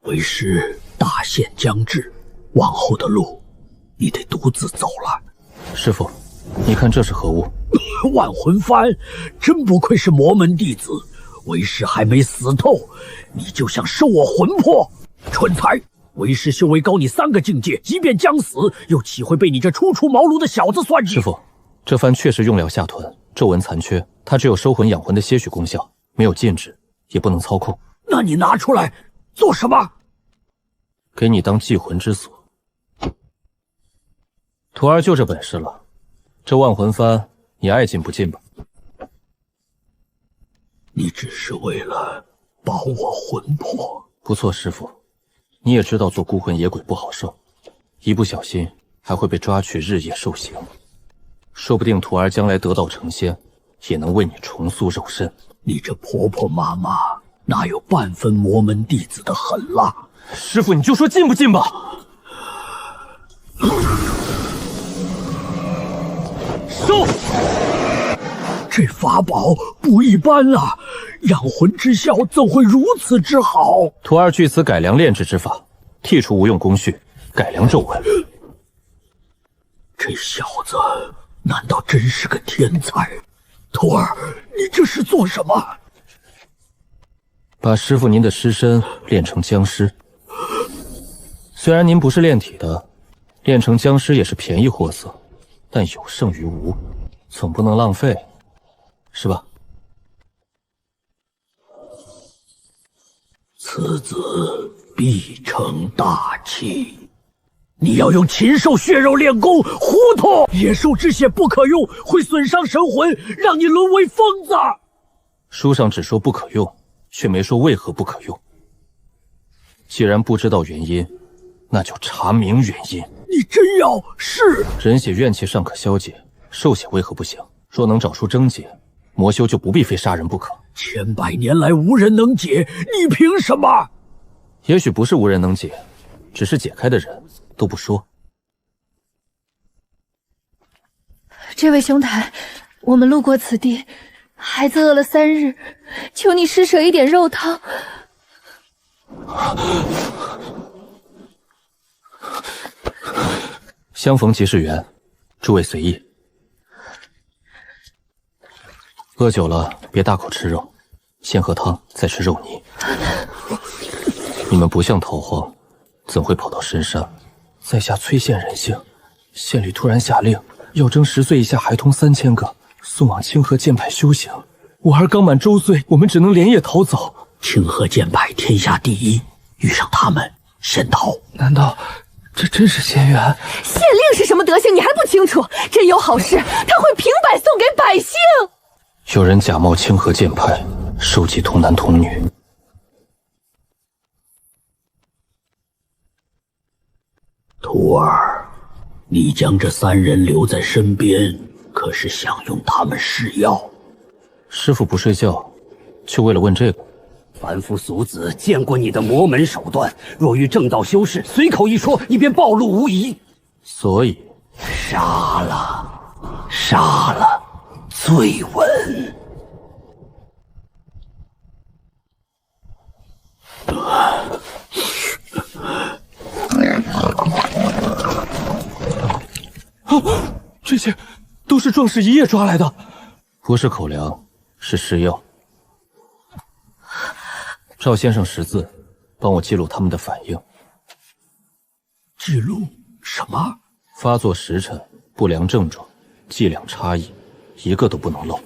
为师大限将至，往后的路你得独自走了。师傅，你看这是何物？万魂幡，真不愧是魔门弟子。为师还没死透，你就想收我魂魄？蠢材！为师修为高你3个境界，即便将死，又岂会被你这初出茅庐的小子算计？师傅，这幡确实用了下屯，皱纹残缺，它只有收魂养魂的些许功效，没有禁制，也不能操控。那你拿出来做什么？给你当祭魂之所。徒儿就这本事了，这万魂幡你爱进不进吧。你只是为了保我魂魄。不错，师傅，你也知道做孤魂野鬼不好受，一不小心还会被抓去日夜受刑。说不定徒儿将来得道成仙，也能为你重塑肉身。你这婆婆妈妈哪有半分魔门弟子的狠辣？师傅，你就说进不进吧。收！这法宝不一般啊，养魂之效怎会如此之好？徒儿据此改良炼制之法，剔除无用工序，改良皱纹。这小子难道真是个天才？徒儿，你这是做什么？把师傅您的尸身炼成僵尸。虽然您不是炼体的，炼成僵尸也是便宜货色，但有胜于无，总不能浪费，是吧？此子必成大器。你要用禽兽血肉练功，糊涂！野兽之血不可用，会损伤神魂，让你沦为疯子。书上只说不可用，却没说为何不可用。既然不知道原因，那就查明原因。你真要是人血怨气尚可消解，兽血为何不行？若能找出症结，魔修就不必非杀人不可。千百年来无人能解，你凭什么？也许不是无人能解，只是解开的人都不说。这位兄台，我们路过此地，孩子饿了3日，求你施舍一点肉汤。相逢即是缘，诸位随意。饿久了别大口吃肉，先喝汤，再吃肉泥。你们不像逃荒，怎会跑到深山？在下崔县人姓，县里突然下令要征10岁以下孩童3000个，送往清河剑派修行。我儿刚满周岁，我们只能连夜逃走。清河剑派天下第一，遇上他们先逃。难道这真是仙缘？县令是什么德行，你还不清楚？真有好事，他会平白送给百姓。有人假冒清河剑派，收集童男童女。徒儿，你将这3人留在身边，可是想用他们试药？师傅不睡觉，就为了问这个？凡夫俗子见过你的魔门手段，若遇正道修士，随口一说，你便暴露无遗。所以，杀了，杀了，最稳。这些都是壮士一夜抓来的，不是口粮，是尸药。赵先生识字，帮我记录他们的反应。记录什么？发作时辰、不良症状、剂量差异，一个都不能漏。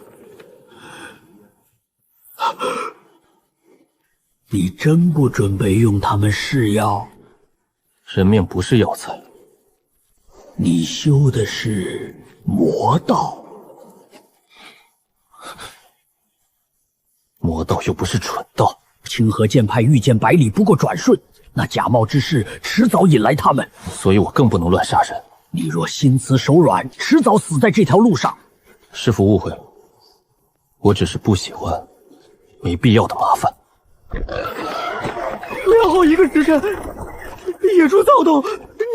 你真不准备用他们试药？人命不是药材。你修的是魔道，魔道又不是蠢道。清河剑派遇见百里不过转瞬，那假冒之事迟早引来他们，所以我更不能乱杀人。你若心慈手软，迟早死在这条路上。师父误会了，我只是不喜欢没必要的麻烦。良好一个时辰，野猪躁动，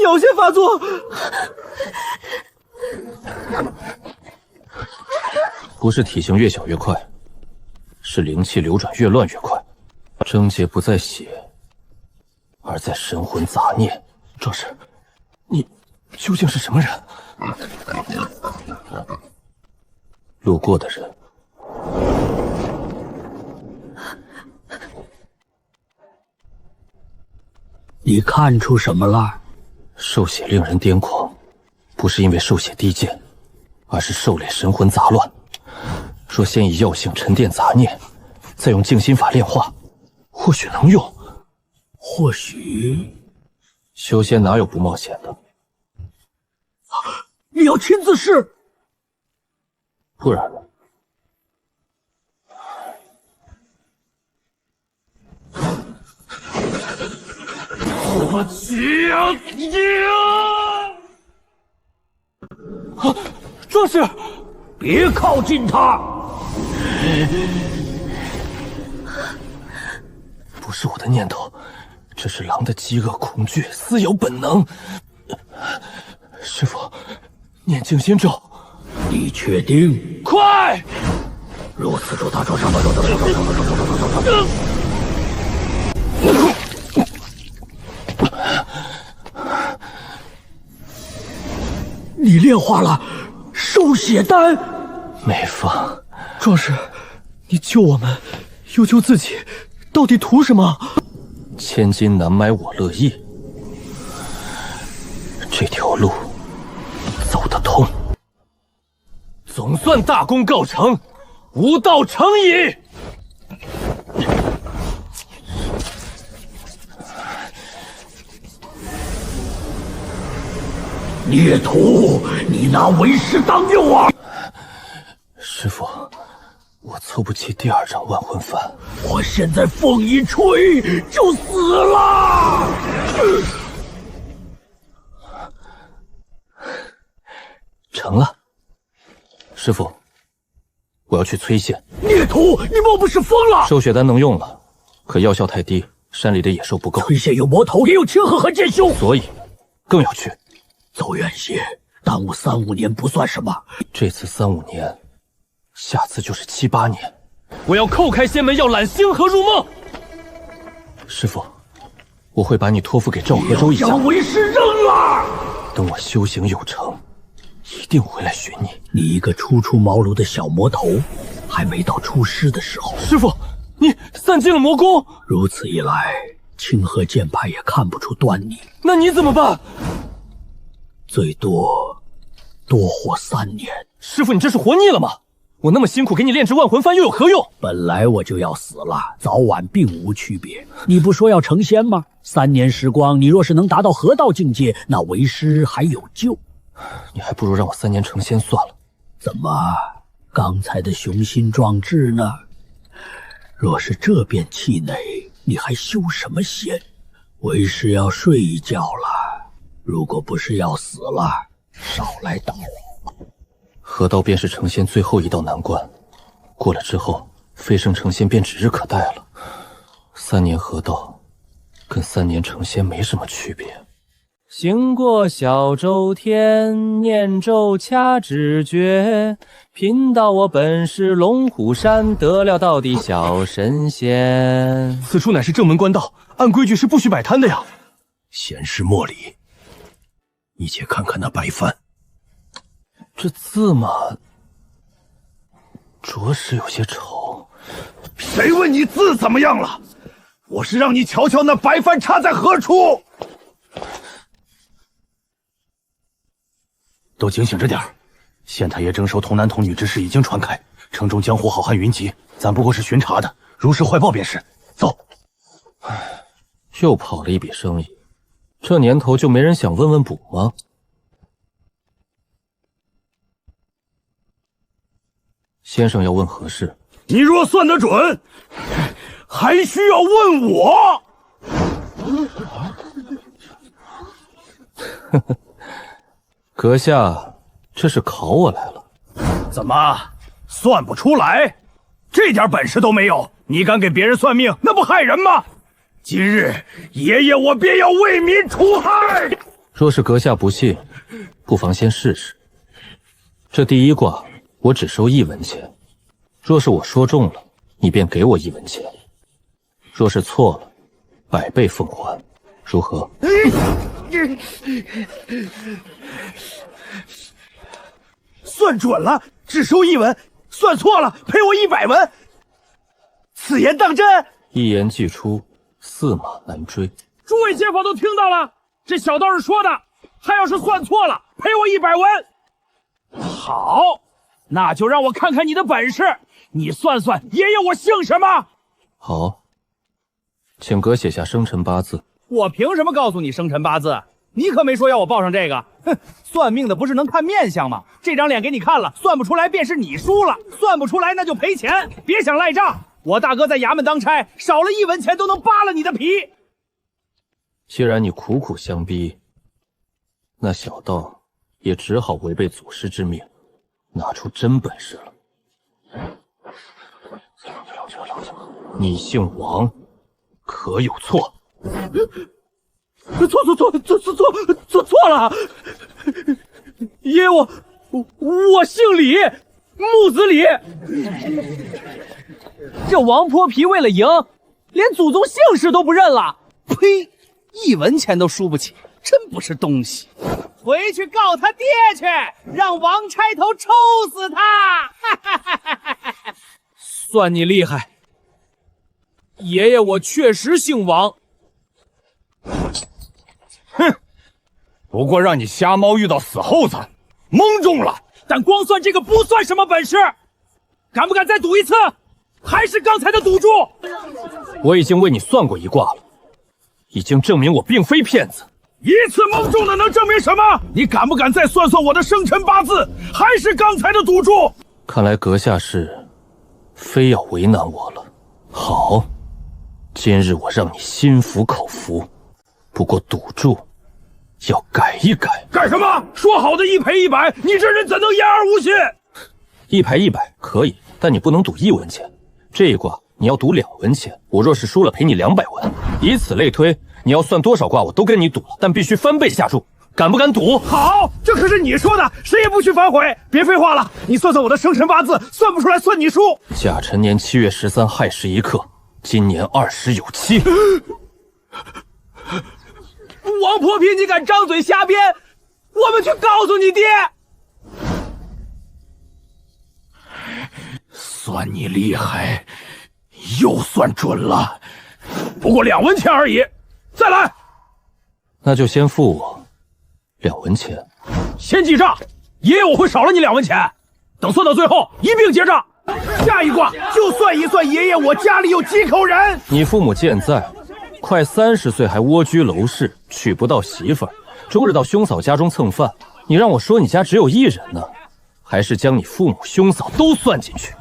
鸟先发作。不是体型越小越快，是灵气流转越乱越快。症结不在血，而在神魂杂孽。壮士，你究竟是什么人？路过的人。你看出什么了？兽血令人癫狂，不是因为兽血低贱，而是兽类神魂杂乱。若先以药性沉淀杂孽，再用静心法炼化，或许能用。或许修仙哪有不冒险的？你要亲自试，不然呢？我去啊！啊！壮士，别靠近他！不是我的念头，这是狼的饥饿、恐惧、撕咬本能。师父，念静心咒。你确定？快！如此助他助上。你炼化了兽血丹，没放。壮士，你救我们，又救自己，到底图什么？千金难买我乐意，这条路走得通，总算大功告成，吾道成矣。孽徒，你拿为师当诱饵！师父，我凑不齐第2张万魂幡。我现在风一吹就死了。成了。师父，我要去崔县。孽徒，你莫不是疯了？兽血丹能用了，可药效太低，山里的野兽不够。崔县有魔头，也有清河和剑修，所以更要去。走远些，耽误3、5年不算什么。这次3、5年，下次就是7、8年。我要叩开仙门，要揽星河入梦。师父，我会把你托付给赵河州一家。将为师扔了。等我修行有成，一定回来寻你。你一个初出茅庐的小魔头，还没到出师的时候。师父，你散尽了魔功。如此一来，清河剑派也看不出端倪。那你怎么办？最多活3年。师父，你这是活腻了吗？我那么辛苦给你炼制万魂幡又有何用？本来我就要死了，早晚并无区别。你不说要成仙吗？3年时光，你若是能达到河道境界，那为师还有救。你还不如让我3年成仙算了。怎么，刚才的雄心壮志呢？若是这般气馁，你还修什么仙？为师要睡一觉了。如果不是要死了，少来打扰。河道便是成仙最后一道难关，过了之后，飞升成仙便指日可待了。3年河道，跟3年成仙没什么区别。行过小周天，念咒掐指诀，贫道我本是龙虎山，得了道的小神仙。此处乃是正门官道，按规矩是不许摆摊的呀。闲事莫理，你且看看那白帆。这字嘛，着实有些丑。谁问你字怎么样了？我是让你瞧瞧那白帆插在何处。都警醒着点儿！县太爷征收童男童女之事已经传开，城中江湖好汉云集，咱不过是巡查的，如实汇报便是。走。又跑了一笔生意，这年头就没人想问问补吗？先生要问何事？你若算得准，还需要问我？阁下，这是考我来了？怎么算不出来？这点本事都没有，你敢给别人算命，那不害人吗？今日爷爷我便要为民除害。若是阁下不信，不妨先试试。这第一卦我只收1文钱，若是我说中了，你便给我1文钱；若是错了，100倍奉还。如何？算准了，只收1文；算错了，赔我100文。此言当真？一言既出，驷马难追。诸位街坊都听到了，这小道士说的，他要是算错了，赔我100文。好，那就让我看看你的本事。你算算，爷爷我姓什么？好，请阁写下生辰八字。我凭什么告诉你生辰八字？你可没说要我报上这个。哼，算命的不是能看面相吗？这张脸给你看了，算不出来便是你输了，算不出来那就赔钱，别想赖账。我大哥在衙门当差，少了1文钱都能扒了你的皮。既然你苦苦相逼，那小道也只好违背祖师之命，拿出真本事了。你姓王，可有错？错了，爷我姓李，木子李。这王泼皮为了赢，连祖宗姓氏都不认了。呸！1文钱都输不起，真不是东西。回去告他爹去，让王差头抽死他！算你厉害，爷爷我确实姓王。哼，不过让你瞎猫遇到死猴子，蒙中了。但光算这个不算什么本事，敢不敢再赌一次？还是刚才的赌注？我已经为你算过一卦了，已经证明我并非骗子。一次蒙中了能证明什么？你敢不敢再算算我的生辰八字？还是刚才的赌注？看来阁下是非要为难我了。好，今日我让你心服口服，不过赌注要改一改。改什么？说好的1赔100，你这人怎能言而无信？1赔100可以，但你不能赌1文钱。这一卦你要赌2文钱，我若是输了赔你200文，以此类推。你要算多少卦我都跟你赌了，但必须翻倍下注，敢不敢赌？好，这可是你说的，谁也不许反悔。别废话了，你算算我的生辰八字，算不出来算你输。甲辰年7月13亥时1刻，今年20有7。王泼皮，你敢张嘴瞎编，我们去告诉你爹。算你厉害，又算准了，不过2文钱而已。再来，那就先付我2文钱。先记账，爷爷我会少了你2文钱，等算到最后一并结账。下一卦就算一算爷爷我家里有几口人。你父母健在，快30岁还蜗居楼室，娶不到媳妇儿，终日到兄嫂家中蹭饭。你让我说你家只有1人呢，还是将你父母兄嫂都算进去？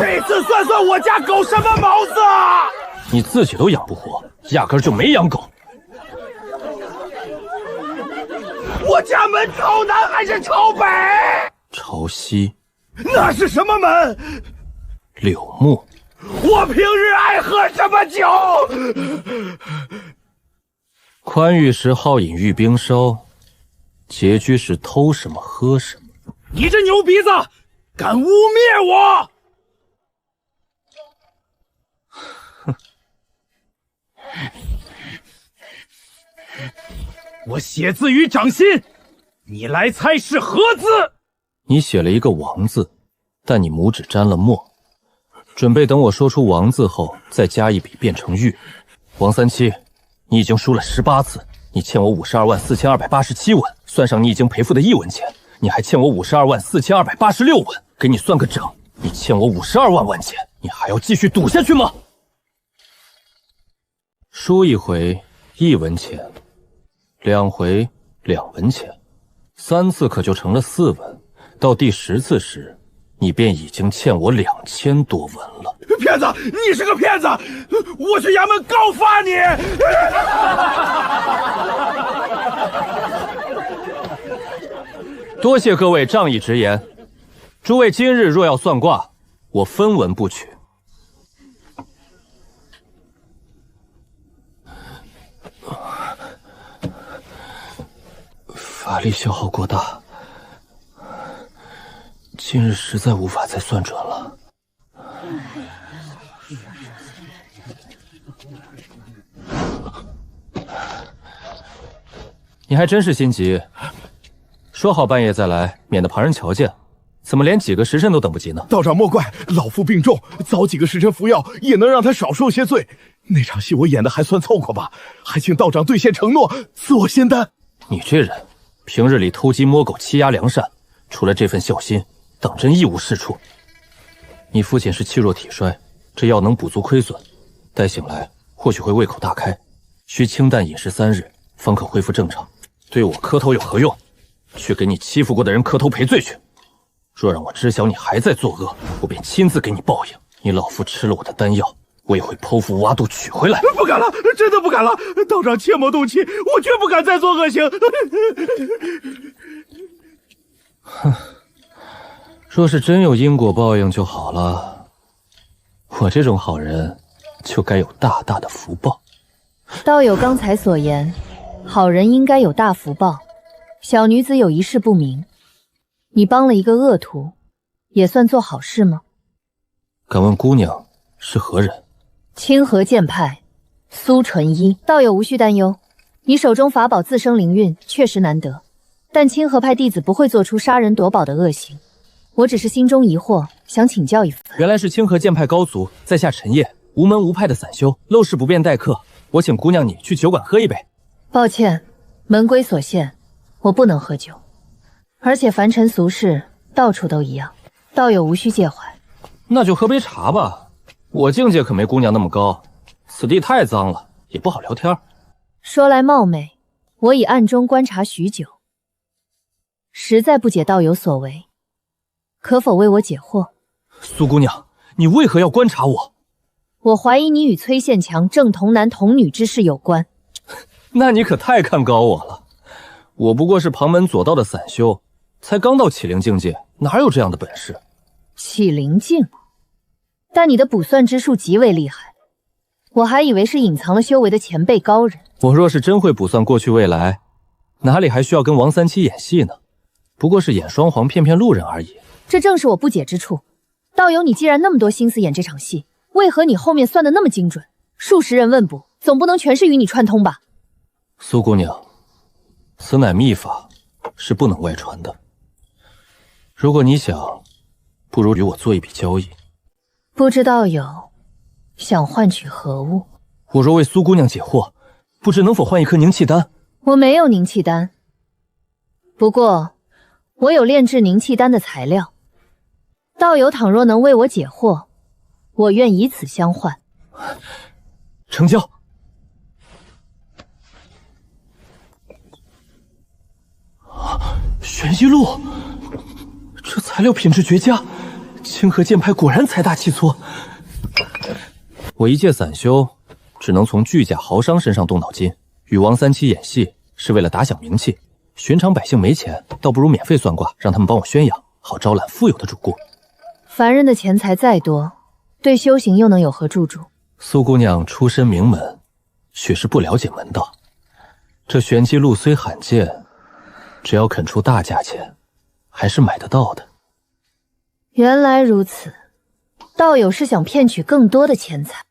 这次算算我家狗什么毛子啊！你自己都养不活，压根就没养狗。我家门朝南还是朝北？朝西。那是什么门？柳木。我平日爱喝什么酒？宽裕时好饮玉冰烧，拮据时偷什么喝什么。你这牛鼻子，敢污蔑我！我写字于掌心，你来猜是何字？你写了一个王字，但你拇指沾了墨，准备等我说出王字后再加一笔变成玉。王三七，你已经输了18次，你欠我524287文，算上你已经赔付的1文钱，你还欠我524286文。给你算个整，你欠我52万文钱，你还要继续赌下去吗？输一回1文钱，2回2文钱，3次可就成了4文。到第10次时，你便已经欠我2000多文了。骗子，你是个骗子！我去衙门告发你！多谢各位仗义直言，诸位今日若要算卦，我分文不取。法力消耗过大，今日实在无法再算准了。你还真是心急，说好半夜再来，免得旁人瞧见，怎么连几个时辰都等不及呢？道长莫怪，老夫病重，早几个时辰服药也能让他少受些罪。那场戏我演的还算凑合吧，还请道长兑现承诺，赐我仙丹。你这人，平日里偷鸡摸狗、欺压良善，除了这份孝心，当真一无是处。你父亲是气弱体衰，这药能补足亏损，待醒来或许会胃口大开，需清淡饮食3日，方可恢复正常。对我磕头有何用？去给你欺负过的人磕头赔罪去。若让我知晓你还在作恶，我便亲自给你报应。你老夫吃了我的丹药，我也会剖腹挖肚取回来。不敢了，真的不敢了！道长切莫动气，我绝不敢再做恶行。哼，若是真有因果报应就好了。我这种好人，就该有大大的福报。道友刚才所言，好人应该有大福报。小女子有一事不明，你帮了一个恶徒，也算做好事吗？敢问姑娘是何人？清河剑派苏纯一。道友无需担忧，你手中法宝自生灵韵，确实难得，但清河派弟子不会做出杀人夺宝的恶行。我只是心中疑惑，想请教一番。原来是清河剑派高足，在下陈烨，无门无派的散修，陋室不便待客，我请姑娘你去酒馆喝一杯。抱歉，门规所限，我不能喝酒，而且凡尘俗世到处都一样，道友无需介怀。那就喝杯茶吧，我境界可没姑娘那么高，此地太脏了，也不好聊天。说来冒昧，我已暗中观察许久，实在不解道友所为，可否为我解惑？苏姑娘，你为何要观察我？我怀疑你与崔宪强正童男童女之事有关。那你可太看高我了，我不过是旁门左道的散修，才刚到启灵境界，哪有这样的本事？启灵境？但你的卜算之术极为厉害，我还以为是隐藏了修为的前辈高人。我若是真会卜算过去未来，哪里还需要跟王三七演戏呢？不过是演双簧骗骗路人而已。这正是我不解之处。道友，你既然那么多心思演这场戏，为何你后面算得那么精准？数十人问卜，总不能全是与你串通吧？苏姑娘，此乃秘法，是不能外传的。如果你想，不如与我做一笔交易。不知道友想换取何物？我若为苏姑娘解惑，不知能否换一颗凝气丹？我没有凝气丹，不过我有炼制凝气丹的材料。道友倘若能为我解惑，我愿以此相换。成交。玄一路，这材料品质绝佳，清河剑派果然财大气粗。我一介散修，只能从巨甲豪商身上动脑筋。与王三七演戏是为了打响名气，寻常百姓没钱，倒不如免费算卦，让他们帮我宣扬，好招揽富有的主顾。凡人的钱财再多，对修行又能有何助助？苏姑娘出身名门，许是不了解门道。这玄机路虽罕见，只要肯出大价钱，还是买得到的。原来如此，道友是想骗取更多的钱财？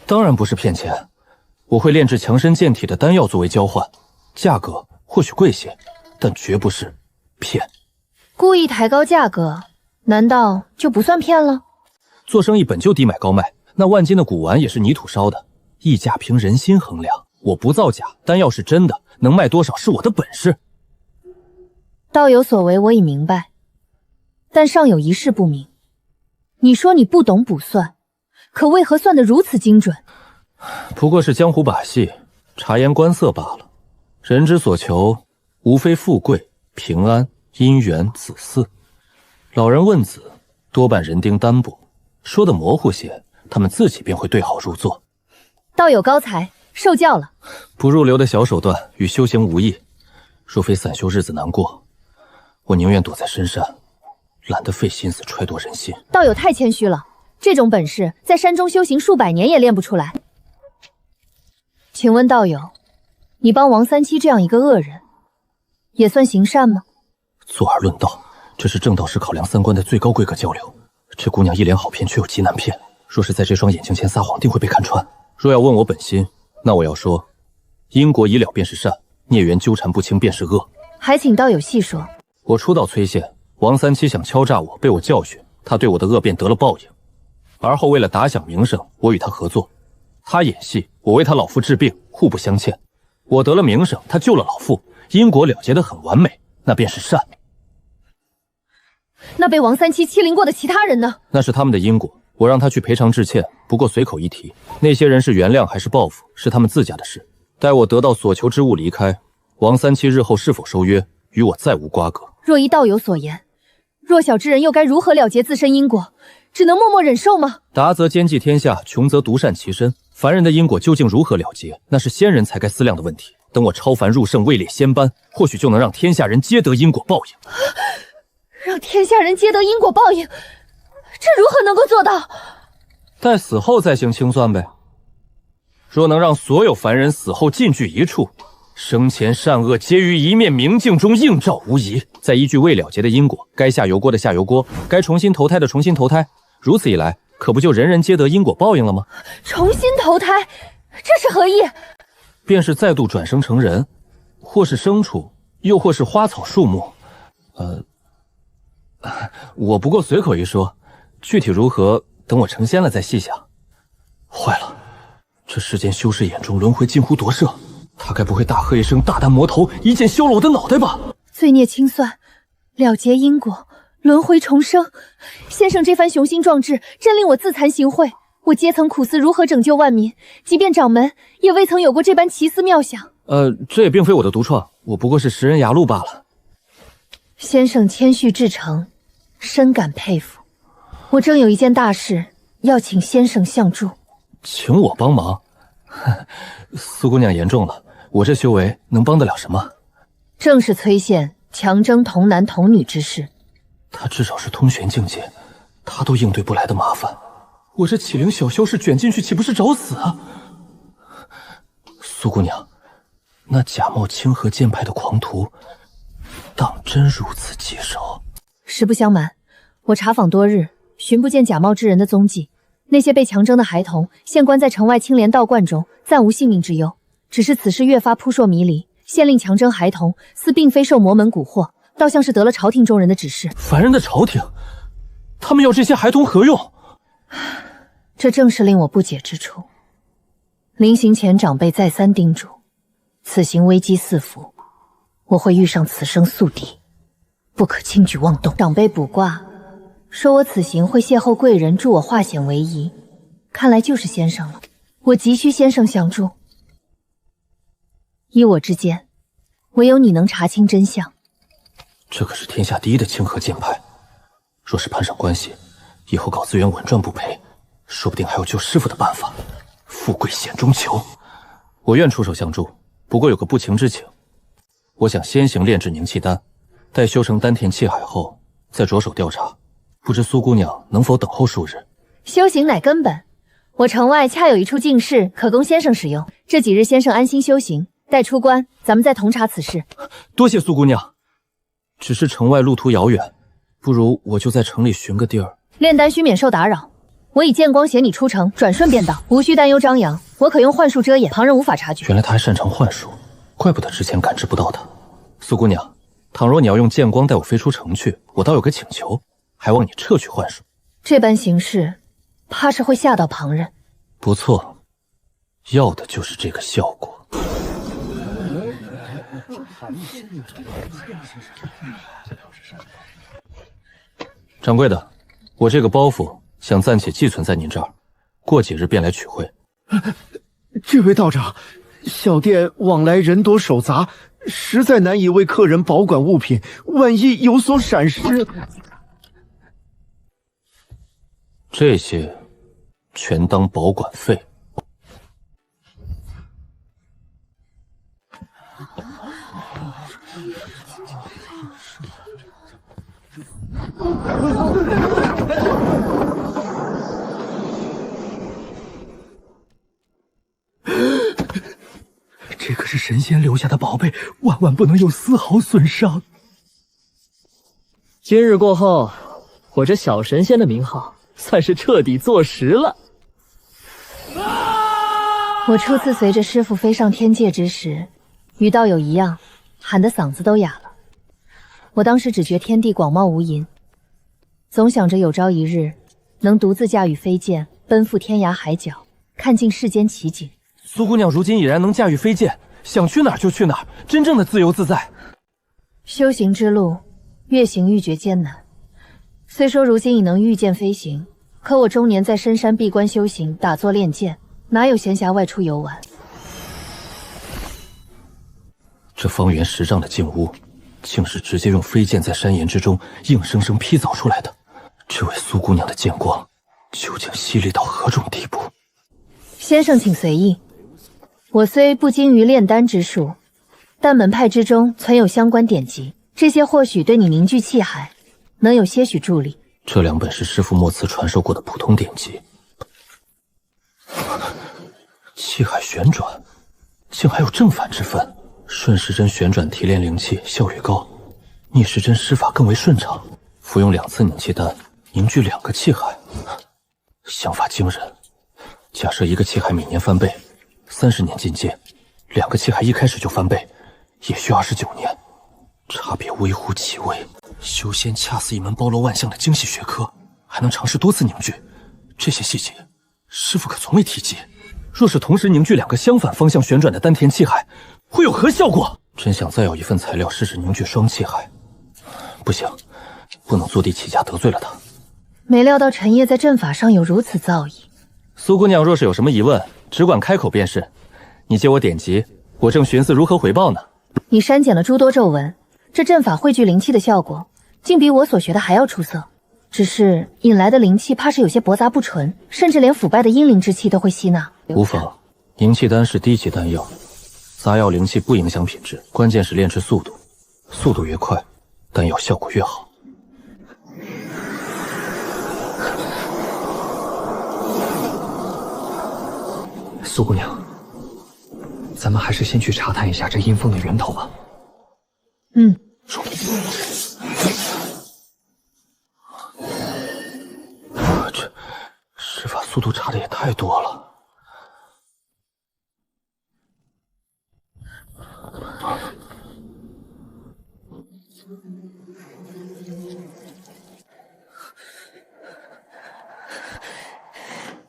当然不是骗钱，我会炼制强身健体的丹药作为交换，价格或许贵些，但绝不是骗。故意抬高价格，难道就不算骗了？做生意本就低买高卖，那万金的古玩也是泥土烧的，溢价凭人心衡量。我不造假，丹药是真的，能卖多少是我的本事。道友所为我已明白，但尚有一事不明。你说你不懂卜算，可为何算得如此精准？不过是江湖把戏，察言观色罢了。人之所求，无非富贵、平安、姻缘、子嗣。老人问子，多半人丁单薄，说的模糊些，他们自己便会对号入座。道友高才，受教了。不入流的小手段与修行无异，若非散修日子难过，我宁愿躲在深山，懒得费心思揣度人心。道友太谦虚了，这种本事在山中修行数百年也练不出来。请问道友，你帮王三七这样一个恶人，也算行善吗？坐而论道，这是正道师考量三观的最高规格交流。这姑娘一脸好骗，却又极难骗。若是在这双眼睛前撒谎，定会被看穿。若要问我本心，那我要说，因果已了便是善，孽缘纠缠不清便是恶。还请道友细说。我初到崔县，王三七想敲诈我，被我教训，他对我的恶便得了报应。而后为了打响名声，我与他合作，他演戏，我为他老父治病，互不相欠。我得了名声，他救了老父，因果了结得很完美，那便是善。那被王三七欺凌过的其他人呢？那是他们的因果，我让他去赔偿致歉，不过随口一提。那些人是原谅还是报复，是他们自家的事。待我得到所求之物离开，王三七日后是否收约，与我再无瓜葛。若依道友所言，弱小之人又该如何了结自身因果？只能默默忍受吗？达则兼济天下，穷则独善其身。凡人的因果究竟如何了结，那是仙人才该思量的问题。等我超凡入圣，位列仙班，或许就能让天下人皆得因果报应。让天下人皆得因果报应，这如何能够做到？待死后再行清算呗。若能让所有凡人死后尽聚一处，生前善恶皆于一面明镜中映照无疑，再依据未了结的因果，该下油锅的下油锅，该重新投胎的重新投胎。如此一来，可不就人人皆得因果报应了吗？重新投胎，这是何意？便是再度转生成人，或是牲畜，又或是花草树木。我不过随口一说，具体如何，等我成仙了再细想。坏了，这世间修士眼中轮回近乎夺舍，他该不会大喝一声大胆魔头，一剑削了我的脑袋吧？罪孽清算，了结因果，轮回重生。先生这番雄心壮志，真令我自惭形秽。我皆曾苦思如何拯救万民，即便掌门也未曾有过这般奇思妙想。这也并非我的独创，我不过是识人牙路罢了。先生谦虚至诚，深感佩服。我正有一件大事要请先生相助。请我帮忙？苏姑娘言重了，我这修为能帮得了什么？正是崔县强征童男童女之事。他至少是通玄境界，他都应对不来的麻烦，我这启灵小修士卷进去岂不是找死啊？苏姑娘，那假冒清河剑派的狂徒，当真如此棘手？实不相瞒，我查访多日，寻不见假冒之人的踪迹。那些被强征的孩童，现关在城外青莲道观中，暂无性命之忧。只是此事越发扑朔迷离，县令强征孩童，似并非受魔门蛊惑，倒像是得了朝廷中人的指示。凡人的朝廷，他们要这些孩童何用？这正是令我不解之处。临行前，长辈再三叮嘱，此行危机四伏，我会遇上此生宿敌，不可轻举妄动。长辈卜卦说我此行会邂逅贵人，助我化险为夷，看来就是先生了。我急需先生相助。依我之见，唯有你能查清真相。这可是天下第一的清河剑派，若是攀上关系，以后搞资源稳赚不赔，说不定还有救师傅的办法。富贵险中求，我愿出手相助，不过有个不情之请，我想先行炼制凝气丹，待修成丹田气海后，再着手调查。不知苏姑娘能否等候数日？修行乃根本，我城外恰有一处净室，可供先生使用。这几日先生安心修行，待出关，咱们再同查此事。多谢苏姑娘。只是城外路途遥远，不如我就在城里寻个地儿炼丹，需免受打扰。我以剑光携你出城，转瞬便到，无需担忧张扬。我可用幻术遮掩，旁人无法察觉。原来他还擅长幻术，怪不得之前感知不到他。苏姑娘，倘若你要用剑光带我飞出城去，我倒有个请求，还望你撤去幻术。这般行事，怕是会吓到旁人。不错，要的就是这个效果。掌柜的，我这个包袱想暂且寄存在您这儿，过几日便来取回。这位道长，小店往来人多手杂，实在难以为客人保管物品，万一有所闪失，这些全当保管费。这可是神仙留下的宝贝，万万不能有丝毫损伤。今日过后，我这小神仙的名号算是彻底坐实了。我初次随着师父飞上天界之时，与道友一样，喊得嗓子都哑了。我当时只觉天地广袤无垠，总想着有朝一日能独自驾驭飞剑，奔赴天涯海角，看尽世间奇景。苏姑娘如今已然能驾驭飞剑，想去哪儿就去哪儿，真正的自由自在。修行之路，越行愈觉艰难。虽说如今已能御剑飞行，可我终年在深山闭关修行，打坐练剑，哪有闲暇外出游玩？这方圆10丈的静屋，竟是直接用飞剑在山岩之中硬生生劈凿出来的。这位苏姑娘的剑光，究竟犀利到何种地步？先生请随意。我虽不精于炼丹之术，但门派之中存有相关典籍，这些或许对你凝聚气海能有些许助力。这2本是师父墨慈传授过的普通典籍。气海旋转，竟还有正反之分。顺时针旋转提炼灵气，效率高；逆时针施法更为顺畅。服用2次凝气丹，凝聚2个气海，想法惊人。假设一个气海每年翻倍，30年进阶，2个气海一开始就翻倍，也需29年，差别微乎其微。修仙恰似一门包罗万象的精细学科，还能尝试多次凝聚，这些细节，师父可从未提及。若是同时凝聚2个相反方向旋转的丹田气海，会有何效果？真想再要一份材料试试凝聚双气海。不行，不能坐地起价得罪了他。没料到陈烨在阵法上有如此造诣。苏姑娘若是有什么疑问，只管开口便是。你借我典籍，我正寻思如何回报呢。你删减了诸多咒文，这阵法汇聚灵气的效果，竟比我所学的还要出色。只是引来的灵气怕是有些驳杂不纯，甚至连腐败的阴灵之气都会吸纳。无妨，凝气丹是低级丹药，杂药灵气不影响品质，关键是炼制速度，速度越快，丹药效果越好。苏姑娘，咱们还是先去查探一下这阴风的源头吧。说。这施法速度差的也太多了。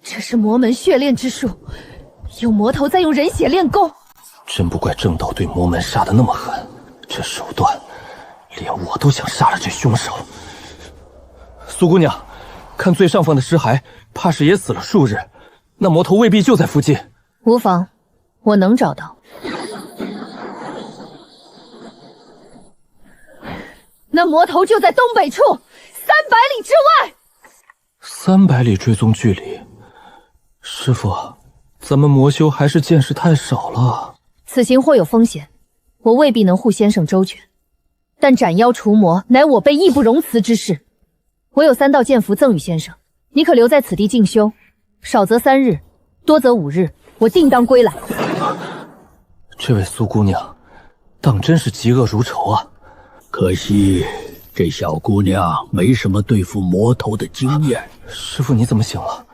这是魔门血炼之术，有魔头在用人血炼功。真不怪正道对魔门杀得那么狠，这手段，连我都想杀了这凶手。苏姑娘，看最上方的尸骸，怕是也死了数日，那魔头未必就在附近。无妨，我能找到。那魔头就在东北处，300里之外。300里追踪距离，师傅，咱们魔修还是见识太少了。此行或有风险，我未必能护先生周全，但斩妖除魔乃我辈义不容辞之事。我有3道剑符赠与先生，你可留在此地静修，少则3日，多则5日，我定当归来。这位苏姑娘，当真是嫉恶如仇啊！可惜这小姑娘没什么对付魔头的经验。师傅，你怎么醒了？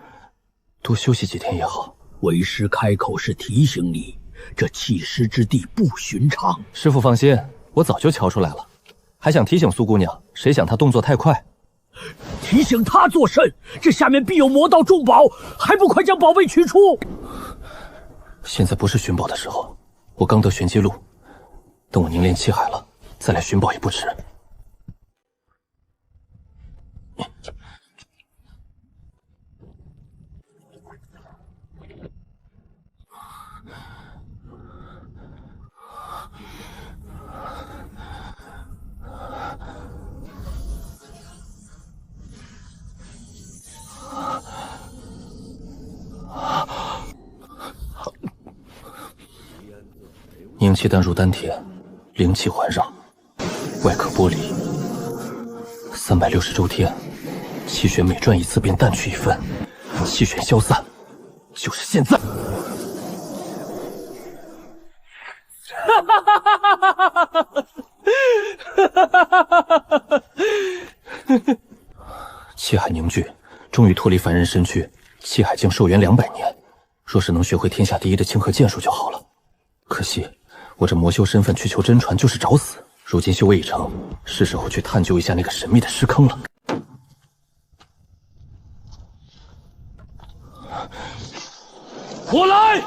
多休息几天也好。为师开口是提醒你，这弃尸之地不寻常。师傅放心，我早就瞧出来了，还想提醒苏姑娘，谁想她动作太快。提醒她作甚？这下面必有魔道重宝，还不快将宝贝取出！现在不是寻宝的时候，我刚得玄机路，等我凝练气海了，再来寻宝也不迟。凝气丹入丹田，灵气环绕，外壳剥离。360周天，气血每转一次便淡去1分，气血消散，就是现在。气海凝聚，终于脱离凡人身躯，气海境寿元200年。若是能学会天下第一的清河剑术就好了。可惜我这魔修身份去求真传就是找死。如今修为已成，是时候去探究一下那个神秘的尸坑了。我来！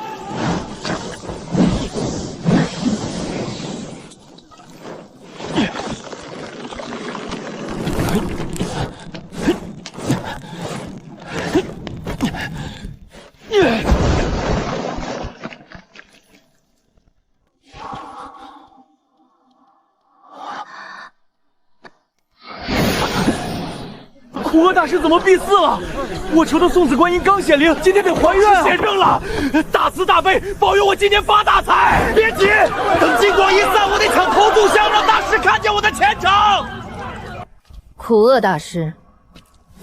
苦厄大师怎么必死了？我求的送子观音刚显灵，今天得还愿啊！显正了，大慈大悲，保佑我今年发大财！别急，等金光一散，我得抢头炷香，让大师看见我的前程。苦厄大师，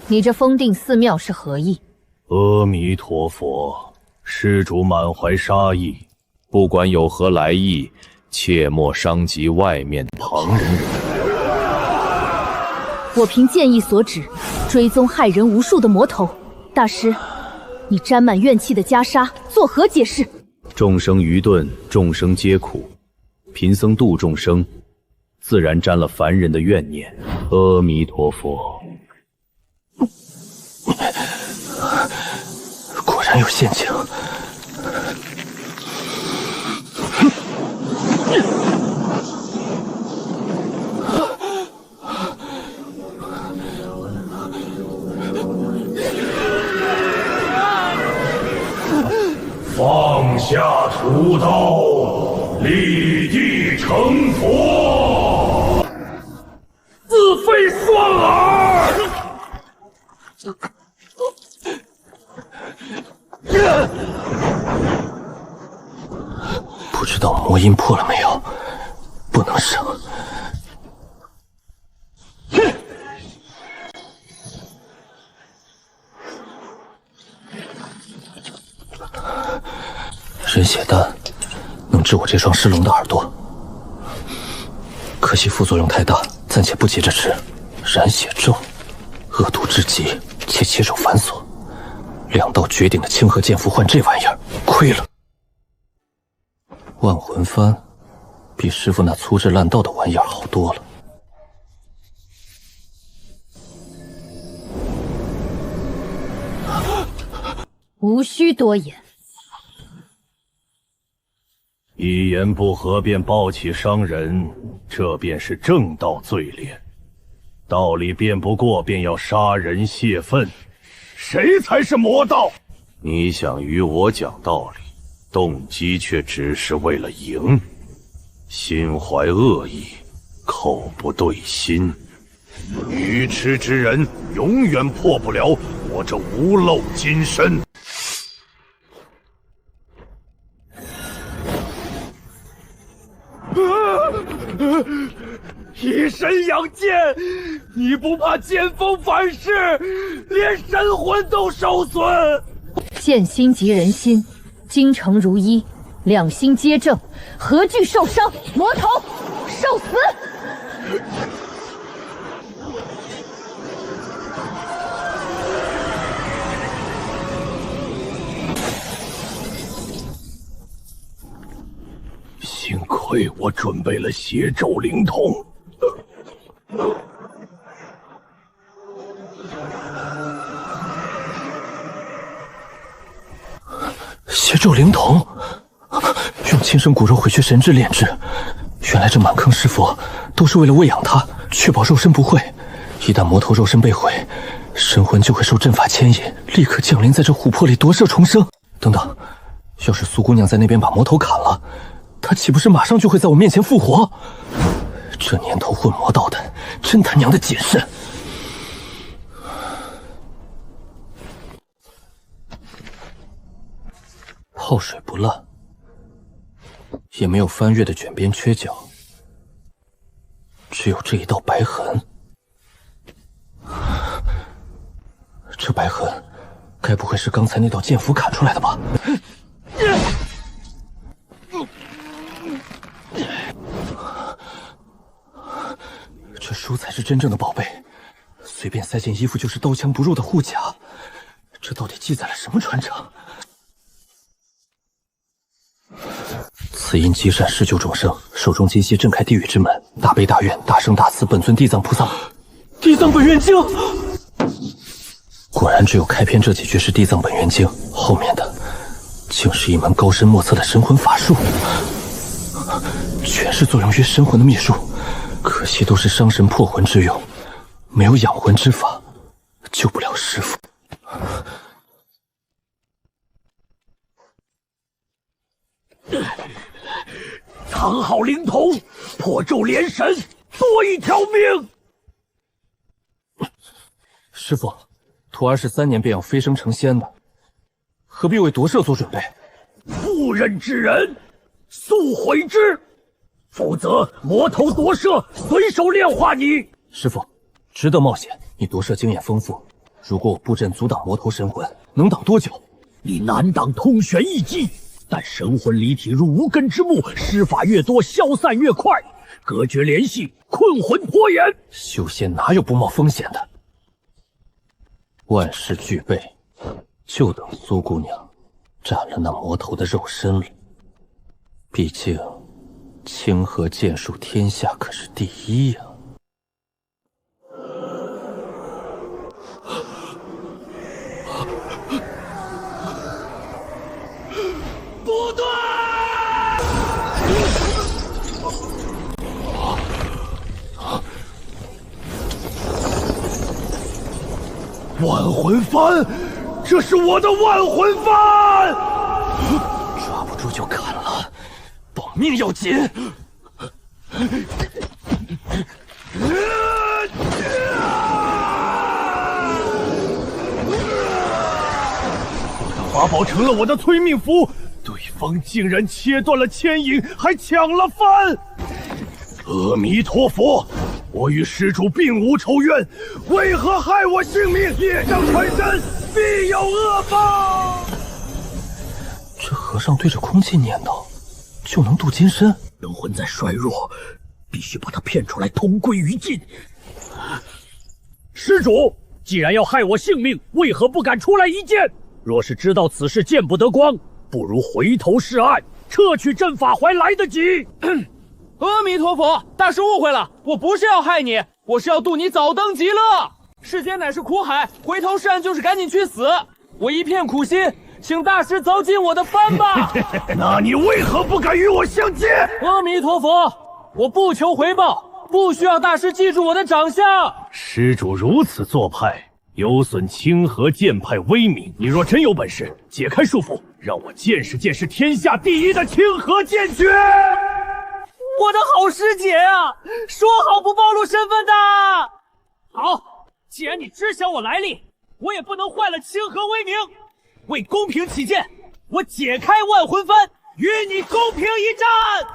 你这封定寺庙是何意？阿弥陀佛，施主满怀杀意，不管有何来意，切莫伤及外面旁人。我凭剑意所指，追踪害人无数的魔头。大师，你沾满怨气的袈裟作何解释？众生愚钝，众生皆苦，贫僧度众生，自然沾了凡人的怨念。阿弥陀佛。果然有陷阱。放下屠刀，立地成佛，自废双耳。不知道魔音破了没有？不能省。人血丹能治我这双失聋的耳朵，可惜副作用太大，暂且不急着吃。染血咒，恶毒至极，且切手繁琐。2道绝顶的清河剑符换这玩意儿，亏了。万魂幡比师傅那粗制滥造的玩意儿好多了。无需多言。一言不合便暴起伤人，这便是正道罪劣。道理辩不过，便要杀人泄愤，谁才是魔道？你想与我讲道理，动机却只是为了赢，心怀恶意，口不对心。愚痴之人永远破不了我这无漏金身。以身养剑，你不怕剑锋反噬，连神魂都受损？剑心即人心，精诚如一，两心皆正，何惧受伤？魔头，受死！幸亏我准备了邪咒灵童。邪咒灵童，用亲生骨肉回去神智炼制。原来这满坑尸佛都是为了喂养他，确保肉身不坏。一旦魔头肉身被毁，神魂就会受阵法牵引，立刻降临在这琥珀里夺舍重生。等等，要是苏姑娘在那边把魔头砍了，她岂不是马上就会在我面前复活？这年头混魔道的，真他娘的谨慎！泡水不烂，也没有翻越的卷边缺角，只有这一道白痕。这白痕，该不会是刚才那道剑符砍出来的吧？这书才是真正的宝贝，随便塞进衣服就是刀枪不入的护甲。这到底记载了什么传承？此因积善施救众生，手中金息震开地狱之门，大悲大愿，大圣大慈，本尊地藏菩萨。地藏本愿经，果然只有开篇这几句是地藏本愿经，后面的竟是一门高深莫测的神魂法术，全是作用于神魂的秘术。可惜都是伤神破魂之用，没有养魂之法，救不了师父。藏好灵童，破咒连神，多一条命。师父，徒儿是3年便要飞升成仙的，何必为夺舍做准备？不忍之人，速毁之，否则魔头夺舍随手炼化你。师父，值得冒险。你夺舍经验丰富，如果我布阵阻挡魔头神魂，能挡多久？你难挡通玄一击，但神魂离体如无根之木，施法越多，消散越快，隔绝联系，困魂拖延。修仙哪有不冒风险的？万事俱备，就等苏姑娘斩了那魔头的肉身了。毕竟清河剑术天下可是第一呀。不对！万魂幡，这是我的万魂幡！抓不住就砍了，保命要紧。我的法宝成了我的催命符，对方竟然切断了牵引，还抢了幡！阿弥陀佛，我与施主并无仇怨，为何害我性命？业障缠身，必有恶报！这和尚对着空气念叨，就能渡金身？人魂在衰弱，必须把他骗出来，同归于尽。施主，既然要害我性命，为何不敢出来一见？若是知道此事见不得光，不如回头是岸，撤去阵法还来得及。阿弥陀佛，大师误会了，我不是要害你，我是要渡你早登极乐。世间乃是苦海，回头是岸就是赶紧去死。我一片苦心，请大师走进我的幡吧。那你为何不敢与我相见？阿弥陀佛，我不求回报，不需要大师记住我的长相。施主如此做派，有损清河剑派威名。你若真有本事，解开束缚，让我见识见识天下第一的清河剑诀。我的好师姐啊，说好不暴露身份的。好，既然你知晓我来历，我也不能坏了清河威名。为公平起见，我解开万魂幡，与你公平一战。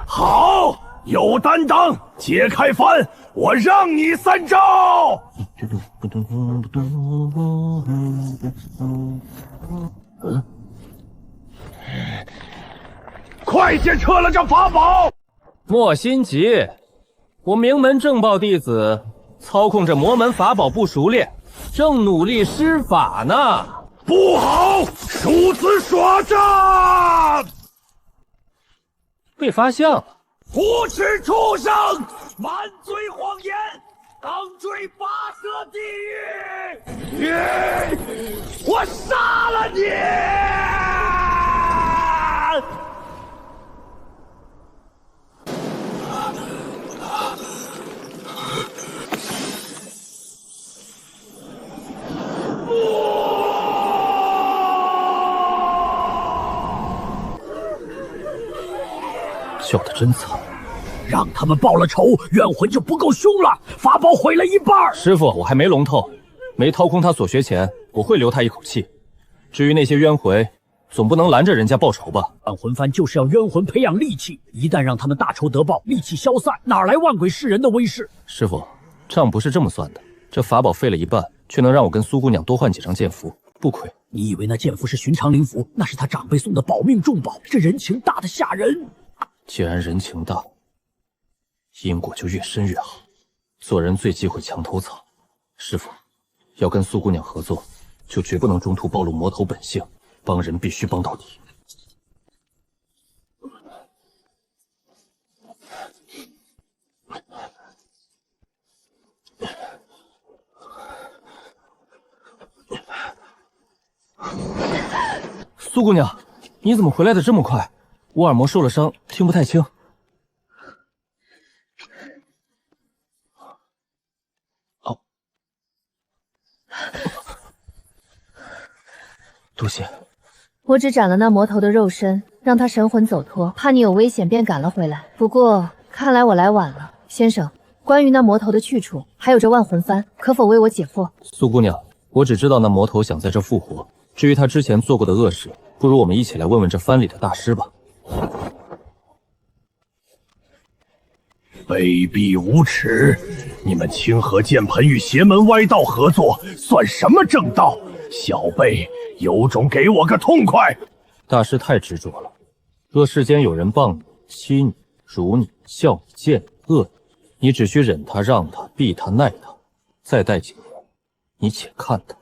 好，有担当，解开幡，我让你3招。快些撤了这法宝！莫心急，我名门正报弟子，操控这魔门法宝不熟练，正努力施法呢。不好，鼠子耍诈！被发现了。无耻畜生，满嘴谎言，当坠拔舌地狱！我杀了你！叫得真惨，让他们报了仇，怨魂就不够凶了。法宝毁了一半。师傅，我还没龙透，没掏空他所学前，我会留他一口气。至于那些冤魂，总不能拦着人家报仇吧？万魂幡就是要冤魂培养戾气，一旦让他们大仇得报，戾气消散，哪来万鬼噬人的威势？师傅，账不是这么算的。这法宝废了一半，却能让我跟苏姑娘多换几张剑符，不亏。你以为那剑符是寻常灵符？那是他长辈送的保命重宝，这人情大得吓人。既然人情大，因果就越深越好。做人最忌讳墙头草。师傅，要跟苏姑娘合作，就绝不能中途暴露魔头本性，帮人必须帮到底。苏姑娘，你怎么回来的这么快？我耳膜受了伤，听不太清。哦，多谢。我只斩了那魔头的肉身，让他神魂走脱，怕你有危险，便赶了回来。不过看来我来晚了，先生。关于那魔头的去处，还有这万魂幡，可否为我解惑？苏姑娘，我只知道那魔头想在这复活，至于他之前做过的恶事，不如我们一起来问问这幡里的大师吧。卑鄙无耻！你们清河剑盆与邪门歪道合作，算什么正道？小辈有种给我个痛快！大师太执着了，若世间有人谤你、欺你、辱你、笑你、贱你、恶你，你只需忍他、让他、避他、耐他，再待几年，你且看他。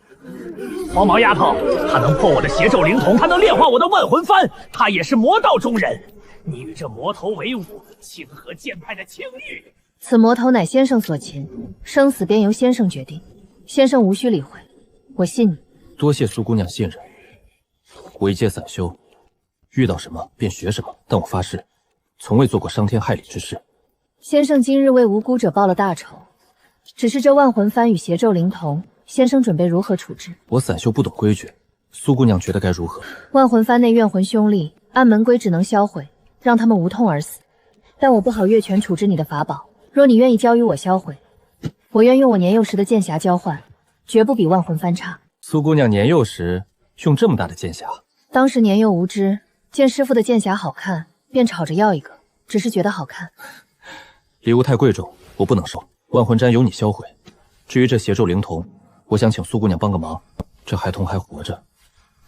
黄毛丫头，她能破我的邪咒灵瞳，她能炼化我的万魂幡，她也是魔道中人。你与这魔头为伍，清河剑派的清誉。此魔头乃先生所擒，生死便由先生决定，先生无需理会，我信你。多谢苏姑娘信任。我一介散修，遇到什么便学什么，但我发誓，从未做过伤天害理之事。先生今日为无辜者报了大仇，只是这万魂幡与邪咒灵瞳，先生准备如何处置？我散修不懂规矩，苏姑娘觉得该如何？万魂幡内怨魂凶戾，按门规只能销毁，让他们无痛而死。但我不好越权处置你的法宝，若你愿意交与我销毁，我愿用我年幼时的剑匣交换，绝不比万魂幡差。苏姑娘年幼时用这么大的剑匣？当时年幼无知，见师傅的剑匣好看，便吵着要一个，只是觉得好看。礼物太贵重，我不能收。万魂毡由你销毁。至于这邪咒灵瞳，我想请苏姑娘帮个忙。这孩童还活着，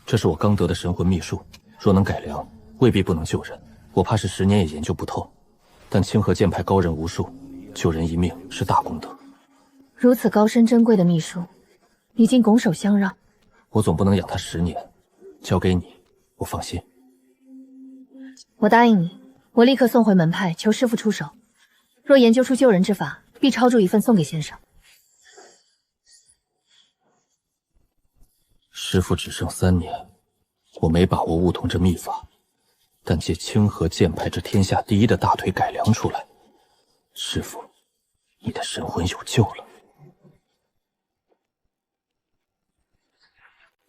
这是我刚得的神魂秘术，若能改良，未必不能救人。我怕是10年也研究不透。但清河剑派高人无数，救人一命是大功德。如此高深珍贵的秘术，你竟拱手相让？我总不能养他10年，交给你，我放心。我答应你，我立刻送回门派，求师傅出手。若研究出救人之法，必抄注一份送给先生。师傅只剩3年，我没把握悟通这秘法，但借清河剑派这天下第一的大腿改良出来，师傅，你的神魂有救了。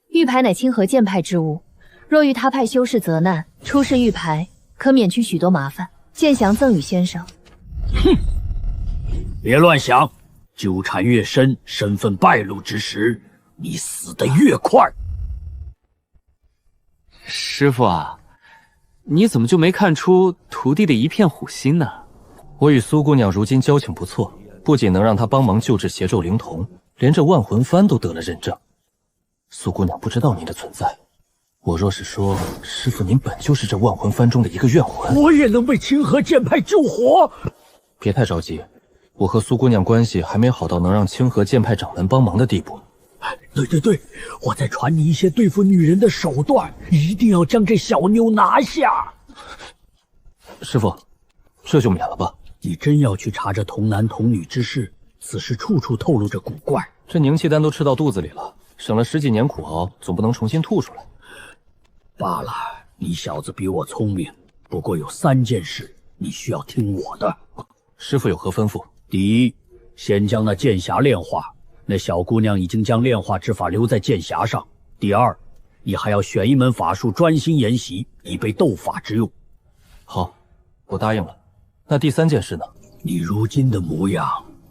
玉牌乃清河剑派之物，若遇他派修士责难，出示玉牌，可免去许多麻烦。剑降赠与先生。哼，别乱想，纠缠越深，身份败露之时，你死得越快。师傅啊，你怎么就没看出徒弟的一片虎心呢？我与苏姑娘如今交情不错，不仅能让她帮忙救治邪咒灵瞳，连这万魂幡都得了认证。苏姑娘不知道您的存在，我若是说师傅您本就是这万魂幡中的一个怨魂，我也能被清河剑派救活。别太着急，我和苏姑娘关系还没好到能让清河剑派掌门帮忙的地步。对，我再传你一些对付女人的手段，一定要将这小妞拿下。师傅，这就免了吧。你真要去查这童男童女之事，此事处处透露着古怪。这凝气丹都吃到肚子里了，省了10几年苦熬，总不能重新吐出来。罢了，你小子比我聪明，不过有3件事你需要听我的。师傅有何吩咐？第一，先将那剑匣炼化，那小姑娘已经将炼化之法留在剑匣上。第二，你还要选一门法术专心研习，以备斗法之用。好，我答应了。那第3件事呢？你如今的模样，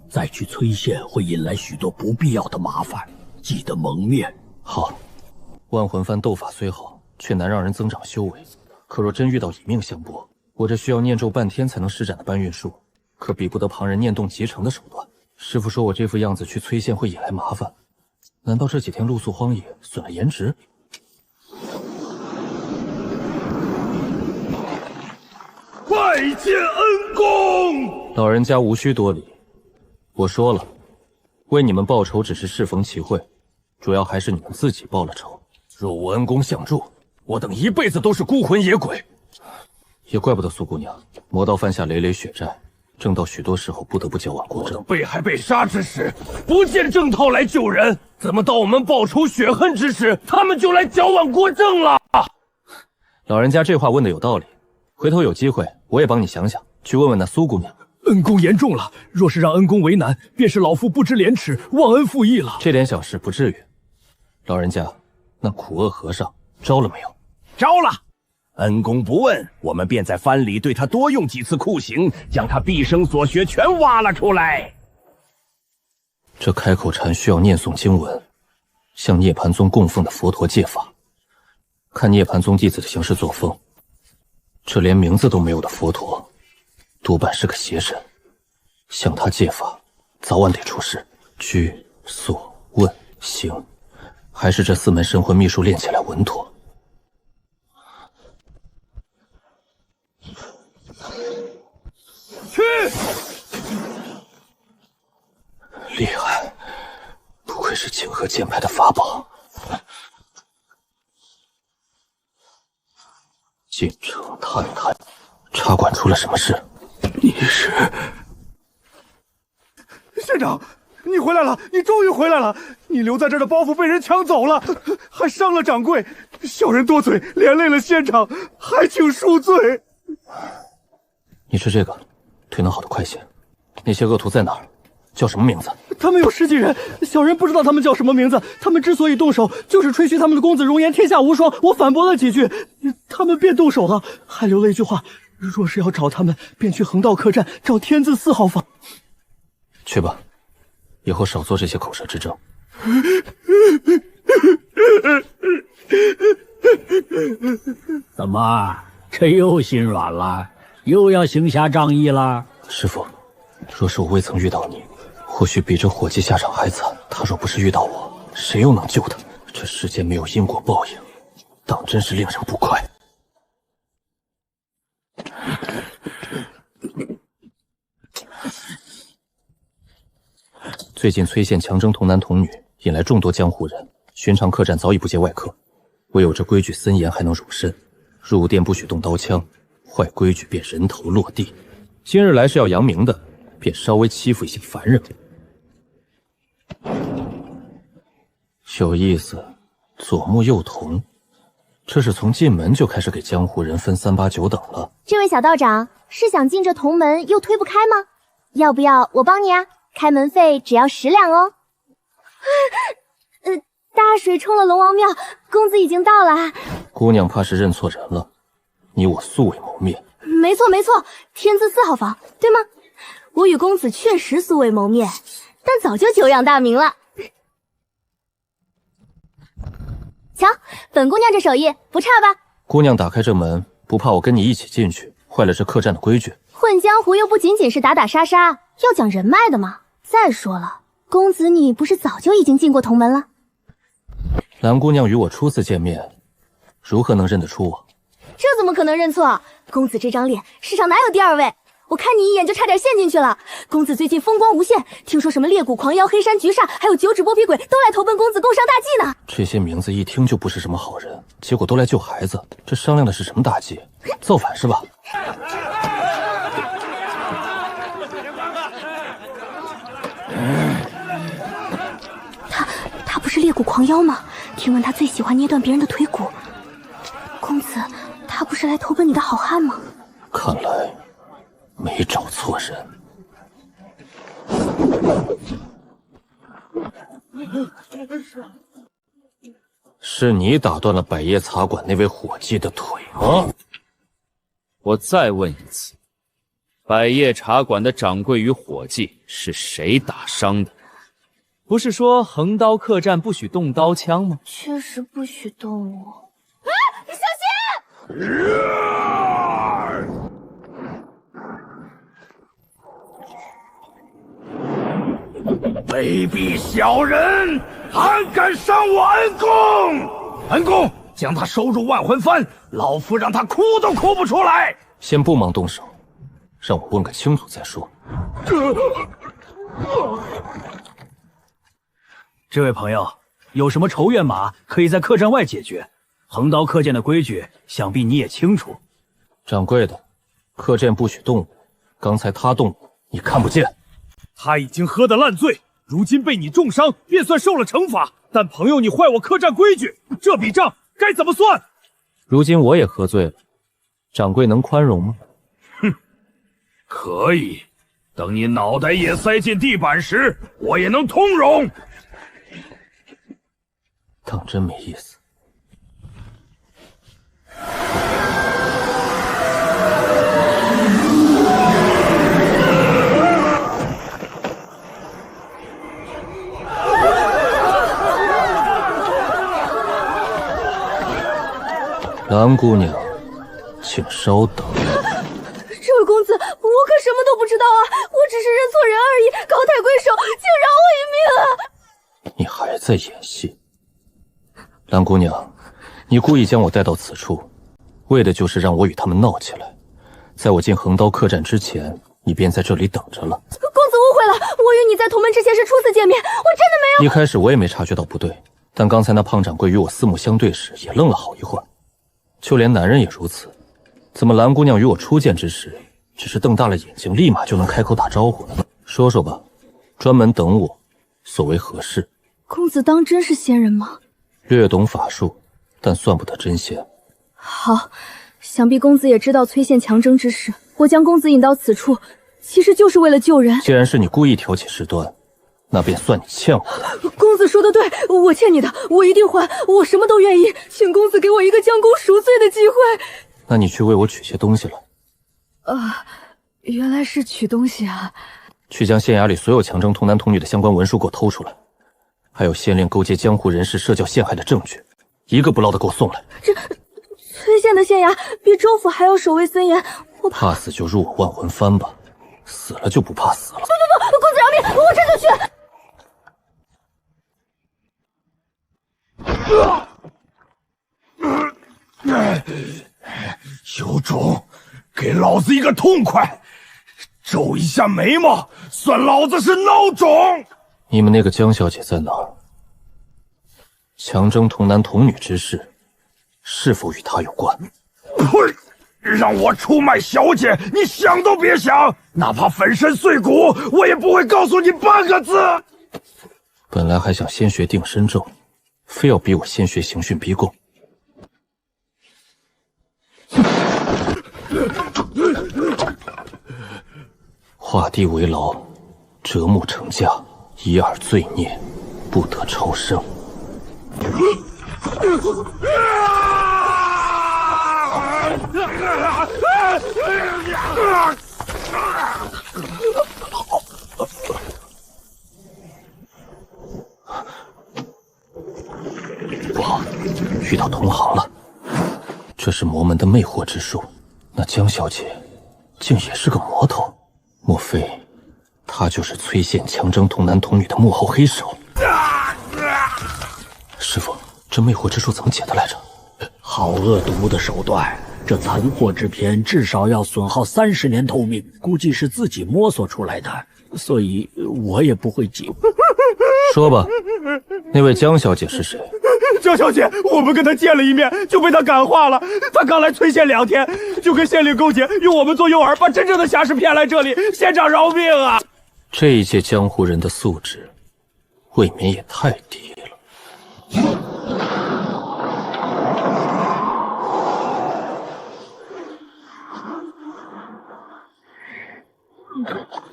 再去催线会引来许多不必要的麻烦，记得蒙面。好。万魂幡斗法虽好，却难让人增长修为。可若真遇到以命相搏，我这需要念咒半天才能施展的搬运术，可比不得旁人念动即成的手段。师傅说我这副样子去催线会引来麻烦，难道这几天露宿荒野损了颜值？拜见恩公！老人家无需多礼，我说了，为你们报仇只是适逢其会，主要还是你们自己报了仇。若无恩公相助，我等一辈子都是孤魂野鬼。也怪不得苏姑娘，魔道犯下累累血债，正道许多时候不得不矫枉过正。被害被杀之时，不见正道来救人，怎么到我们报仇雪恨之时，他们就来矫枉过正了？老人家这话问的有道理，回头有机会我也帮你想想，去问问那苏姑娘。恩公言重了，若是让恩公为难，便是老夫不知廉耻，忘恩负义了。这点小事不至于。老人家，那苦厄和尚招了没有？招了。恩公不问，我们便在藩里对他多用几次酷刑，将他毕生所学全挖了出来。这开口禅需要念诵经文，向涅槃宗供奉的佛陀借法。看涅槃宗弟子的行事作风，这连名字都没有的佛陀，多半是个邪神。向他借法，早晚得出事。居、所、问、行，还是这4门神魂秘术练起来稳妥。去！厉害，不愧是清河剑派的法宝。进城探探，茶馆出了什么事？你是？县长，你回来了！你终于回来了！你留在这儿的包袱被人抢走了，还伤了掌柜，小人多嘴，连累了县长，还请恕罪。你吃这个，腿能好得快些。那些恶徒在哪儿？叫什么名字？他们有10几人，小人不知道他们叫什么名字。他们之所以动手，就是吹嘘他们的公子容颜天下无双。我反驳了几句，他们便动手了，还留了一句话：若是要找他们，便去横道客栈找天字4号房。去吧，以后少做这些口舌之争。怎么，这又心软了？又要行侠仗义了？师父，若是我未曾遇到你，或许比这伙计下场还惨。他若不是遇到我，谁又能救他？这世间没有因果报应，当真是令人不快。最近崔县强征童男童女，引来众多江湖人，寻常客栈早已不接外客，唯有这规矩森严还能容身。入店不许动刀枪，坏规矩便人头落地。今日来是要扬名的，便稍微欺负一些凡人。有意思，左目右瞳，这是从进门就开始给江湖人分3、8、9等了。这位小道长是想进这同门又推不开吗？要不要我帮你啊？开门费只要10两哦。大水冲了龙王庙，公子已经到了。姑娘怕是认错人了，你我素未谋面。没错没错，天字4号房，对吗？我与公子确实素未谋面，但早就久仰大名了。瞧，本姑娘这手艺不差吧？姑娘打开这门，不怕我跟你一起进去，坏了这客栈的规矩？混江湖又不仅仅是打打杀杀，要讲人脉的嘛。再说了，公子你不是早就已经进过同门了？蓝姑娘与我初次见面，如何能认得出我？这怎么可能认错？公子这张脸，世上哪有第2位？我看你一眼就差点陷进去了。公子最近风光无限，听说什么猎骨狂妖、黑山菊煞，还有9指剥皮鬼都来投奔公子共商大计呢。这些名字一听就不是什么好人，结果都来救孩子，这商量的是什么大计？造反是吧？他不是猎骨狂妖吗？听闻他最喜欢捏断别人的腿骨。公子，他不是来投奔你的好汉吗？看来没找错人。是你打断了百叶茶馆那位伙计的腿吗？我再问一次，百叶茶馆的掌柜与伙计是谁打伤的？不是说横刀客栈不许动刀枪吗？确实不许动我。你小心！卑鄙小人，还敢伤我恩公！恩公，将他收入万魂幡，老夫让他哭都哭不出来。先不忙动手，让我问个清楚再说。这位朋友，有什么仇怨码可以在客栈外解决？横刀客栈的规矩，想必你也清楚。掌柜的，客栈不许动武，刚才他动武，你看不见。他已经喝得烂醉，如今被你重伤，便算受了惩罚。但朋友，你坏我客栈规矩，这笔账该怎么算？如今我也喝醉了，掌柜能宽容吗？哼，可以。等你脑袋也塞进地板时，我也能通融。当真没意思。蓝姑娘，请稍等。这位公子，我可什么都不知道啊！我只是认错人而已，高抬贵手，请饶我一命啊！你还在演戏，蓝姑娘，你故意将我带到此处，为的就是让我与他们闹起来。在我进横刀客栈之前，你便在这里等着了。公子误会了，我与你在同门之前是初次见面，我真的没有。一开始我也没察觉到不对，但刚才那胖掌柜与我四目相对时，也愣了好一会儿。就连男人也如此，怎么蓝姑娘与我初见之时，只是瞪大了眼睛，立马就能开口打招呼了？说说吧，专门等我，所为何事？公子当真是仙人吗？略懂法术，但算不得真仙。好，想必公子也知道崔县强征之事。我将公子引到此处，其实就是为了救人。既然是你故意挑起事端，那便算你欠我的。公子说的对，我欠你的，我一定还，我什么都愿意，请公子给我一个将功赎罪的机会。那你去为我取些东西来。原来是取东西啊！去将县衙里所有强征童男童女的相关文书给我偷出来，还有县令勾结江湖人士设教陷害的证据，一个不落的给我送来。这崔县的县衙比州府还要守卫森严，我怕死就入我万魂幡吧，死了就不怕死了。不，公子饶命，我这就去。有种，给老子一个痛快！皱一下眉毛，算老子是孬种！你们那个江小姐在哪儿？强征童男童女之事，是否与她有关？呸！让我出卖小姐，你想都别想！哪怕粉身碎骨，我也不会告诉你半个字。本来还想先学定身咒，非要逼我先学刑讯逼供。画地为牢，折木成架，一二罪孽，不得超生。不好，遇到同行了。这是魔门的魅惑之术，那江小姐竟也是个魔头，莫非她就是崔县强征童男童女的幕后黑手？师傅，这魅惑之术怎么解的来着？好恶毒的手段！这残货之篇至少要损耗30年头命，估计是自己摸索出来的，所以我也不会急。说吧，那位江小姐是谁？江小姐，我们跟她见了一面，就被她感化了。她刚来崔县2天，就跟县令勾结，用我们做诱饵，把真正的侠士骗来这里。县长饶命啊！这一届江湖人的素质，未免也太低了。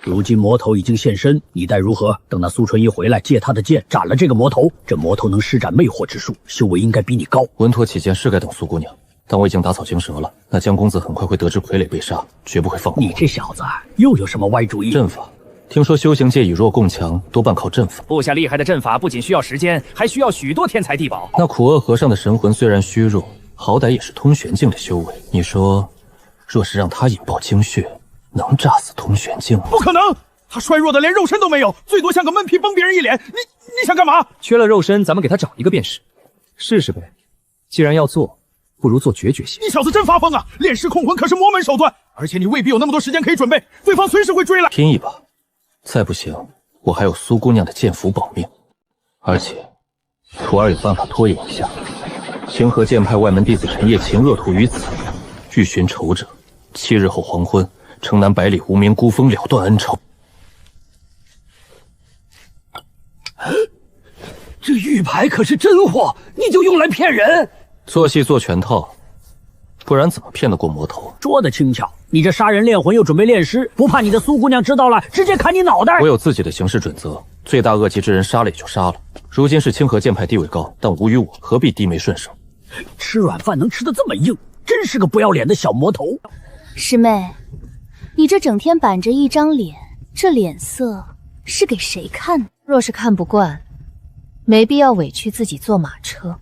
如今魔头已经现身，你待如何？等那苏纯一回来，借他的剑斩了这个魔头。这魔头能施展魅惑之术，修为应该比你高。稳妥起见，是该等苏姑娘，但我已经打草惊蛇了。那江公子很快会得知傀儡被杀，绝不会放过我。你这小子又有什么歪主意？阵法，听说修行界以弱共强，多半靠阵法。布下厉害的阵法，不仅需要时间，还需要许多天才地宝。那苦厄和尚的神魂虽然虚弱，好歹也是通玄境的修为。你说，若是让他引爆精血，能炸死通玄境吗？不可能，他衰弱的连肉身都没有，最多像个闷屁崩别人一脸。你想干嘛？缺了肉身，咱们给他找一个便是，试试呗。既然要做，不如做决绝些。你小子真发疯啊！炼尸控魂可是魔门手段，而且你未必有那么多时间可以准备，对方随时会追来。拼一把，再不行，我还有苏姑娘的剑符保命。而且，徒儿有办法拖延一下。清河剑派外门弟子陈叶琴恶图于此，欲寻仇者，7日后黄昏。城南百里无名孤峰，了断恩仇。这玉牌可是真货，你就用来骗人？做戏做全套，不然怎么骗得过魔头？说的轻巧，你这杀人炼魂又准备炼尸，不怕你的苏姑娘知道了直接砍你脑袋？我有自己的行事准则，罪大恶极之人杀了也就杀了。如今是清河剑派地位高，但无于我，何必低眉顺手？吃软饭能吃得这么硬，真是个不要脸的小魔头。师妹，你这整天板着一张脸，这脸色是给谁看的？若是看不惯，没必要委屈自己坐马车。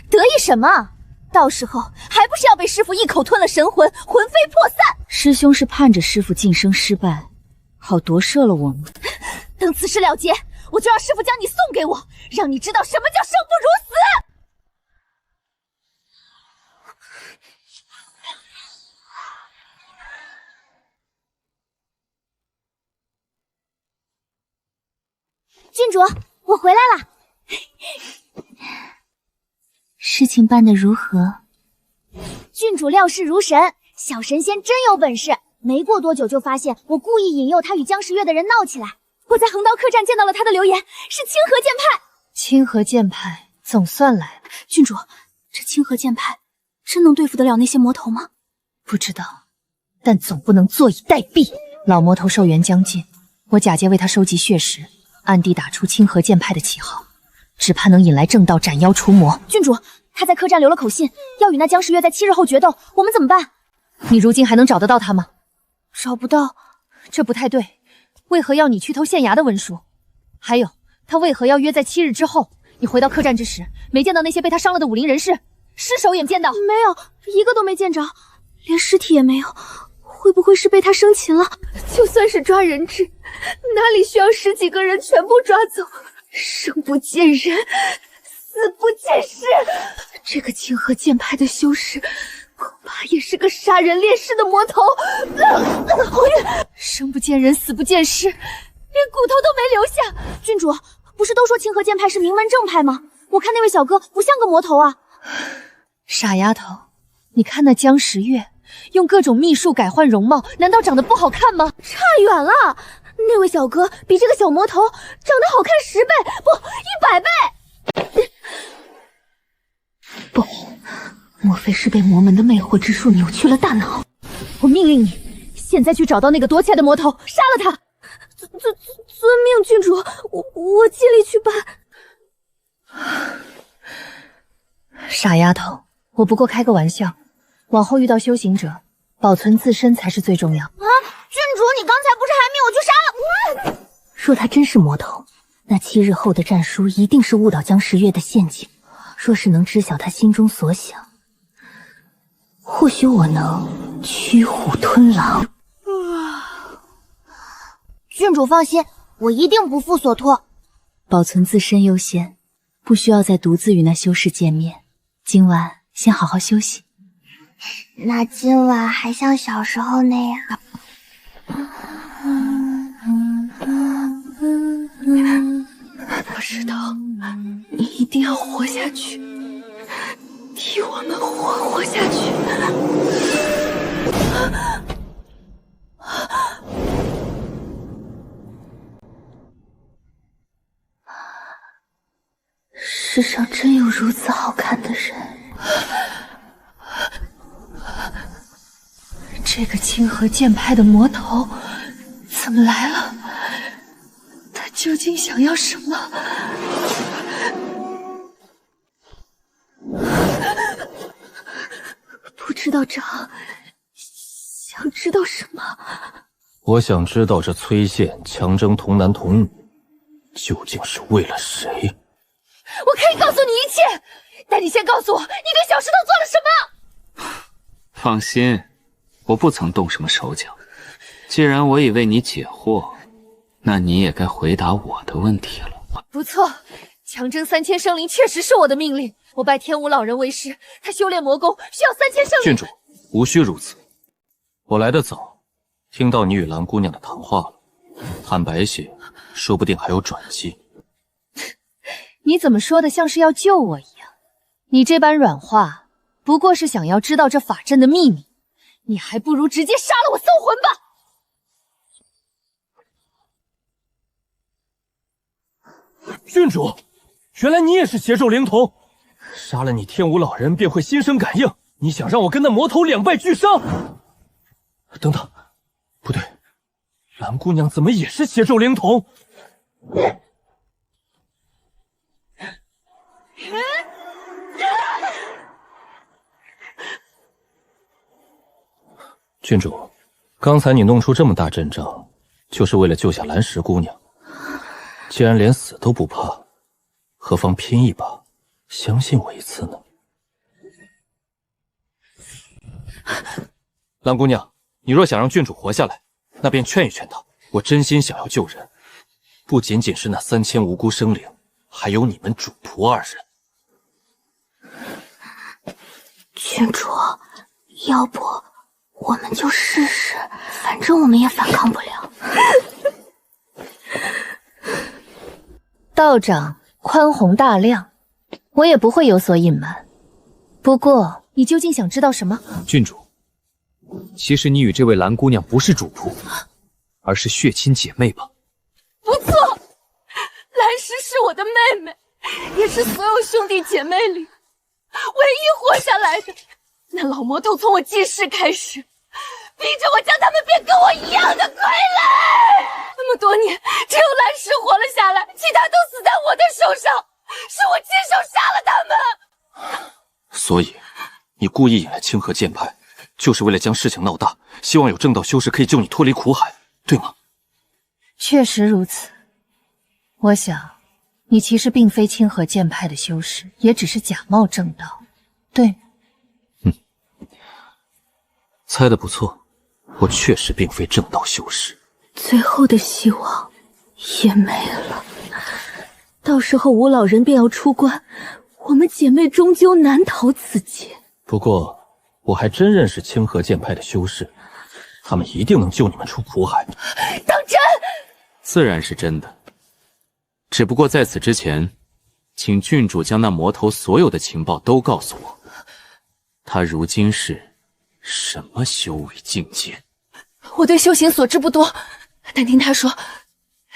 得意什么？到时候还不是要被师傅一口吞了神魂，魂飞魄散？师兄是盼着师傅晋升失败，好夺舍了我们。等此事了结，我就让师傅将你送给我，让你知道什么叫生不如死。郡主，我回来了。事情办得如何？郡主料事如神，小神仙真有本事。没过多久就发现我故意引诱他与江时月的人闹起来。我在横刀客栈见到了他的留言，是清河剑派。清河剑派总算来了。郡主，这清河剑派真能对付得了那些魔头吗？不知道，但总不能坐以待毙。老魔头寿元将近，我假借为他收集血石，暗地打出清河剑派的旗号，只怕能引来正道斩妖除魔。郡主，他在客栈留了口信，要与那江时月在7日后决斗，我们怎么办？你如今还能找得到他吗？找不到，这不太对。为何要你去偷县衙的文书？还有，他为何要约在7日之后？你回到客栈之时，没见到那些被他伤了的武林人士？尸首也见到？没有，一个都没见着，连尸体也没有。会不会是被他生擒了？就算是抓人质，哪里需要10几个人全部抓走？生不见人，死不见尸。这个清河剑派的修士，恐怕也是个杀人炼尸的魔头。生不见人，死不见尸，连骨头都没留下。郡主，不是都说清河剑派是名门正派吗？我看那位小哥不像个魔头啊。傻丫头，你看那江时月用各种秘术改换容貌，难道长得不好看吗？差远了，那位小哥比这个小魔头长得好看10倍，不，100倍。不，莫非是被魔门的魅惑之术扭曲了大脑？我命令你，现在去找到那个躲起来的魔头，杀了他！遵命，郡主，我尽力去办。傻丫头，我不过开个玩笑。往后遇到修行者，保存自身才是最重要。郡主，你刚才不是还命我去杀了？若他真是魔头，那7日后的战书一定是误导江时月的陷阱。若是能知晓他心中所想，或许我能驱虎吞狼。郡主放心，我一定不负所托。保存自身优先，不需要再独自与那修士见面。今晚先好好休息。那今晚还像小时候那样？我知道，你一定要活下去，替我们活下去。世上真有如此好看的人。这个清河剑派的魔头怎么来了？他究竟想要什么？不知道长想知道什么？我想知道这崔县强征童男童女，究竟是为了谁？我可以告诉你一切，但你先告诉我，你对小石头做了什么？放心，我不曾动什么手脚。既然我已为你解惑，那你也该回答我的问题了。不错，强征3000生灵确实是我的命令。我拜天武老人为师，他修炼魔功需要3000生灵。郡主，无需如此。我来得早，听到你与蓝姑娘的谈话了。坦白些，说不定还有转机。你怎么说的像是要救我一样？你这般软话，不过是想要知道这法阵的秘密。你还不如直接杀了我搜魂吧！郡主，原来你也是邪兽灵童，杀了你天武老人便会心生感应，你想让我跟那魔头两败俱伤？等等，不对，蓝姑娘怎么也是血咒灵童？郡主，刚才你弄出这么大阵仗，就是为了救下蓝石姑娘。既然连死都不怕，何妨拼一把，相信我一次呢？蓝姑娘，你若想让郡主活下来，那便劝一劝她。我真心想要救人，不仅仅是那3000无辜生灵，还有你们主仆二人。郡主，要不我们就试试，反正我们也反抗不了。道长宽宏大量，我也不会有所隐瞒。不过，你究竟想知道什么？郡主，其实你与这位蓝姑娘不是主仆，而是血亲姐妹吧？不错，蓝石是我的妹妹，也是所有兄弟姐妹里唯一活下来的。那老魔头从我记事开始，逼着我将他们变跟我一样的傀儡。那么多年，只有蓝石活了下来，其他都死在我的手上，是我亲手杀了他们。所以，你故意引来清河剑派，就是为了将事情闹大，希望有正道修士可以救你脱离苦海，对吗？确实如此。我想，你其实并非清河剑派的修士，也只是假冒正道，对吗？猜得不错，我确实并非正道修士。最后的希望也没了，到时候吴老人便要出关，我们姐妹终究难逃此劫。不过，我还真认识清河剑派的修士，他们一定能救你们出苦海。当真？自然是真的。只不过在此之前，请郡主将那魔头所有的情报都告诉我。他如今是什么修为境界？我对修行所知不多，但听他说，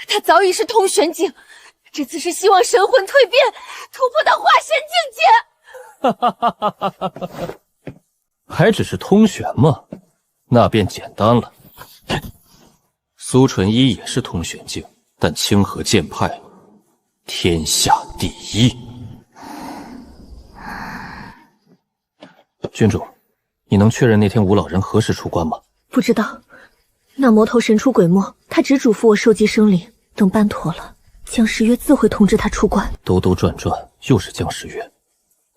他早已是通玄境，这次是希望神魂蜕变，突破到化神境界。还只是通玄吗？那便简单了。苏纯一也是通玄境，但清河剑派天下第一。郡主，你能确认那天吴老人何时出关吗？不知道，那魔头神出鬼没，他只嘱咐我收集生灵，等办妥了，江时月自会通知他出关。兜兜转转，又是江时月，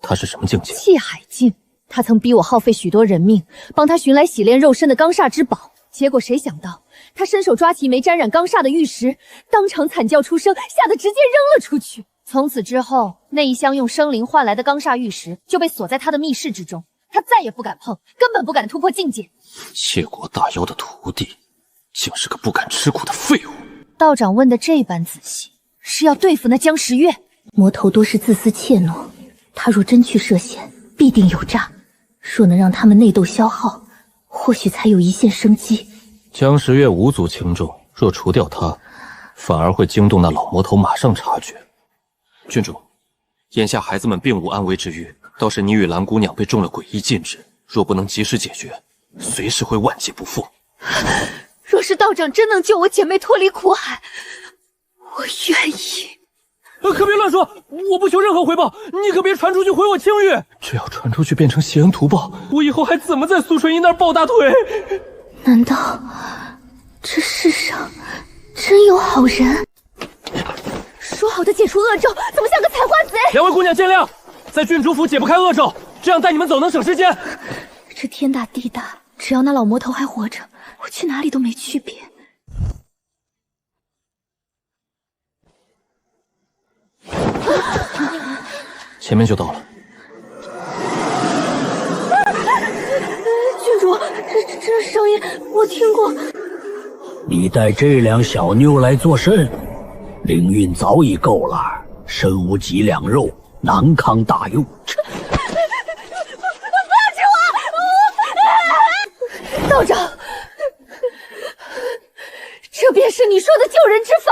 他是什么境界？气海境。他曾逼我耗费许多人命，帮他寻来洗炼肉身的钢煞之宝，结果谁想到他伸手抓起一枚沾染钢煞的玉石，当场惨叫出声，吓得直接扔了出去。从此之后，那一箱用生灵换来的钢煞玉石就被锁在他的密室之中，他再也不敢碰，根本不敢突破境界。谢国大妖的徒弟，竟是个不敢吃苦的废物。道长问的这般仔细，是要对付那江时月？魔头多是自私怯懦，他若真去涉险，必定有诈。若能让他们内斗消耗，或许才有一线生机。江时月无足轻重，若除掉他，反而会惊动那老魔头马上察觉。郡主，眼下孩子们并无安危之虞，倒是你与蓝姑娘被中了诡异禁制，若不能及时解决，随时会万劫不复。若是道长真能救我姐妹脱离苦海，我愿意。可别乱说，我不求任何回报，你可别传出去毁我清誉。这要传出去变成邪恩图报，我以后还怎么在苏纯一那儿抱大腿？难道这世上真有好人？说好的解除恶咒，怎么像个采花贼？两位姑娘见谅，在郡主府解不开恶咒，这样带你们走能省时间。这天大地大，只要那老魔头还活着，我去哪里都没区别。前面就到了。郡主，这声音我听过。你带这辆小妞来做甚？灵运早已够了，身无几两肉，难抗大用。道长，这便是你说的救人之法。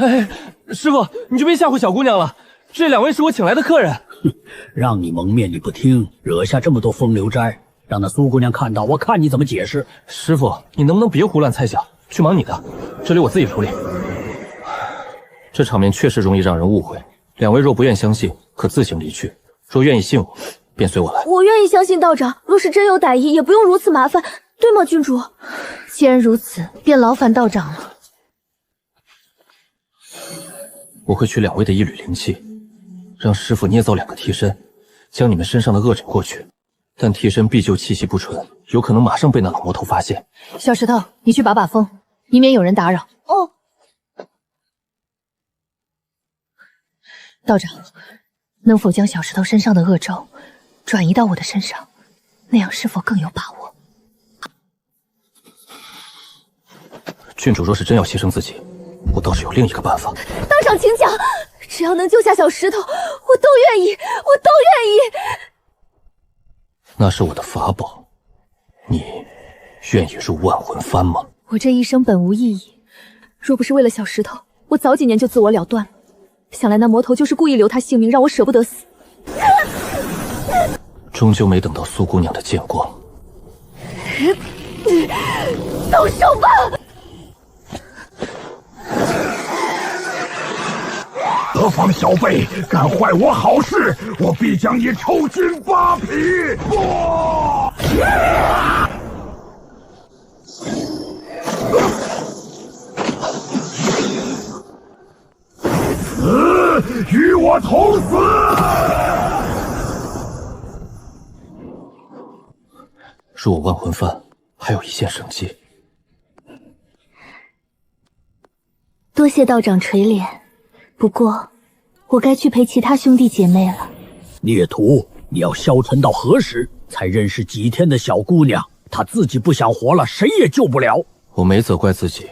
哎，师傅，你就别吓唬小姑娘了。这两位是我请来的客人。让你蒙面你不听，惹下这么多风流债，让那苏姑娘看到，我看你怎么解释。师傅，你能不能别胡乱猜想，去忙你的，这里我自己处理。这场面确实容易让人误会，两位若不愿相信，可自行离去；若愿意信我，便随我来。我愿意相信道长，若是真有歹意，也不用如此麻烦，对吗，郡主？既然如此，便劳烦道长了。我会取两位的一缕灵气，让师傅捏造2个替身，将你们身上的恶诊过去。但替身必就气息不纯，有可能马上被那老魔头发现。小石头，你去把把风，以免有人打扰。哦。道长，能否将小石头身上的恶咒转移到我的身上？那样是否更有把握？郡主若是真要牺牲自己，我倒是有另一个办法。道长请讲，只要能救下小石头，我都愿意，我都愿意。那是我的法宝，你愿意入万魂幡吗？我这一生本无意义，若不是为了小石头，我早几年就自我了断了。想来那魔头就是故意留他性命，让我舍不得死。终究没等到苏姑娘的剑光。动手吧！何方小辈敢坏我好事，我必将你抽筋扒皮！死，与我同死！入我万魂幡，还有一线生机。多谢道长垂怜，不过我该去陪其他兄弟姐妹了。孽徒，你要消沉到何时？才认识几天的小姑娘，她自己不想活了，谁也救不了。我没责怪自己，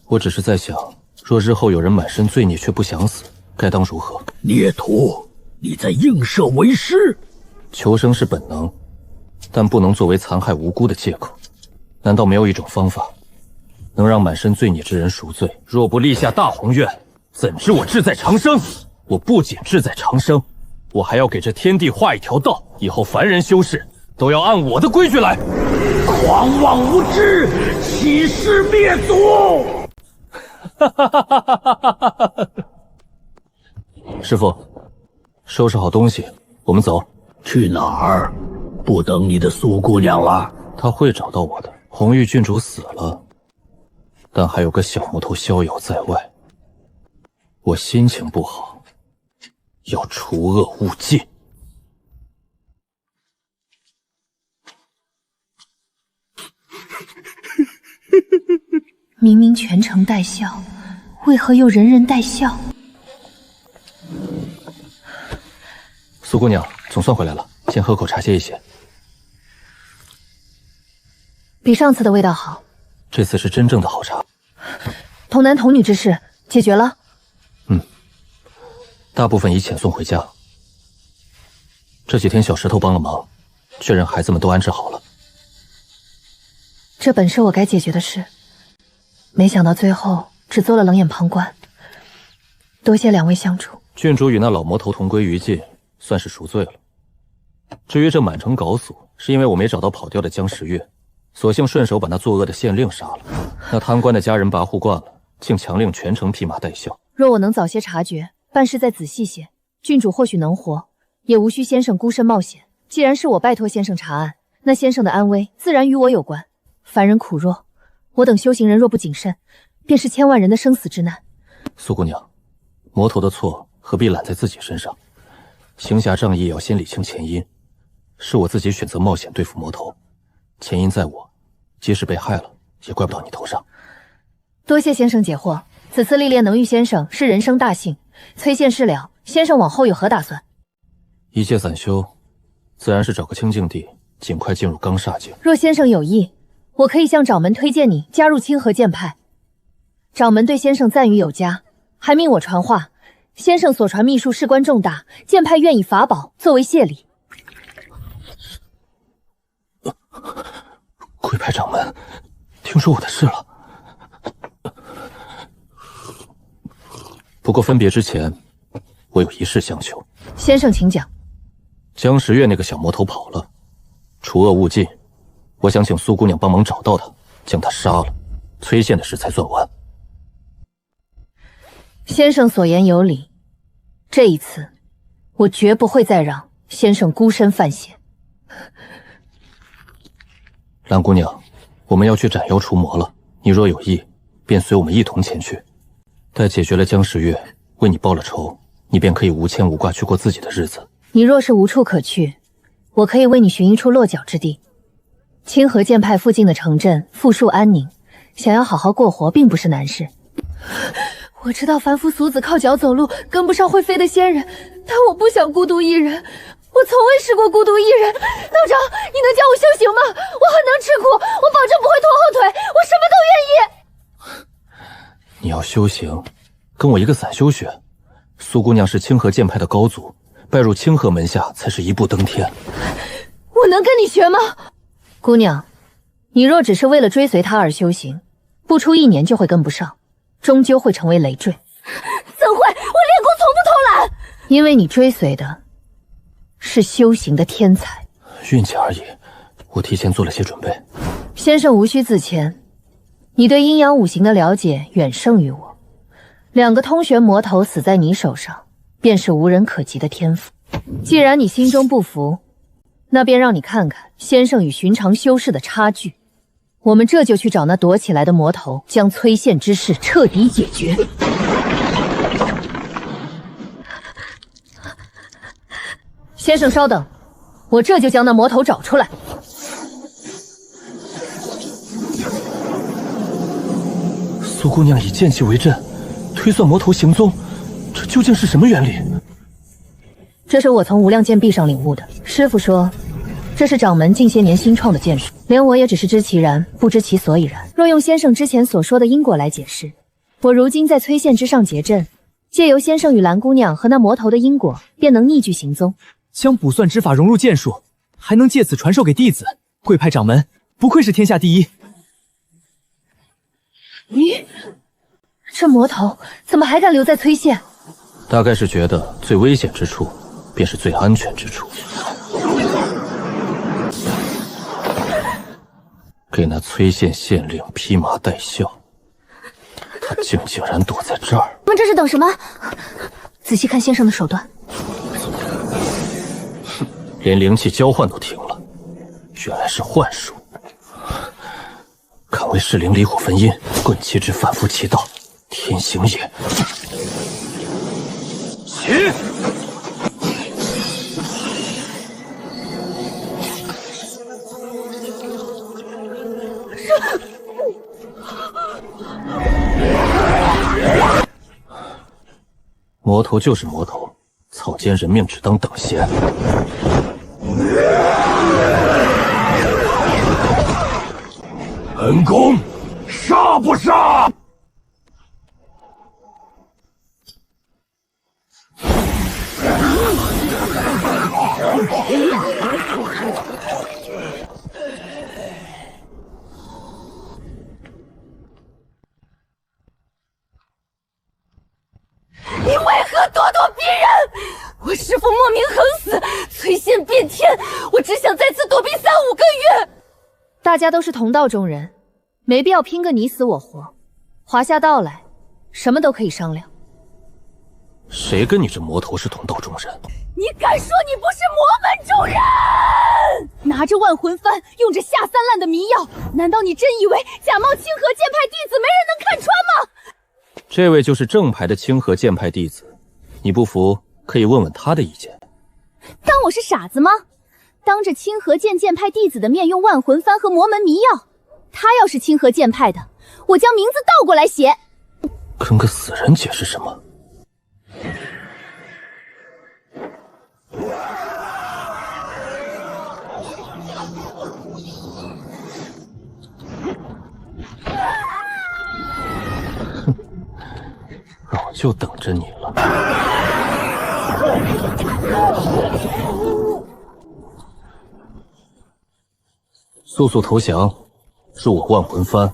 我只是在想，若日后有人满身罪孽却不想死，该当如何？孽徒，你在映射为师。求生是本能，但不能作为残害无辜的借口。难道没有一种方法，能让满身罪孽之人赎罪？若不立下大宏愿，怎知我志在长生？我不仅志在长生，我还要给这天地画一条道，以后凡人修士都要按我的规矩来。狂妄无知，欺师灭祖！师父，收拾好东西，我们走。去哪儿？不等你的苏姑娘了。她会找到我的。红玉郡主死了，但还有个小魔头逍遥在外。我心情不好，要除恶务尽。明明全城带笑，为何又人人带笑？苏姑娘总算回来了，先喝口茶歇一歇。比上次的味道好。这次是真正的好茶。童男童女之事解决了？大部分已遣送回家。这几天小石头帮了忙，确认孩子们都安置好了。这本是我该解决的事，没想到最后只做了冷眼旁观。多谢两位相助。郡主与那老魔头同归于尽，算是赎罪了。至于这满城搞死，是因为我没找到跑掉的江时月，索性顺手把那作恶的县令杀了。那贪官的家人跋扈惯了，竟强令全城披麻戴孝。若我能早些察觉，办事再仔细些，郡主或许能活，也无需先生孤身冒险。既然是我拜托先生查案，那先生的安危自然与我有关。凡人苦弱，我等修行人若不谨慎，便是千万人的生死之难。苏姑娘，魔头的错何必揽在自己身上？行侠仗义要先理清前因，是我自己选择冒险对付魔头，前因在我，即使被害了，也怪不到你头上。多谢先生解惑，此次历练能遇先生是人生大幸。崔县事了，先生往后有何打算？一切散修，自然是找个清净地，尽快进入罡煞境。若先生有意，我可以向掌门推荐你加入清河剑派。掌门对先生赞誉有加，还命我传话，先生所传秘术事关重大，剑派愿以法宝作为谢礼。龟派掌门听说我的事了，不过分别之前，我有一事相求。先生，请讲。江时月那个小魔头跑了，除恶务尽，我想请苏姑娘帮忙找到他，将他杀了，崔县的事才算完。先生所言有理，这一次我绝不会再让先生孤身犯险。蓝姑娘，我们要去斩妖除魔了，你若有意，便随我们一同前去。待解决了江时月，为你报了仇，你便可以无牵无挂去过自己的日子。你若是无处可去，我可以为你寻一处落脚之地。清河剑派附近的城镇富庶安宁，想要好好过活并不是难事。我知道凡夫俗子靠脚走路跟不上会飞的仙人，但我不想孤独一人，我从未试过孤独一人。道长，你能教我修行吗？我很能吃苦，我保证不会拖后腿，我什么都愿意。你要修行，跟我一个散修学。苏姑娘是清河剑派的高祖，拜入清河门下才是一步登天。我能跟你学吗？姑娘，你若只是为了追随他而修行，不出1年就会跟不上，终究会成为累赘。怎会？我练功从不偷懒。因为你追随的是修行的天才。运气而已，我提前做了些准备。先生无需自谦，你对阴阳五行的了解远胜于我。2个通玄魔头死在你手上，便是无人可及的天赋。既然你心中不服，那便让你看看先生与寻常修士的差距。我们这就去找那躲起来的魔头，将崔县之事彻底解决。先生稍等，我这就将那魔头找出来。苏姑娘以剑气为阵，推算魔头行踪，这究竟是什么原理？这是我从无量剑壁上领悟的。师傅说，这是掌门近些年新创的剑术，连我也只是知其然，不知其所以然。若用先生之前所说的因果来解释，我如今在崔县之上结阵，借由先生与蓝姑娘和那魔头的因果，便能逆据行踪。将卜算之法融入剑术，还能借此传授给弟子。贵派掌门不愧是天下第一。咦，这魔头怎么还敢留在崔县？大概是觉得最危险之处便是最安全之处。给那崔县县令披麻戴孝，他竟然躲在这儿。你们这是等什么？仔细看先生的手段。连灵气交换都停了，原来是幻术。敢为噬灵离火分阴，棍其之反复其道，天行也。起！魔头就是魔头，草菅人命，只当等闲。本宫杀不杀？你为何咄咄逼人？我师父莫名横死，崔县变天，我只想在此躲避3、5个月。大家都是同道中人，没必要拼个你死我活。华夏道来，什么都可以商量。谁跟你这魔头是同道中人？你敢说你不是魔门中人？拿着万魂幡，用着下三滥的迷药，难道你真以为假冒清河剑派弟子没人能看穿吗？这位就是正牌的清河剑派弟子，你不服可以问问他的意见。当我是傻子吗？当着清河剑派弟子的面用万魂幡和魔门迷药，他要是清河剑派的，我将名字倒过来写。跟个死人解释什么？老就等着你了。速速投降，助我万魂幡，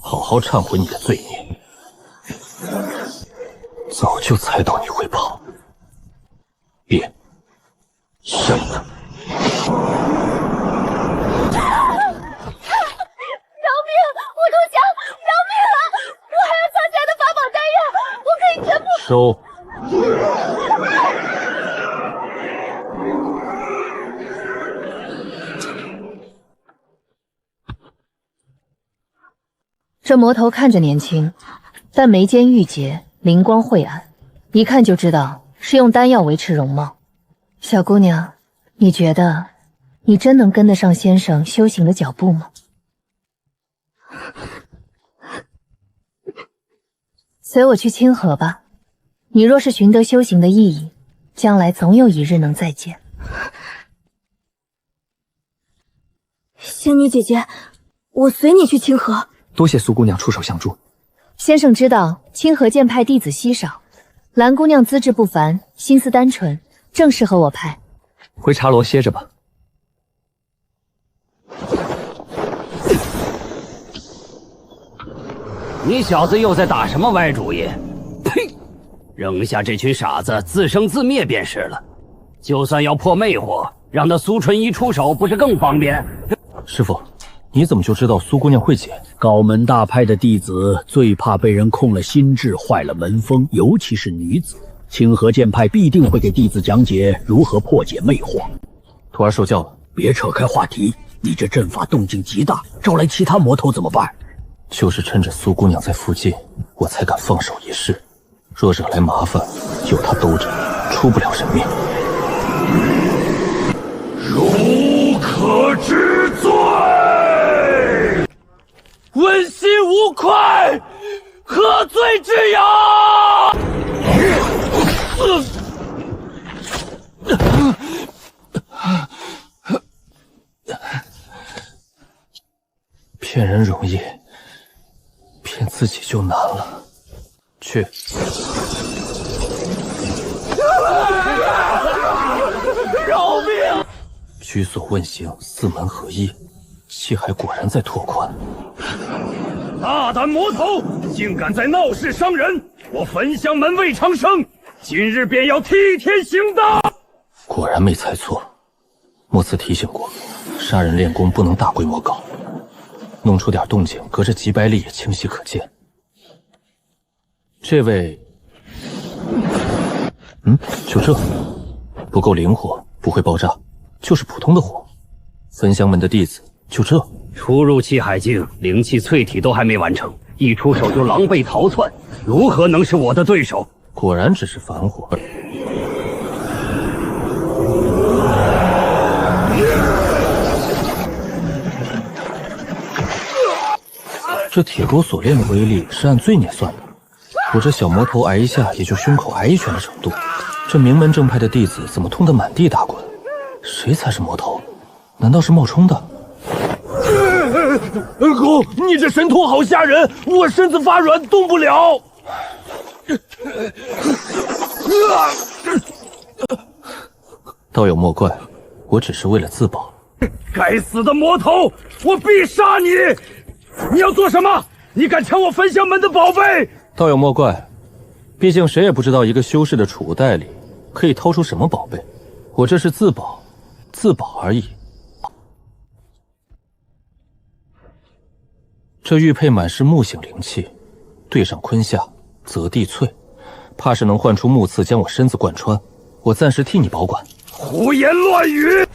好好忏悔你的罪孽。早就猜到你会跑，别，什么？饶命！我投降！饶命啊！我还有藏起来的法宝丹药，我可以全部收。这魔头看着年轻，但眉间玉洁，灵光晦暗，一看就知道是用丹药维持容貌。小姑娘，你觉得你真能跟得上先生修行的脚步吗？随我去清河吧。你若是寻得修行的意义，将来总有一日能再见。仙女姐姐，我随你去清河。多谢苏姑娘出手相助。先生知道清河剑派弟子稀少，蓝姑娘资质不凡，心思单纯，正适合我派。回茶楼歇着吧。你小子又在打什么歪主意？呸！扔下这群傻子，自生自灭便是了。就算要破魅惑，让那苏纯一出手，不是更方便？师傅，你怎么就知道苏姑娘会解？高门大派的弟子最怕被人控了心智，坏了门风，尤其是女子。清河剑派必定会给弟子讲解如何破解魅惑。徒儿受教了。别扯开话题，你这阵法动静极大，招来其他魔头怎么办？就是趁着苏姑娘在附近，我才敢放手一试。若惹来麻烦，有她兜着，出不了人命。如可知罪，问心无愧，何罪之有？骗人容易，骗自己就难了。去。饶命！居所问行，四门合一，气海果然在拓宽。大胆魔头，竟敢在闹市伤人！我焚香门魏长生，今日便要替天行道。果然没猜错，莫次提醒过，杀人练功不能大规模搞，弄出点动静，隔着几百里也清晰可见。这位，就这，不够灵活，不会爆炸，就是普通的火。焚香门的弟子，就这。初入气海境，灵气淬体都还没完成，一出手就狼狈逃窜，如何能是我的对手？果然只是凡火。这铁钩锁链的威力是按罪孽算的，我这小魔头挨一下也就胸口挨一拳的程度，这名门正派的弟子怎么痛得满地打滚？谁才是魔头？难道是冒充的？公，你这神通好吓人，我身子发软，动不了。道友莫怪，我只是为了自保。该死的魔头，我必杀你！你要做什么？你敢抢我焚香门的宝贝？道友莫怪，毕竟谁也不知道一个修士的储物袋里可以掏出什么宝贝，我这是自保，自保而已。这玉佩满是木性灵气，对上坤下，择地淬，怕是能唤出木刺将我身子贯穿。我暂时替你保管。胡言乱语！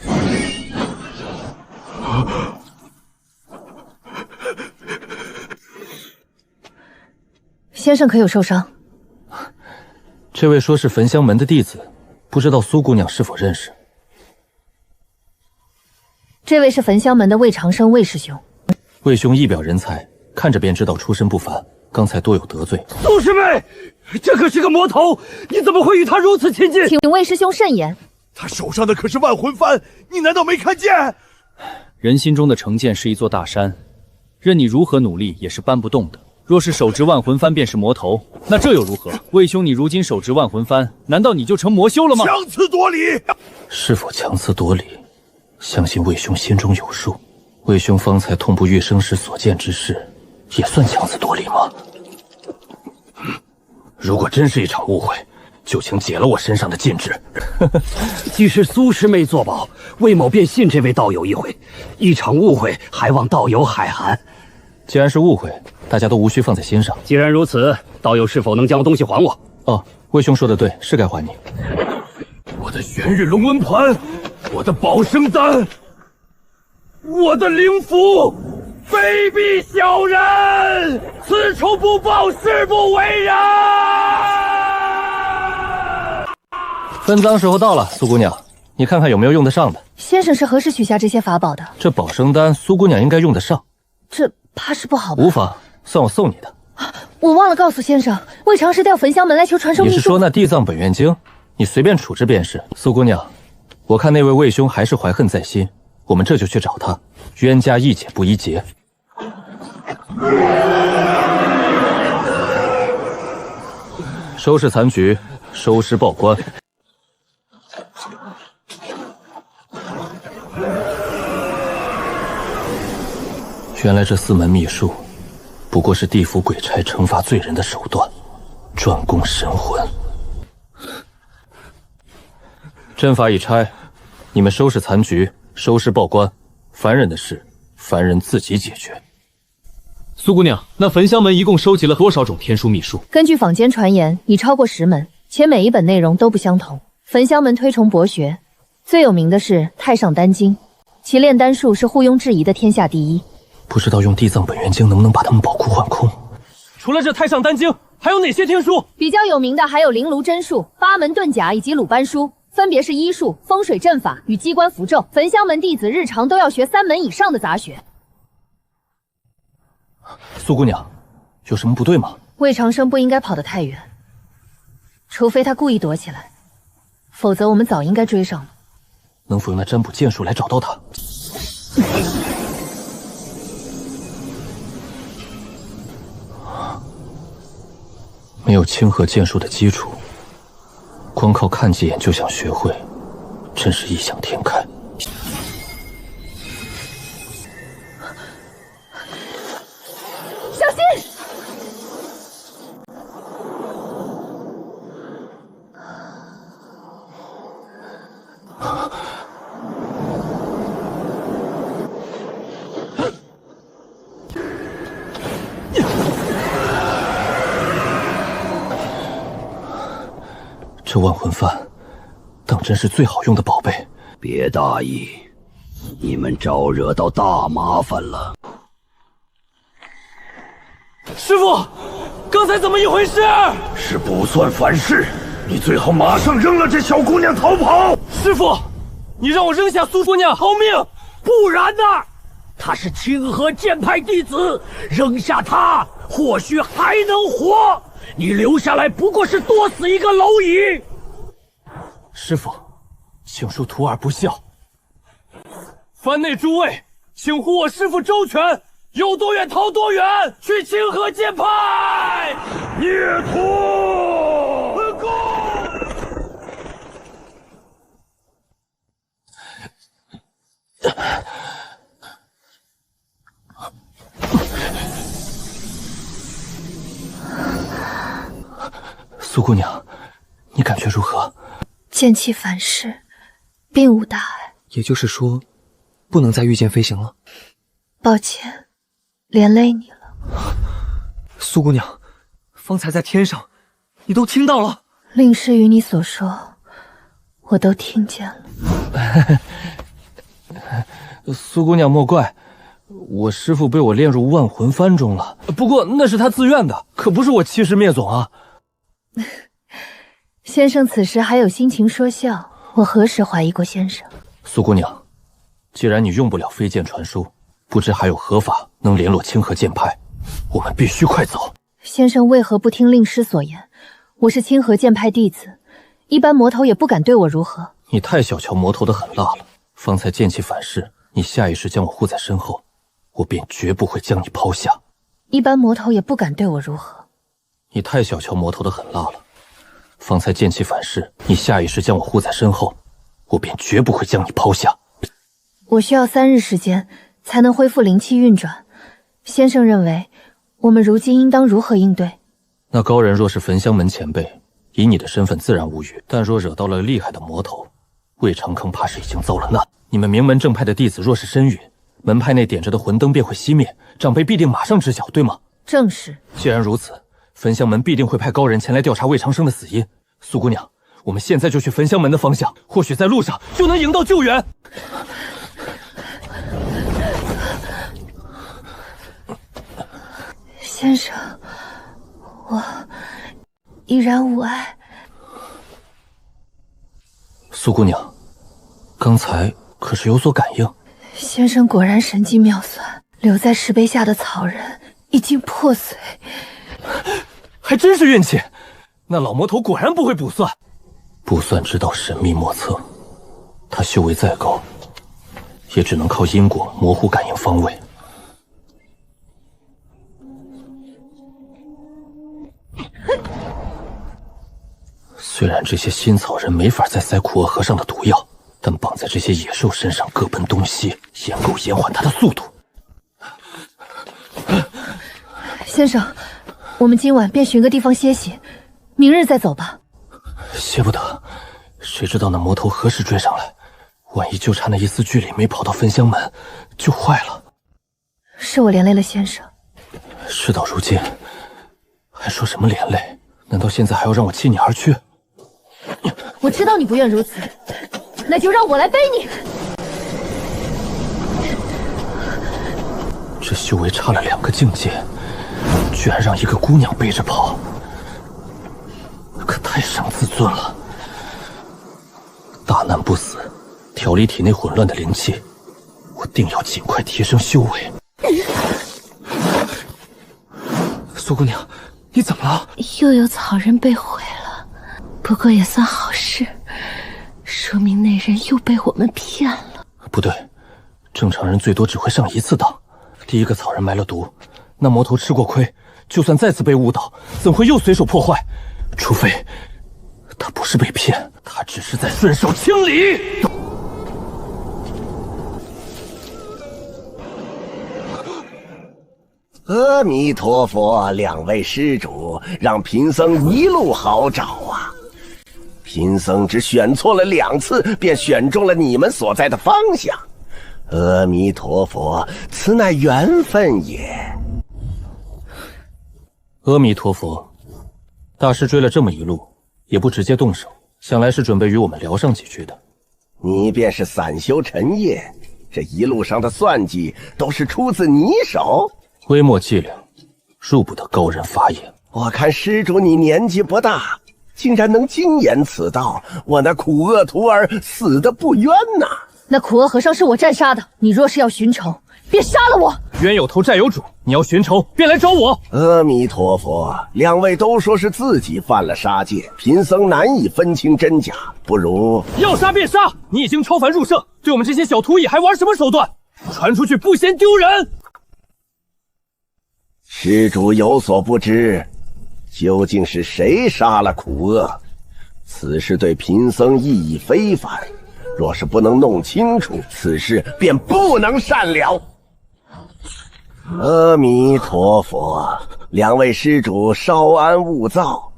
先生可有受伤？这位说是焚香门的弟子，不知道苏姑娘是否认识？这位是焚香门的魏长生魏师兄。魏兄一表人才，看着便知道出身不凡，刚才多有得罪。苏师妹，这可是个魔头，你怎么会与他如此亲近？请魏师兄慎言。他手上的可是万魂幡，你难道没看见？人心中的成见是一座大山，任你如何努力也是搬不动的。若是手执万魂幡便是魔头，那这又如何？魏兄，你如今手执万魂幡，难道你就成魔修了吗？强词夺理！是否强词夺理？相信魏兄心中有数。魏兄方才痛不欲生时所见之事，也算强词夺理吗？如果真是一场误会，就请解了我身上的禁制。既是苏师妹作保，魏某便信这位道友一回。一场误会，还望道友海涵。既然是误会，大家都无需放在心上。既然如此，道友是否能将东西还我？哦，魏兄说的对，是该还你。我的玄日龙纹盘，我的保生丹，我的灵符，卑鄙小人，此仇不报，誓不为人。分赃时候到了，苏姑娘，你看看有没有用得上的。先生是何时许下这些法宝的？这保生丹，苏姑娘应该用得上。这怕是不好吧？无妨，算我送你的。我忘了告诉先生，魏长是调焚香门来求传授秘术。你是说那地藏本愿经？你随便处置便是。苏姑娘，我看那位魏兄还是怀恨在心，我们这就去找他，冤家宜解不宜结。收拾残局，收尸报官。原来这4门秘术，不过是地府鬼差惩罚罪人的手段，专攻神魂。阵法已拆，你们收拾残局，收尸报官，凡人的事，凡人自己解决。苏姑娘，那焚香门一共收集了多少种天书秘术？根据坊间传言，已超过10门，且每一本内容都不相同。焚香门推崇博学，最有名的是《太上丹经》，其炼丹术是毋庸置疑的天下第一。不知道用地藏本愿经能不能把他们保库换空？除了这太上丹经，还有哪些天书？比较有名的还有灵炉真术、八门遁甲以及鲁班书，分别是医术、风水阵法与机关符咒。焚香门弟子日常都要学3门以上的杂学。苏姑娘，有什么不对吗？魏长生不应该跑得太远，除非他故意躲起来，否则我们早应该追上了。能否用那占卜剑术来找到他？没有清河剑术的基础，光靠看几眼就想学会，真是异想天开。小心！这万魂幡当真是最好用的宝贝。别大意，你们招惹到大麻烦了。师傅，刚才怎么一回事？是不算反事，你最好马上扔了这小姑娘逃跑。师傅，你让我扔下苏姑娘逃命，不然呢？她是清河剑派弟子，扔下她或许还能活。你留下来不过是多死一个蝼蚁。师傅，请恕徒儿不孝。藩内诸位，请护我师傅周全，有多远逃多远，去清河剑派。孽徒，本宫。苏姑娘，你感觉如何？剑气反噬，并无大碍。也就是说，不能再御剑飞行了。抱歉，连累你了。苏姑娘，方才在天上，你都听到了？令师与你所说，我都听见了。苏姑娘莫怪，我师父被我炼入万魂幡中了。不过那是他自愿的，可不是我欺师灭种啊。先生此时还有心情说笑，我何时怀疑过先生？苏姑娘，既然你用不了飞剑传书，不知还有何法能联络清河剑派？我们必须快走。先生为何不听令师所言？我是清河剑派弟子，一般魔头也不敢对我如何。你太小瞧魔头的狠辣了。方才剑气反噬，你下意识将我护在身后，我便绝不会将你抛下。一般魔头也不敢对我如何。你太小瞧魔头的狠辣了。方才剑气反噬，你下意识将我护在身后，我便绝不会将你抛下。我需要3日时间才能恢复灵气运转。先生认为我们如今应当如何应对？那高人若是焚香门前辈，以你的身份自然无虞，但若惹到了厉害的魔头，魏长坑怕是已经遭了难。你们名门正派的弟子若是身陨，门派内点着的魂灯便会熄灭，长辈必定马上知晓，对吗？正是。既然如此，焚香门必定会派高人前来调查魏长生的死因。苏姑娘，我们现在就去焚香门的方向，或许在路上就能迎到救援。先生，我已然无碍。苏姑娘，刚才可是有所感应？先生果然神机妙算，留在石碑下的草人已经破碎。还真是运气，那老魔头果然不会卜算。卜算之道神秘莫测，他修为再高，也只能靠因果模糊感应方位。虽然这些新草人没法再塞苦厄和尚的毒药，但绑在这些野兽身上各奔东西，也够延缓他的速度。先生，我们今晚便寻个地方歇息，明日再走吧。歇不得，谁知道那魔头何时追上来？万一就差那一丝距离没跑到焚香门，就坏了。是我连累了先生。事到如今，还说什么连累？难道现在还要让我弃你而去？我知道你不愿如此，那就让我来背你。这修为差了2个境界，居然让一个姑娘背着跑，可太伤自尊了。大难不死，调理体内混乱的灵气，我定要尽快提升修为。苏姑娘，你怎么了？又有草人被毁了，不过也算好事，说明那人又被我们骗了。不对，正常人最多只会上1次当。第一个草人埋了毒，那魔头吃过亏，就算再次被误导，怎会又随手破坏？除非他不是被骗，他只是在顺手清理。阿弥陀佛，两位施主，让贫僧一路好找啊！贫僧只选错了2次，便选中了你们所在的方向。阿弥陀佛，此乃缘分也。阿弥陀佛，大师追了这么一路，也不直接动手，想来是准备与我们聊上几句的。你便是散修陈业，这一路上的算计都是出自你手？微末伎俩，入不得高人法眼。我看施主你年纪不大，竟然能精研此道，我那苦厄徒儿死得不冤呐！那苦厄和尚是我战杀的，你若是要寻仇，便杀了我。冤有头债有主，你要寻仇便来找我。阿弥陀佛，两位都说是自己犯了杀戒，贫僧难以分清真假，不如要杀便杀！你已经超凡入圣，对我们这些小徒役还玩什么手段？传出去不嫌丢人！施主有所不知，究竟是谁杀了苦厄？此事对贫僧意义非凡，若是不能弄清楚，此事便不能善了。阿弥陀佛，两位施主稍安勿躁，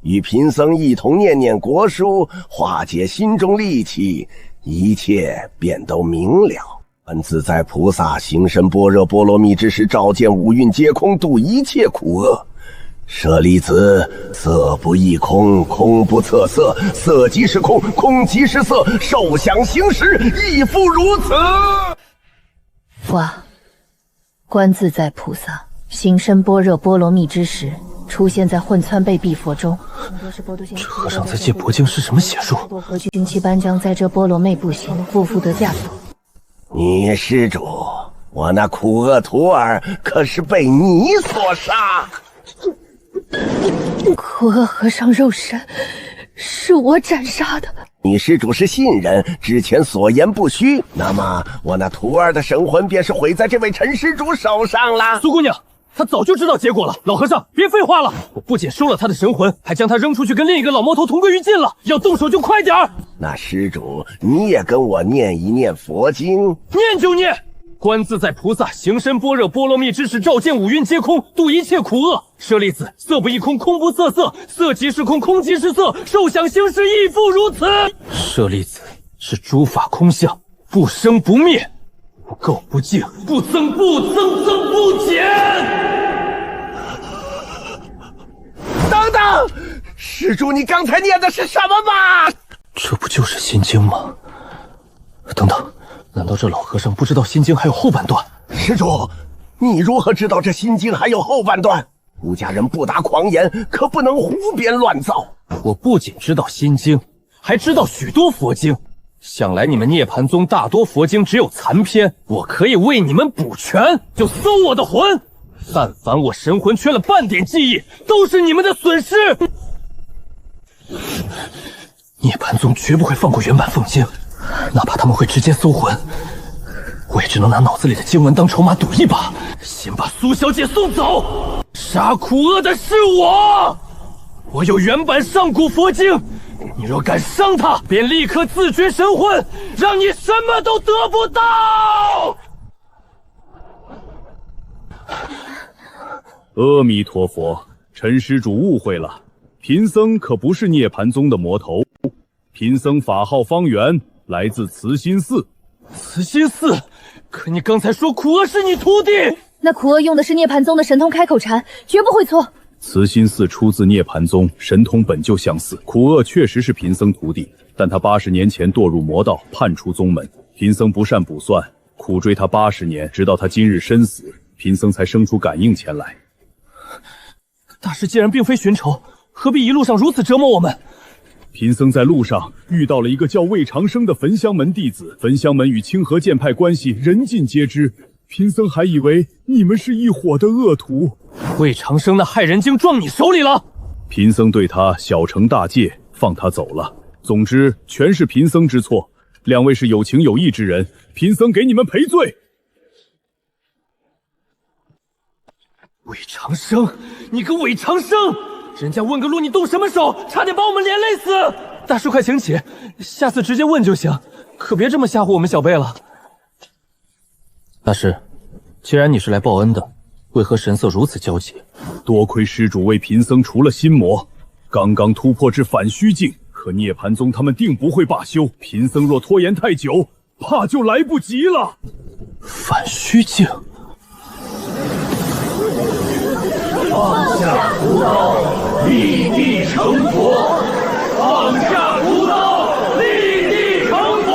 与贫僧一同念念国书，化解心中戾气，一切便都明了。观自在菩萨行深般若波罗蜜之时，照见五蕴皆空，度一切苦厄。舍利子，色不异空，空不测色，色即是空，空即是色，受想行识亦复如此。哇！观自在菩萨行深般若波罗蜜之时，出现在混川贝壁佛中。这和尚在借铂经是什么邪术？君期颁将在这波罗昧不行，不复得驾走。你施主，我那苦厄徒儿可是被你所杀。苦厄和尚肉身是我斩杀的。你施主是信人，之前所言不虚，那么我那徒儿的神魂便是毁在这位陈施主手上了。苏姑娘，他早就知道结果了。老和尚，别废话了，我不仅收了他的神魂，还将他扔出去跟另一个老魔头同归于尽了。要动手就快点儿。那施主，你也跟我念一念佛经。念就念，观自在菩萨行深般若波罗蜜之时，照见五蕴皆空，度一切苦厄。舍利子，色不异空，空不色色，色即是空，空即是色，受想行识亦复如此。舍利子，是诸法空相，不生不灭，不垢不净，不增不增，增不减。等等，施主，你刚才念的是什么吗？这不就是心经吗？等等，难道这老和尚不知道心经还有后半段？施主，你如何知道这心经还有后半段？出家人不达狂言，可不能胡编乱造。我不仅知道心经，还知道许多佛经。想来你们涅槃宗大多佛经只有残篇，我可以为你们补全，就搜我的魂。但凡我神魂缺了半点记忆，都是你们的损失。涅槃宗绝不会放过原版凤经，哪怕他们会直接搜魂，我也只能拿脑子里的经文当筹码赌一把。先把苏小姐送走，杀苦厄的是我。我有原版上古佛经，你若敢伤他，便立刻自绝神魂，让你什么都得不到。阿弥陀佛，陈施主误会了，贫僧可不是涅槃宗的魔头，贫僧法号方圆，来自慈心寺。慈心寺？可你刚才说苦厄是你徒弟，那苦厄用的是涅槃宗的神通开口禅，绝不会错。慈心寺出自涅槃宗，神通本就相似。苦厄确实是贫僧徒弟，但他80年前堕入魔道，叛出宗门。贫僧不善卜算，苦追他80年，直到他今日身死，贫僧才生出感应前来。大师既然并非寻仇，何必一路上如此折磨我们？贫僧在路上遇到了一个叫魏长生的焚香门弟子，焚香门与清河剑派关系人尽皆知，贫僧还以为你们是一伙的恶徒。魏长生那害人精撞你手里了？贫僧对他小惩大戒，放他走了。总之全是贫僧之错，两位是有情有义之人，贫僧给你们赔罪。魏长生，你个魏长生，人家问个路你动什么手，差点把我们连累死。大师快请起，下次直接问就行，可别这么吓唬我们小辈了。大师，既然你是来报恩的，为何神色如此焦急？多亏施主为贫僧除了心魔，刚刚突破至反虚境，可涅槃宗他们定不会罢休，贫僧若拖延太久，怕就来不及了。反虚境？放下屠刀，立地成佛；放下屠刀，立地成佛。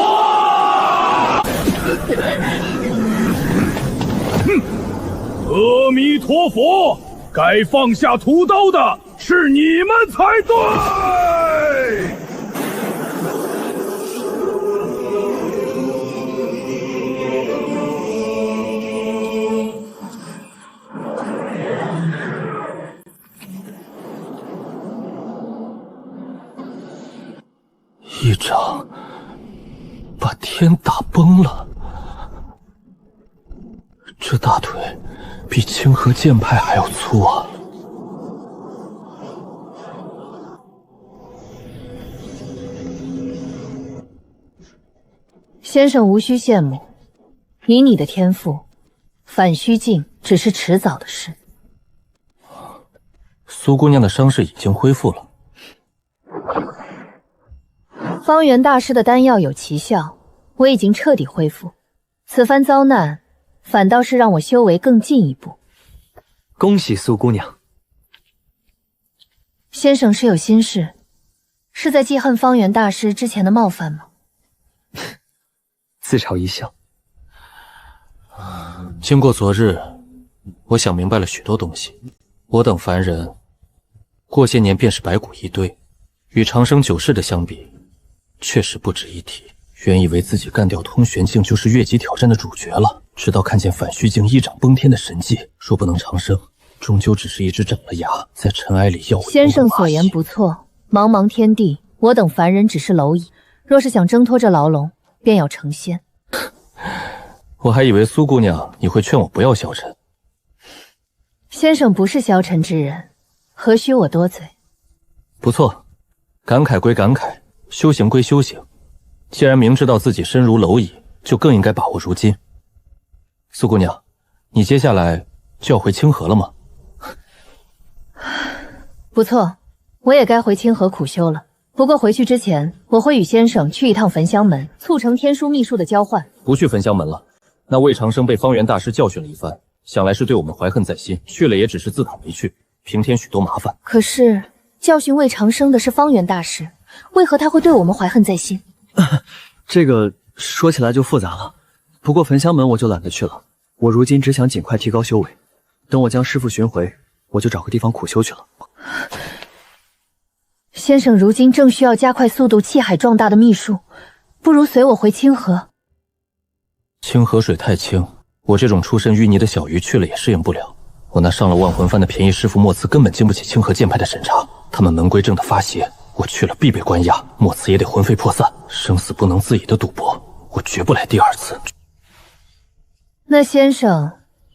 阿弥陀佛，该放下屠刀的是你们才对。一掌把天打崩了，这大腿比清河剑派还要粗啊！先生无需羡慕，以你的天赋，反虚境只是迟早的事。苏姑娘的伤势已经恢复了。方圆大师的丹药有奇效，我已经彻底恢复。此番遭难，反倒是让我修为更进一步。恭喜苏姑娘。先生是有心事，是在记恨方圆大师之前的冒犯吗？自嘲一笑。经过昨日，我想明白了许多东西。我等凡人，过些年便是白骨一堆，与长生久世的相比，确实不值一提。原以为自己干掉通玄境就是越级挑战的主角了，直到看见反虚境一掌崩天的神迹，若不能长生，终究只是一只长了牙在尘埃里耀武。先生所言不错，茫茫天地，我等凡人只是蝼蚁，若是想挣脱这牢笼，便要成仙。我还以为苏姑娘你会劝我不要消沉。先生不是消沉之人，何须我多嘴？不错，感慨归感慨，修行归修行。既然明知道自己身如蝼蚁，就更应该把握如今。苏姑娘，你接下来就要回清河了吗？不错，我也该回清河苦修了。不过回去之前，我会与先生去一趟焚香门，促成天书秘术的交换。不去焚香门了，那魏长生被方圆大师教训了一番，想来是对我们怀恨在心，去了也只是自讨没趣，平添许多麻烦。可是教训魏长生的是方圆大师，为何他会对我们怀恨在心？这个说起来就复杂了。不过焚香门我就懒得去了，我如今只想尽快提高修为。等我将师父寻回，我就找个地方苦修去了。先生如今正需要加快速度气海壮大的秘术，不如随我回清河。清河水太清，我这种出身淤泥的小鱼去了也适应不了。我那上了万魂幡的便宜师傅莫慈根本经不起清河剑派的审查，他们门规正的发邪，我去了必被关押，莫慈也得魂飞魄散。生死不能自已的赌博，我绝不来第二次。那先生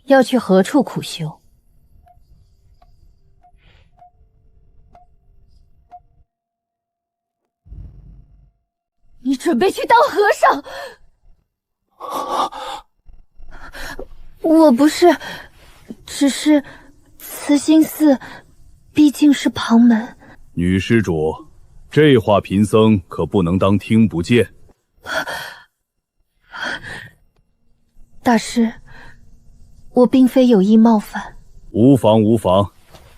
要去何处苦修？你准备去当和尚？我不是，只是慈心寺毕竟是旁门。女施主，这话贫僧可不能当听不见。大师，我并非有意冒犯。无妨无妨，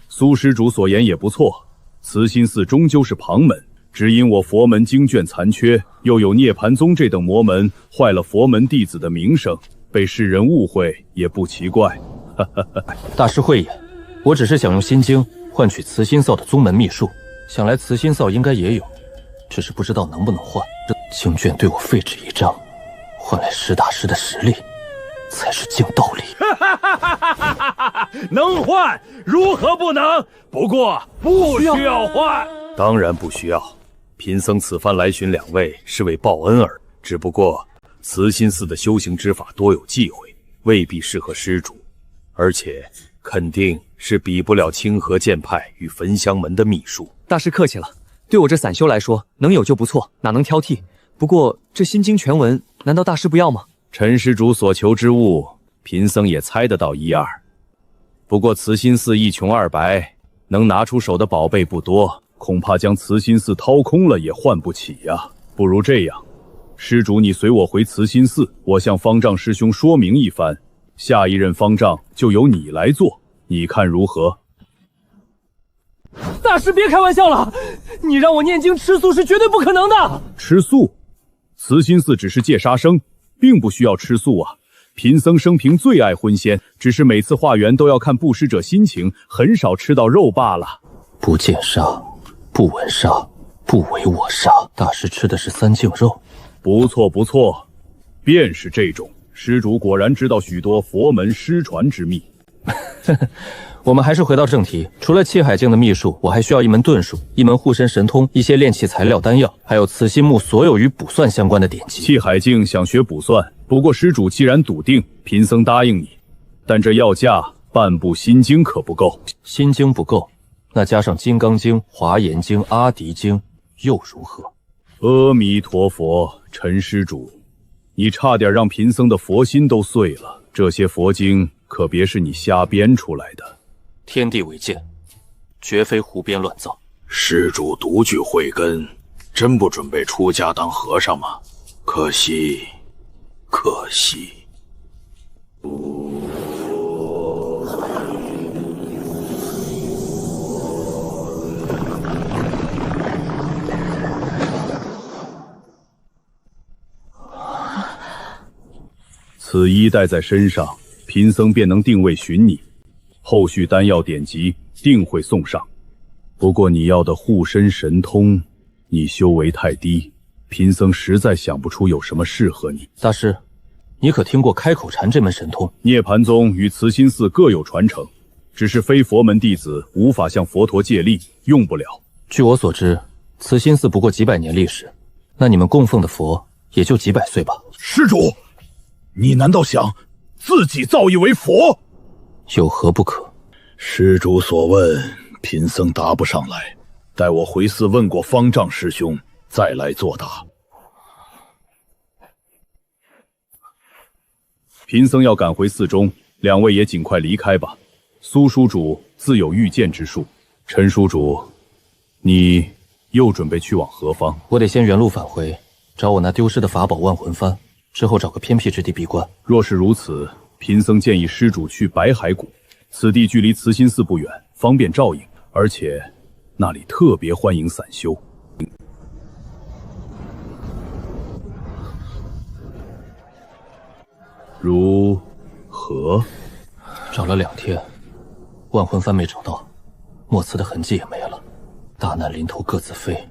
苏施主所言也不错，慈心寺终究是旁门。只因我佛门经卷残缺，又有涅槃宗这等魔门，坏了佛门弟子的名声，被世人误会也不奇怪。大师慧眼，我只是想用心经换取慈心寺的宗门秘术，想来慈心寺应该也有，只是不知道能不能换。这经卷对我废纸一张，换来石大师的实力，才是净道理。能换，如何不能？不过不需要换。当然不需要。贫僧此番来寻两位，是为报恩耳。只不过慈心寺的修行之法多有忌讳，未必适合施主，而且肯定是比不了清河剑派与焚香门的秘术。大师客气了，对我这散修来说，能有就不错，哪能挑剔？不过这心经全文，难道大师不要吗？陈施主所求之物，贫僧也猜得到一二。不过慈心寺一穷二白，能拿出手的宝贝不多，恐怕将慈心寺掏空了也换不起呀。不如这样，施主你随我回慈心寺，我向方丈师兄说明一番，下一任方丈就由你来做，你看如何？大师别开玩笑了，你让我念经吃素是绝对不可能的。吃素？慈心寺只是戒杀生，并不需要吃素啊。贫僧生平最爱荤鲜，只是每次化缘都要看布施者心情，很少吃到肉罢了。不见杀，不闻杀，不为我杀。大师吃的是三净肉。不错不错，便是这种。施主果然知道许多佛门失传之秘。我们还是回到正题，除了气海境的秘术，我还需要一门遁术，一门护身神通，一些炼器材料丹药，还有慈心木所有与卜算相关的典籍。气海境想学卜算，不过施主既然笃定，贫僧答应你，但这要价半部心经可不够。心经不够，那加上金刚经、华严经、阿迪经又如何？阿弥陀佛，陈施主，你差点让贫僧的佛心都碎了。这些佛经可别是你瞎编出来的。天地为鉴，绝非胡编乱造。施主独具慧根，真不准备出家当和尚吗？可惜，可惜。此衣带在身上，贫僧便能定位寻你。后续丹药典籍定会送上。不过你要的护身神通，你修为太低，贫僧实在想不出有什么适合你。大师，你可听过开口禅这门神通？涅槃宗与慈心寺各有传承，只是非佛门弟子无法向佛陀借力，用不了。据我所知，慈心寺不过几百年历史，那你们供奉的佛也就几百岁吧？施主，你难道想自己造诣为佛？有何不可？施主所问，贫僧答不上来，待我回寺问过方丈师兄，再来作答。贫僧要赶回寺中，两位也尽快离开吧。苏叔主自有御剑之术。陈叔主，你又准备去往何方？我得先原路返回，找我那丢失的法宝万魂幡，之后找个偏僻之地闭关。若是如此，贫僧建议施主去白海谷，此地距离慈心寺不远，方便照应，而且那里特别欢迎散修。如何？找了2天，万魂幡没找到，墨刺的痕迹也没了，大难临头各自飞。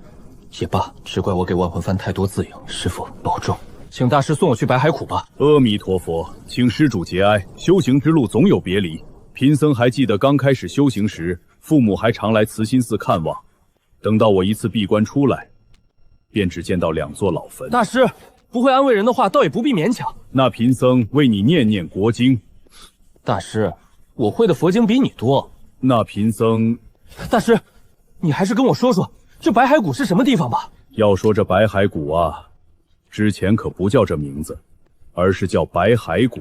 也罢，只怪我给万魂幡太多字影。师父保重，请大师送我去白海谷吧。阿弥陀佛，请施主节哀。修行之路总有别离，贫僧还记得刚开始修行时，父母还常来慈心寺看望。等到我一次闭关出来，便只见到2座老坟。大师不会安慰人的话，倒也不必勉强。那贫僧为你念念国经。大师，我会的佛经比你多。那贫僧……大师，你还是跟我说说这白海谷是什么地方吧。要说这白海谷啊，之前可不叫这名字，而是叫白海谷，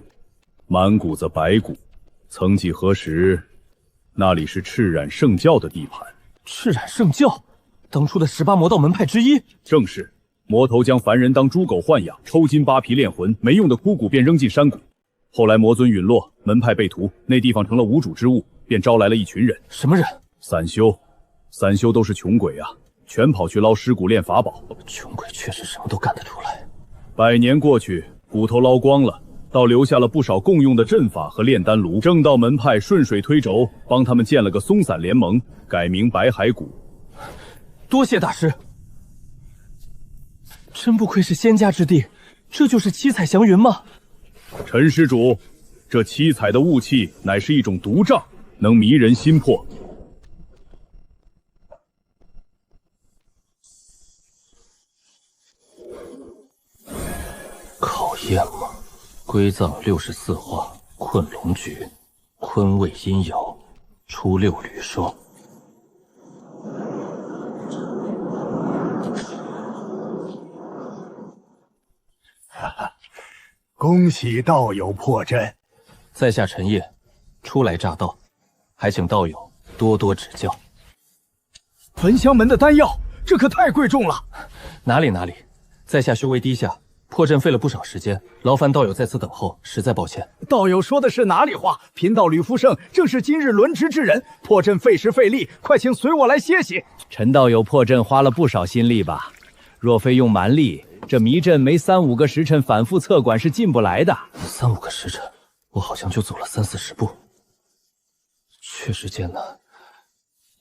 满谷子白骨。曾几何时，那里是赤染圣教的地盘。赤染圣教，当初的18魔道门派之一。正是。魔头将凡人当猪狗豢养，抽筋扒皮炼魂，没用的枯骨便扔进山谷。后来魔尊陨落，门派被屠，那地方成了无主之物，便招来了一群人。什么人？散修。散修都是穷鬼啊，全跑去捞尸骨炼法宝。穷鬼确实什么都干得出来。100年过去，骨头捞光了，倒留下了不少共用的阵法和炼丹炉。正道门派顺水推舟，帮他们建了个松散联盟，改名白海谷。多谢大师。真不愧是仙家之地，这就是七彩祥云吗？陈施主，这七彩的雾气乃是一种毒瘴，能迷人心魄。考验吗？归藏64画，困龙诀，坤位阴爻，初6履霜。恭喜道友破阵。在下陈烨，初来乍到，还请道友多多指教。焚香门的丹药，这可太贵重了。哪里，在下修为低下，破阵费了不少时间，劳烦道友在此等候，实在抱歉。道友说的是哪里话？贫道吕福胜正是今日轮值之人，破阵费时费力，快请随我来歇息。陈道友破阵花了不少心力吧？若非用蛮力，这迷阵没3、5个时辰反复策管是进不来的。3、5个时辰，我好像就走了30、40步，确实艰难。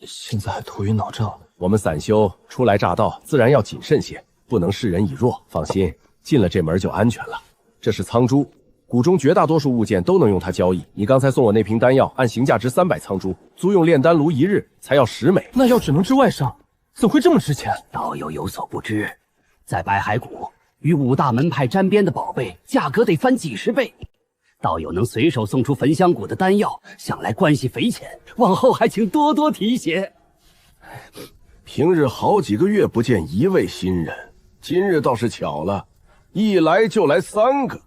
现在还头晕脑胀。我们散修初来乍到，自然要谨慎些，不能示人以弱。放心，进了这门就安全了。这是苍珠，谷中绝大多数物件都能用它交易。你刚才送我那瓶丹药，按行价值300苍珠，租用炼丹炉1日才要10枚。那药只能治外伤，怎会这么值钱？道友有所不知，在白海谷与5大门派沾边的宝贝，价格得翻几10倍。道友能随手送出焚香谷的丹药，想来关系匪浅，往后还请多多提携。平日好几个月不见一位新人，今日倒是巧了，一来就来3个。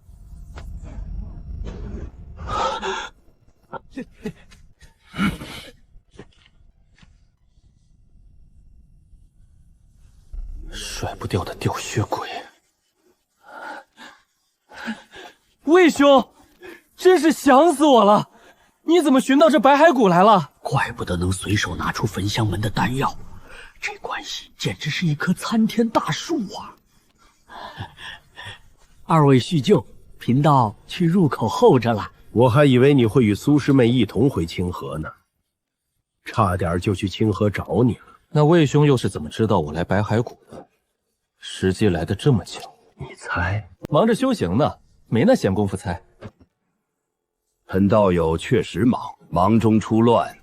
甩不掉的掉血鬼。魏兄，真是想死我了！你怎么寻到这白海谷来了？怪不得能随手拿出焚香门的丹药，这关系简直是一棵参天大树啊！二位叙旧，贫道去入口候着了。我还以为你会与苏师妹一同回清河呢，差点就去清河找你了。那魏兄又是怎么知道我来白海谷的？时机来得这么巧，你猜？忙着修行呢，没那闲工夫猜。陈道友确实忙中出乱，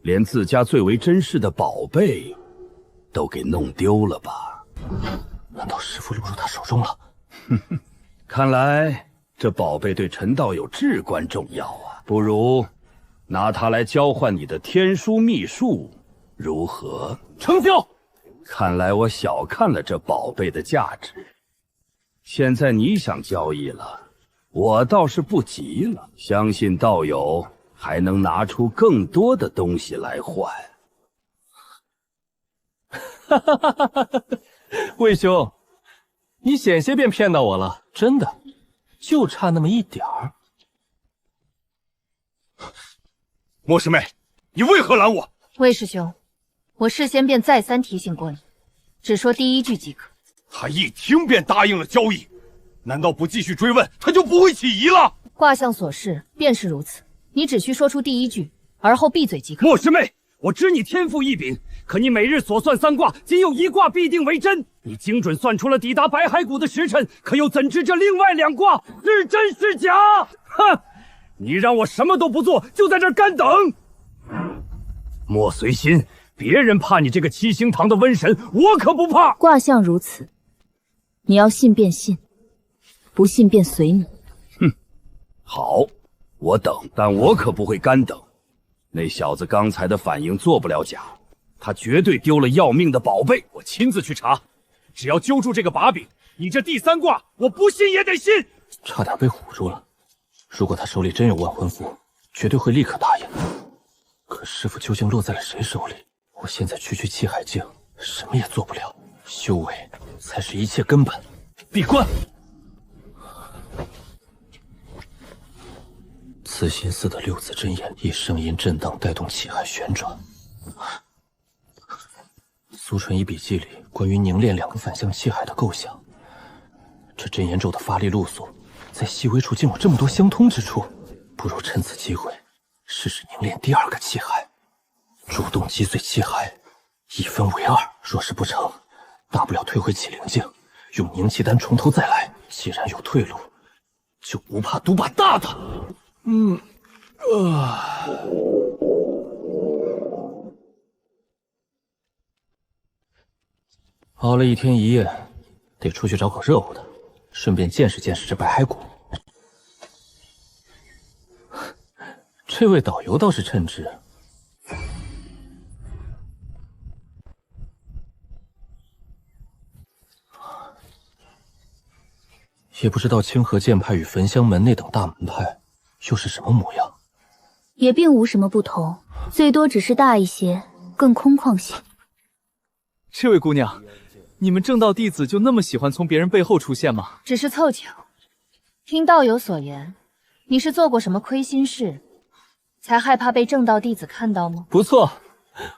连自家最为珍视的宝贝都给弄丢了吧？难道师父落入他手中了？看来这宝贝对陈道友至关重要啊！不如拿它来交换你的天书秘术，如何？成交！看来我小看了这宝贝的价值。现在你想交易了，我倒是不急了，相信道友还能拿出更多的东西来换。哈哈哈哈哈！魏兄，你险些便骗到我了，真的，就差那么一点儿。莫师妹，你为何拦我？魏师兄，我事先便再三提醒过你，只说第一句即可。他一听便答应了交易，难道不继续追问，他就不会起疑了？卦象所示便是如此，你只需说出第一句，而后闭嘴即可。莫师妹，我知你天赋异禀，可你每日所算3卦，仅有1卦必定为真。你精准算出了抵达白骸谷的时辰，可又怎知这另外2卦是真是假？哼！你让我什么都不做，就在这儿干等。莫随心，别人怕你这个七星堂的瘟神，我可不怕。卦象如此，你要信便信，不信便随你。哼，好，我等，但我可不会干等。那小子刚才的反应做不了假，他绝对丢了要命的宝贝。我亲自去查，只要揪住这个把柄，你这第3卦，我不信也得信。差点被唬住了。如果他手里真有万魂符，绝对会立刻答应。可师傅究竟落在了谁手里？我现在区区气海境，什么也做不了。修为才是一切根本。闭关。慈心寺的6字真言以声音震荡带动气海旋转。苏纯一笔记里关于凝练2个反向气海的构想，这真言咒的发力路数，在细微处竟有这么多相通之处，不如趁此机会试试凝练第2个气海，主动击碎气海，一分为2。若是不成，大不了退回启灵境，用凝气丹从头再来。既然有退路，就不怕赌把大的。熬了1天1夜，得出去找口热乎的，顺便见识见识这白骸谷。这位导游倒是称职。也不知道清河剑派与焚香门那等大门派又是什么模样。也并无什么不同，最多只是大一些，更空旷些。这位姑娘，你们正道弟子就那么喜欢从别人背后出现吗？只是凑巧。听道友所言，你是做过什么亏心事，才害怕被正道弟子看到吗？不错，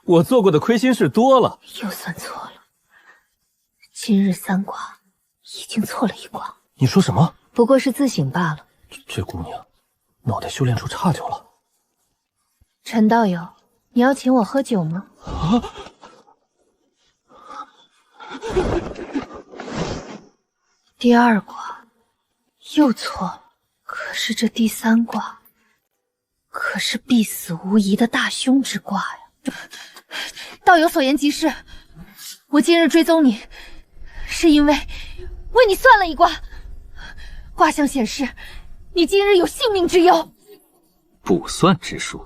我做过的亏心事多了。又算错了，今日3卦已经错了1卦。你说什么？不过是自省罢了。这姑娘脑袋修炼出岔脚了。陈道友，你要请我喝酒吗？啊！第2卦又错了，可是这第3卦可是必死无疑的大凶之卦呀！道友所言极是，我今日追踪你，是因为为你算了1卦，卦象显示你今日有性命之忧。卜算之术，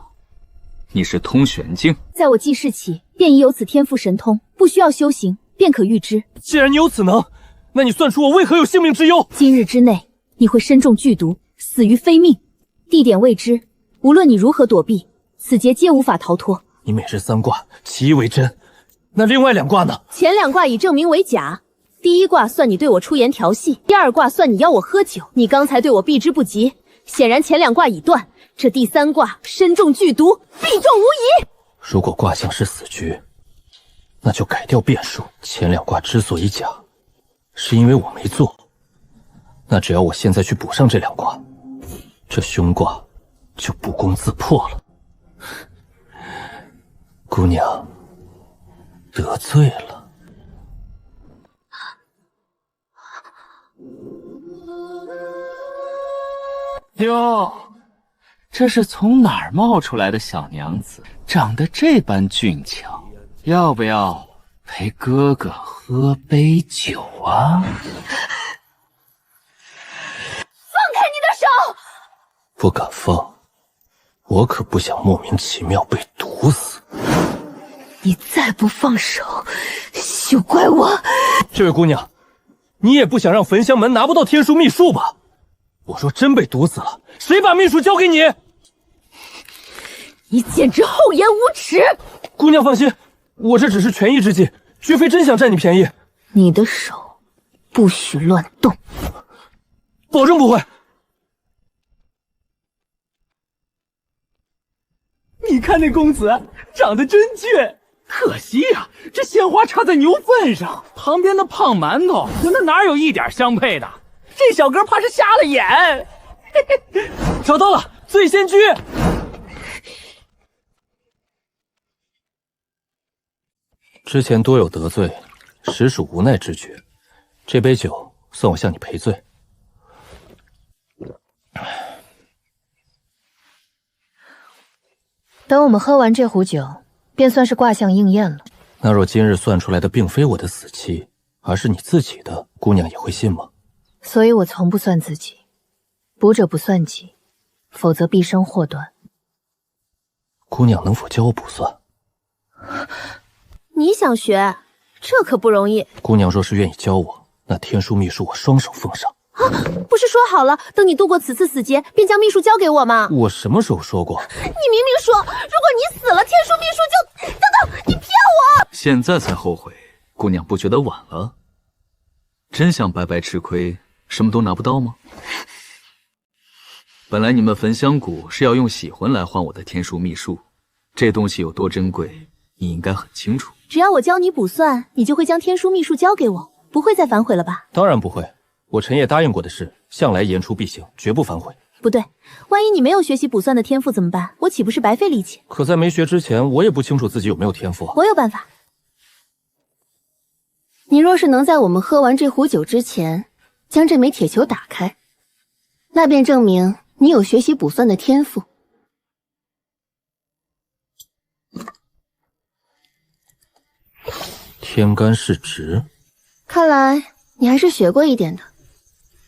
你是通玄境？在我记事起，便已有此天赋神通，不需要修行便可预知。既然你有此能，那你算出我为何有性命之忧？今日之内，你会身中剧毒，死于非命，地点未知。无论你如何躲避，此劫皆无法逃脱。你每日3卦，其一为真，那另外2卦呢？前2卦已证明为假。第1卦算你对我出言调戏，第2卦算你邀我喝酒。你刚才对我避之不及，显然前2卦已断，这第3卦身中剧毒，必中无疑。如果卦象是死局，那就改掉变数。前2卦之所以假，是因为我没做。那只要我现在去补上这2卦，这凶卦就不攻自破了。姑娘，得罪了。哟，这是从哪儿冒出来的小娘子，长得这般俊俏，要不要陪哥哥喝杯酒啊？放开你的手！不敢放，我可不想莫名其妙被毒死。你再不放手，休怪我。这位姑娘，你也不想让焚香门拿不到天书秘术吧？我说真被毒死了，谁把秘书交给你？你简直厚颜无耻！姑娘放心，我这只是权宜之计，绝非真想占你便宜。你的手不许乱动，保证不会。你看那公子长得真俊，可惜呀，这鲜花插在牛粪上，旁边的胖馒头和那哪有一点相配的？这小哥怕是瞎了眼。找到了，醉仙居。之前多有得罪，实属无奈之举。这杯酒算我向你赔罪。等我们喝完这壶酒，便算是卦象应验了。那若今日算出来的并非我的死期，而是你自己的，姑娘也会信吗？所以我从不算自己，卜者不算己，否则毕生祸端。姑娘能否教我卜算？你想学，这可不容易。姑娘若是愿意教我，那天书秘术我双手奉上。啊，不是说好了，等你度过此次死劫，便将秘术交给我吗？我什么时候说过？你明明说，如果你死了，天书秘术就……等等，你骗我！现在才后悔，姑娘不觉得晚了？真想白白吃亏，什么都拿不到吗？本来你们焚香谷是要用洗魂来换我的天书秘术，这东西有多珍贵，你应该很清楚。只要我教你卜算，你就会将天书秘术交给我，不会再反悔了吧？当然不会。我陈烨答应过的事，向来言出必行，绝不反悔。不对，万一你没有学习卜算的天赋怎么办？我岂不是白费力气？可在没学之前，我也不清楚自己有没有天赋。我有办法。你若是能在我们喝完这壶酒之前，将这枚铁球打开，那便证明你有学习卜算的天赋。天干是直，看来你还是学过一点的。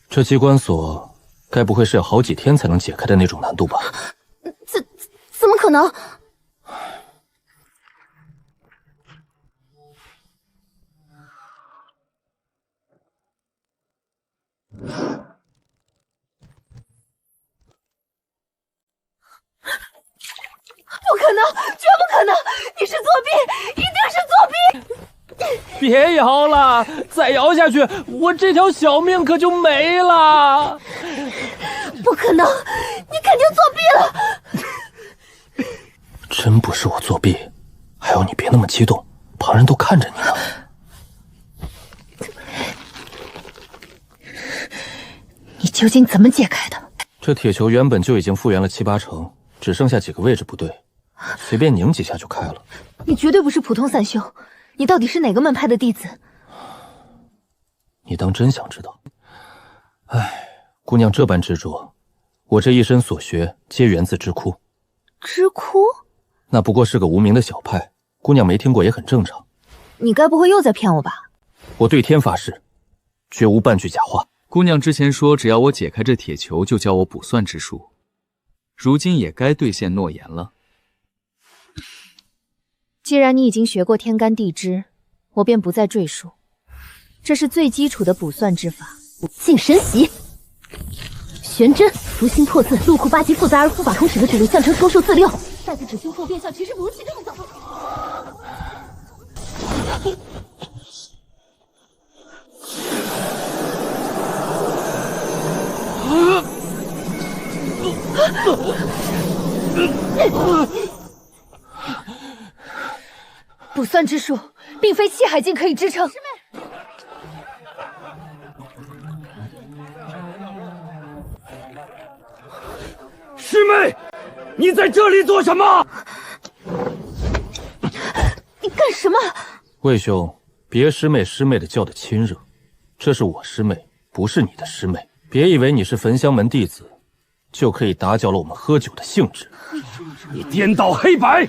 这机关锁该不会是要好几天才能解开的那种难度吧？怎么可能？不可能，绝不可能！你是作弊，一定是作弊！别摇了，再摇下去，我这条小命可就没了。不可能，你肯定作弊了。真不是我作弊，还有你别那么激动，旁人都看着你呢。你究竟怎么解开的？这铁球原本就已经复原了7、8成，只剩下几个位置不对，随便拧几下就开了。你绝对不是普通散修，你到底是哪个门派的弟子？你当真想知道？唉，姑娘这般执着，我这一身所学皆源自知窟。知窟？那不过是个无名的小派，姑娘没听过也很正常。你该不会又在骗我吧？我对天发誓，绝无半句假话。姑娘之前说只要我解开这铁球就教我卜算之术，如今也该兑现诺言了。既然你已经学过天干地支，我便不再赘述。这是最基础的卜算之法。净神习、玄真、福星破字、入库8级复杂而复法通史的指路象征勾数自六，再次指胸后变相其实不如其动作。卜算之术并非气海境可以支撑。师妹，你在这里做什么？你干什么？魏兄，别师妹师妹的叫的亲热，这是我师妹，不是你的师妹。别以为你是焚香门弟子，就可以打搅了我们喝酒的兴致。你颠倒黑白！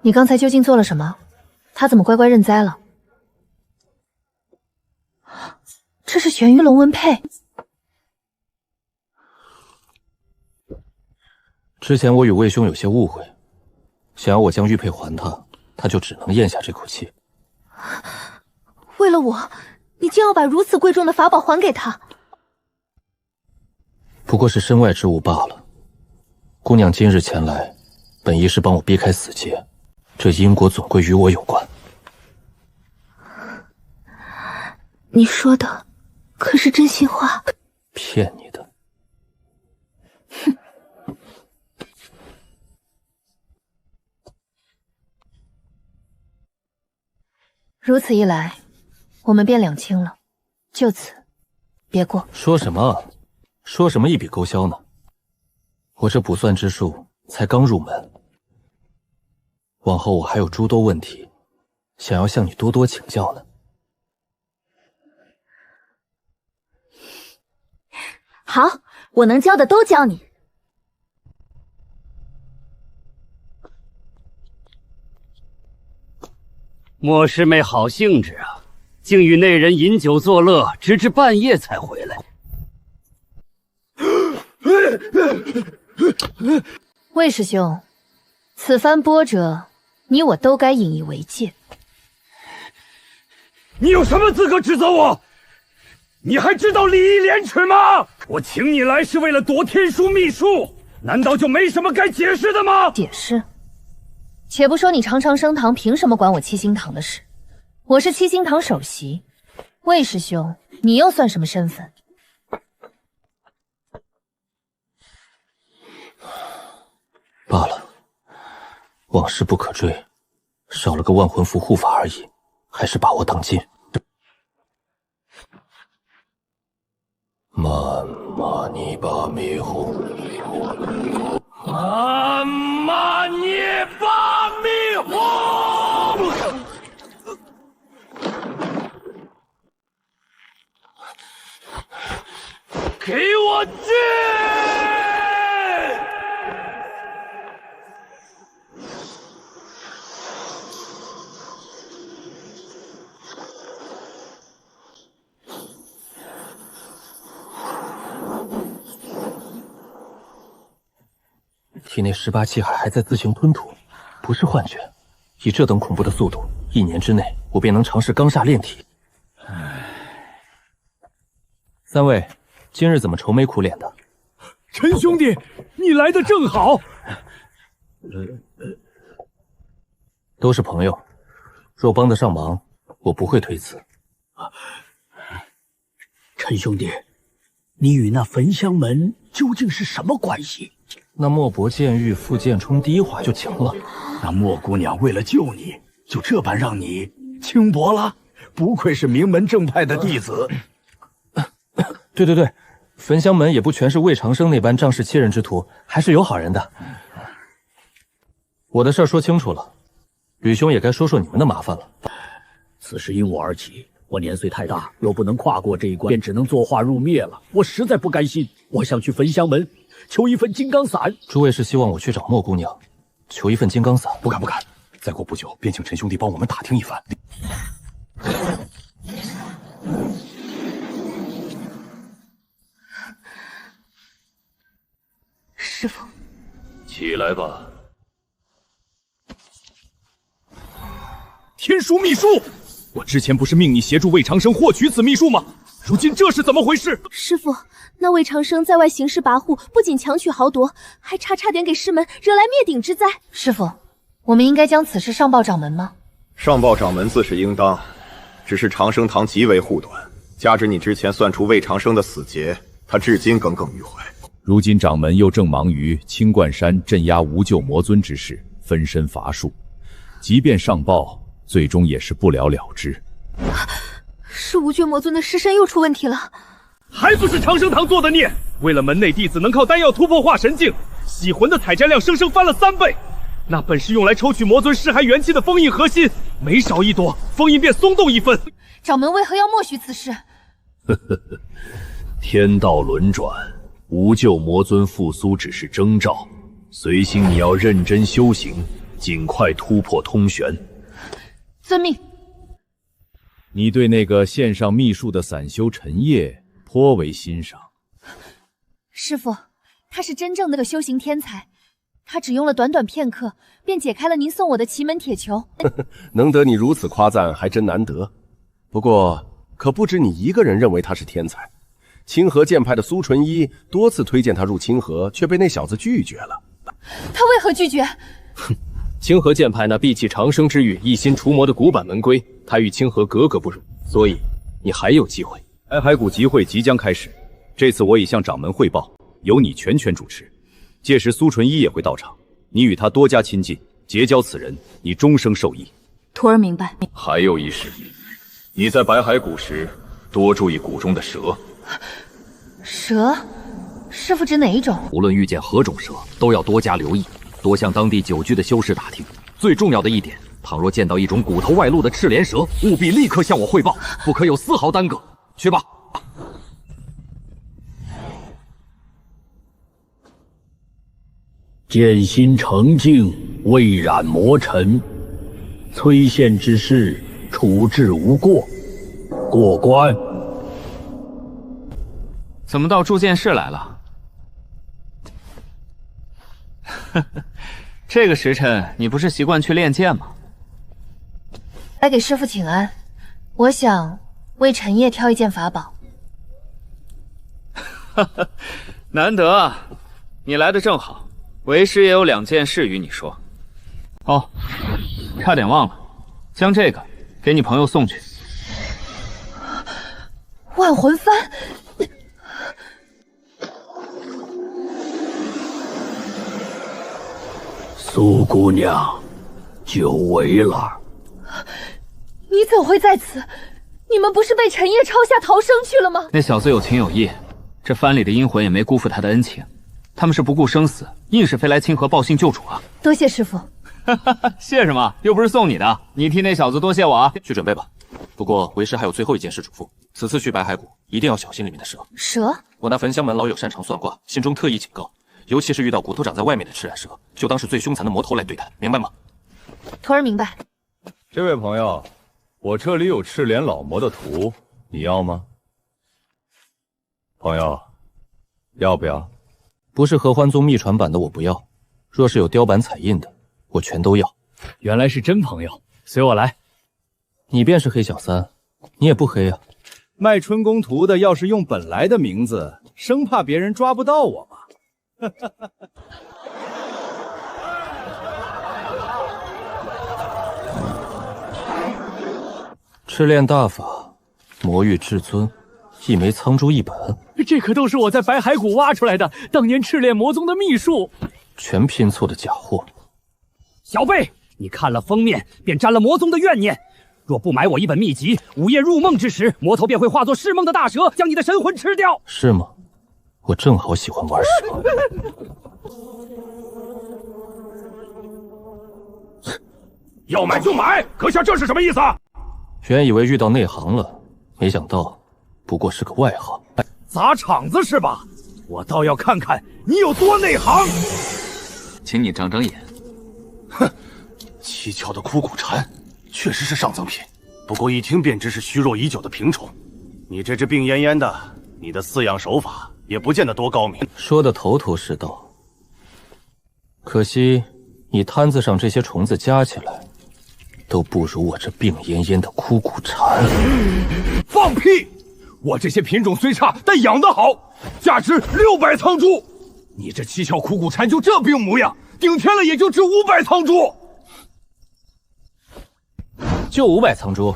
你刚才究竟做了什么？他怎么乖乖认栽了？这是玄鱼龙纹佩。之前我与魏兄有些误会，想要我将玉佩还他，他就只能咽下这口气。为了我，你竟要把如此贵重的法宝还给他？不过是身外之物罢了。姑娘今日前来，本意是帮我避开死劫，这因果总归与我有关。你说的可是真心话？骗你的。哼。如此一来，我们便两清了。就此，别过。说什么？说什么一笔勾销呢？我这卜算之术才刚入门，往后我还有诸多问题，想要向你多多请教呢。好，我能教的都教你。莫师妹好兴致啊，竟与那人饮酒作乐，直至半夜才回来。魏师兄，此番波折，你我都该引以为戒。你有什么资格指责我？你还知道礼义廉耻吗？我请你来是为了夺天书秘术，难道就没什么该解释的吗？解释？且不说你长长生堂凭什么管我七星堂的事，我是七星堂首席，魏师兄，你又算什么身份？罢了，往事不可追，少了个万魂符护法而已，还是把握当今。曼玛尼巴咪吽，曼玛尼巴咪吽，给我进！体内18气海还在自行吞吐，不是幻觉。以这等恐怖的速度，1年之内我便能尝试刚煞炼体。三位，今日怎么愁眉苦脸的？陈兄弟，你来的正好。都是朋友，若帮得上忙，我不会推辞。陈兄弟，你与那焚香门究竟是什么关系？那莫伯见玉傅剑冲第一话就强了，那莫姑娘为了救你，就这般让你轻薄了。不愧是名门正派的弟子。对，焚香门也不全是魏长生那般仗势欺人之徒，还是有好人的。我的事儿说清楚了，吕兄也该说说你们的麻烦了。此事因我而起，我年岁太大，若不能跨过这一关，便只能作化入灭了。我实在不甘心，我想去焚香门求一份金刚伞。诸位是希望我去找莫姑娘，求一份金刚伞？不敢，再过不久便请陈兄弟帮我们打听一番。师父，起来吧。天书秘术，我之前不是命你协助魏长生获取此秘术吗？如今这是怎么回事？师父，那魏长生在外行事跋扈，不仅强取豪夺，还差点给师门惹来灭顶之灾。师父，我们应该将此事上报掌门吗？上报掌门自是应当，只是长生堂极为护短，加之你之前算出魏长生的死劫，他至今耿耿于怀。如今掌门又正忙于青冠山镇压无救魔尊之事，分身乏术，即便上报，最终也是不了了之。是无救魔尊的尸身又出问题了，还不是长生堂做的孽！为了门内弟子能靠丹药突破化神境，洗魂的采摘量生生翻了3倍。那本是用来抽取魔尊尸骸元气的封印核心，每少一朵，封印便松动1分。掌门为何要默许此事？天道轮转，无救魔尊复苏只是征兆，随心你要认真修行，尽快突破通玄。遵命。你对那个线上秘术的散修陈烨颇为欣赏。师父，他是真正的个修行天才，他只用了短短片刻，便解开了您送我的奇门铁球。能得你如此夸赞，还真难得。不过，可不止你一个人认为他是天才。清河剑派的苏纯一多次推荐他入清河，却被那小子拒绝了。他为何拒绝？哼，清河剑派那闭气长生之语、一心除魔的古板门规，他与清河格格不入，所以你还有机会。白骸谷集会即将开始，这次我已向掌门汇报，由你全权主持。届时苏纯一也会到场，你与他多加亲近，结交此人，你终生受益。徒儿明白。还有一事，你在白骸谷时多注意谷中的蛇。蛇？师傅指哪一种？无论遇见何种蛇，都要多加留意，多向当地久居的修士打听。最重要的一点，倘若见到一种骨头外露的赤莲蛇，务必立刻向我汇报，不可有丝毫耽搁。去吧。剑心澄净，未染魔尘。崔县之事处置无过，过关。怎么到铸剑室来了？这个时辰你不是习惯去练剑吗？来给师父请安，我想为陈烨挑一件法宝。难得啊，你来的正好。为师也有2件事与你说。哦，差点忘了，将这个给你朋友送去。万魂幡。苏姑娘，久违了。你怎会在此？你们不是被陈烨抄下逃生去了吗？那小子有情有义，这幡里的阴魂也没辜负他的恩情。他们是不顾生死，硬是飞来清河报信救主啊！多谢师父。谢什么？又不是送你的，你替那小子多谢我啊！去准备吧。不过为师还有最后一件事嘱咐：此次去白骸谷，一定要小心里面的蛇。蛇？我那焚香门老友擅长算卦，心中特意警告，尤其是遇到骨头长在外面的赤染蛇，就当是最凶残的魔头来对待，明白吗？徒儿明白。这位朋友，我这里有赤莲老魔的图，你要吗？朋友，要不要？不是合欢宗秘传版的我不要，若是有雕版彩印的，我全都要。原来是真朋友，随我来。你便是黑小三，你也不黑啊。卖春宫图的要是用本来的名字，生怕别人抓不到我嘛。赤炼大法，魔域至尊，一枚苍珠1本。这可都是我在白骸谷挖出来的，当年赤炼魔宗的秘术，全拼凑的假货。小辈，你看了封面便沾了魔宗的怨念，若不买我一本秘籍，午夜入梦之时，魔头便会化作噬梦的大蛇，将你的神魂吃掉。是吗？我正好喜欢玩蛇。要买就买，阁下这是什么意思？原以为遇到内行了，没想到不过是个外行。砸场子是吧？我倒要看看你有多内行。请你长长眼。哼，蹊跷的枯骨蝉确实是上赠品，不过一听便知是虚弱已久的平虫。你这只病恹恹的，你的饲养手法也不见得多高明。说的头头是道，可惜你摊子上这些虫子加起来，都不如我这病恹恹的枯骨蝉。放屁！我这些品种虽差，但养得好，价值600苍珠。你这蹊跷枯骨蝉就这病模样，顶天了也就值500苍珠。就500苍珠，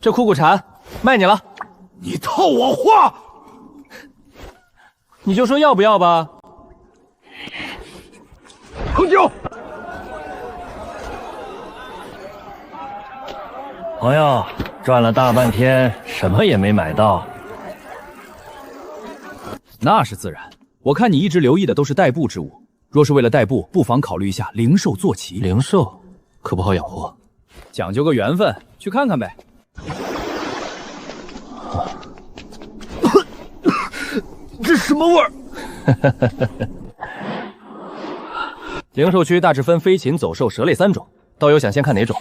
这枯骨蝉卖你了。你套我话，你就说要不要吧。喝酒。朋友，转了大半天，什么也没买到。那是自然，我看你一直留意的都是代步之物。若是为了代步，不妨考虑一下灵兽坐骑。灵兽可不好养活，讲究个缘分，去看看呗。这什么味儿？灵兽区大致分飞禽、走兽、蛇类3种，道友想先看哪种？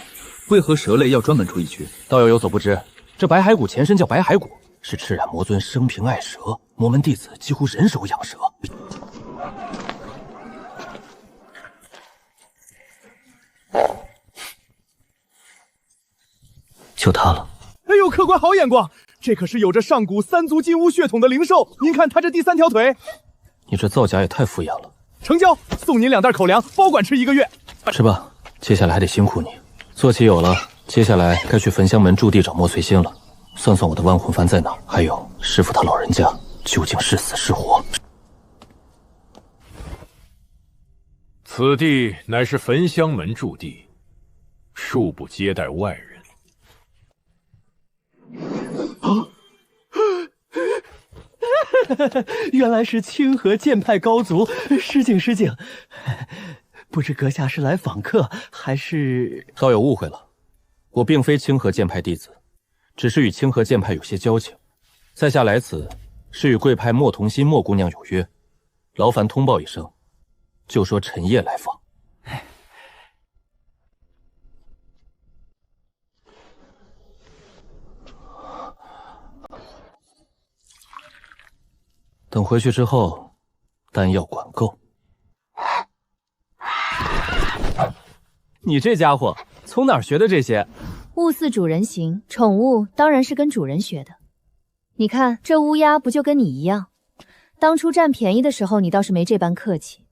为何蛇类要专门出一区？道友有所不知，这白骸谷前身叫白骸谷，是赤染魔尊生平爱蛇，魔门弟子几乎人手养蛇。就它了。哎呦，客官好眼光，这可是有着上古3族金乌血统的灵兽，您看它这第3条腿。你这造假也太敷衍了。成交，送您2袋口粮，包管吃1个月。吃吧，接下来还得辛苦你。坐骑有了，接下来该去焚香门驻地找莫随心了。算算我的万魂幡在哪儿，还有师傅他老人家究竟是死是活。此地乃是焚香门驻地，恕不接待外人。原来是清河剑派高足，失敬失敬。不知阁下是来访客，还是……稍有误会了，我并非清河剑派弟子，只是与清河剑派有些交情。在下来此是与贵派莫同心莫姑娘有约，劳烦通报一声，就说陈烨来访。等回去之后，丹药管够。你这家伙从哪儿学的这些？物似主人形，宠物当然是跟主人学的。你看这乌鸦不就跟你一样？当初占便宜的时候，你倒是没这般客气，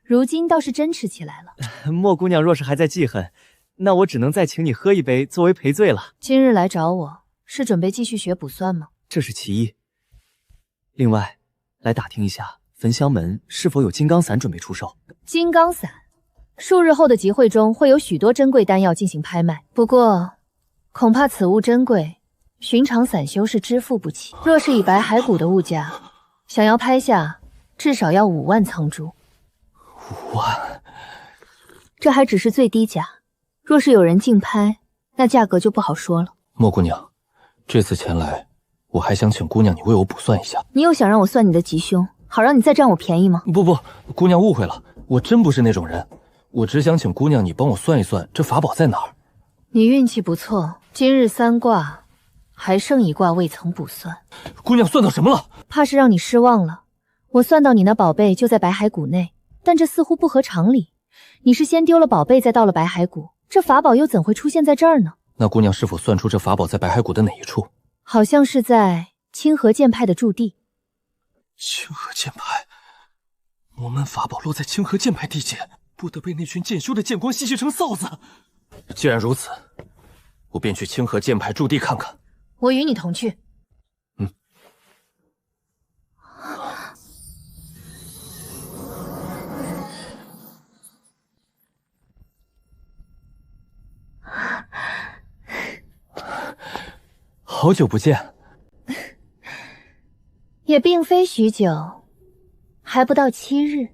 如今倒是真吃起来了。莫姑娘若是还在记恨，那我只能再请你喝一杯作为赔罪了。今日来找我，是准备继续学卜算吗？这是其一。另外，来打听一下焚香门是否有金刚伞准备出售。金刚伞，数日后的集会中会有许多珍贵丹药进行拍卖，不过恐怕此物珍贵，寻常散修是支付不起。若是以白骸谷的物价，想要拍下，至少要5万苍珠。5万？这还只是最低价，若是有人竞拍，那价格就不好说了。莫姑娘，这次前来，我还想请姑娘你为我卜算一下。你又想让我算你的吉凶，好让你再占我便宜吗？不，姑娘误会了，我真不是那种人。我只想请姑娘你帮我算一算，这法宝在哪儿。你运气不错，今日3卦，还剩1卦未曾卜算。姑娘算到什么了？怕是让你失望了。我算到你那宝贝就在白骸谷内，但这似乎不合常理。你是先丢了宝贝，再到了白骸谷，这法宝又怎会出现在这儿呢？那姑娘是否算出这法宝在白骸谷的哪一处？好像是在清河剑派的驻地。清河剑派，魔门法宝落在清河剑派地界，不得被那群剑修的剑光戏谑成臊子。既然如此，我便去清河剑派驻地看看。我与你同去。好久不见。也并非许久，还不到7日。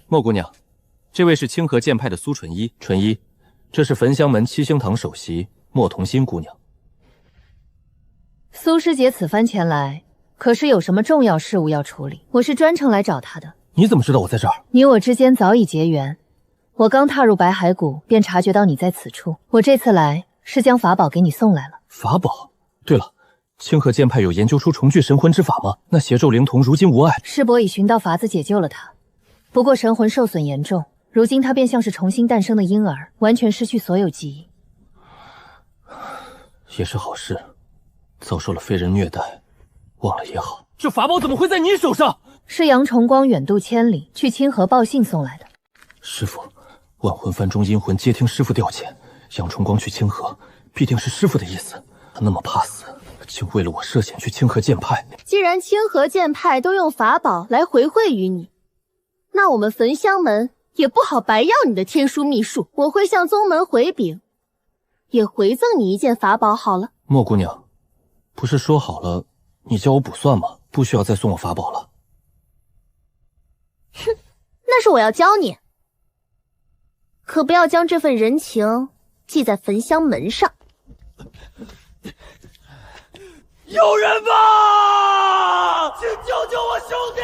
莫姑娘，这位是清河剑派的苏纯一。纯一，这是焚香门七星堂首席莫同心姑娘。苏师姐此番前来，可是有什么重要事务要处理？我是专程来找她的。你怎么知道我在这儿？你我之间早已结缘，我刚踏入白骸谷，便察觉到你在此处。我这次来是将法宝给你送来了。法宝？对了，清河剑派有研究出重聚神魂之法吗？那邪咒灵童如今无碍，师伯已寻到法子解救了他，不过神魂受损严重，如今他便像是重新诞生的婴儿，完全失去所有记忆。也是好事，遭受了非人虐待，忘了也好。这法宝怎么会在你手上？是杨重光远渡千里去清河报信送来的。师父，万魂幡中阴魂皆听师父调遣，杨重光去清河，必定是师父的意思。他那么怕死，竟为了我涉险去清河剑派。既然清河剑派都用法宝来回馈于你，那我们焚香门也不好白要你的天书秘术。我会向宗门回禀，也回赠你一件法宝好了。莫姑娘，不是说好了你教我卜算吗？不需要再送我法宝了。哼，那是我要教你，可不要将这份人情记在焚香门上。有人吗？请救救我兄弟！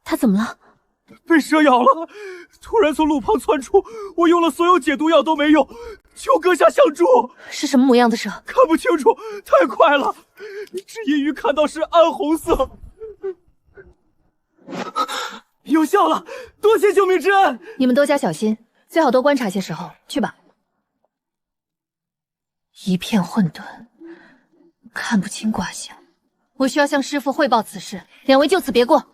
他怎么了？被蛇咬了，突然从路旁窜出，我用了所有解毒药都没用，求阁下相助。是什么模样的蛇？看不清楚，太快了，只隐约看到是暗红色。有效了，多谢救命之恩！你们多加小心，最好多观察些时候。去吧。一片混沌，看不清卦象。我需要向师父汇报此事，两位就此别过。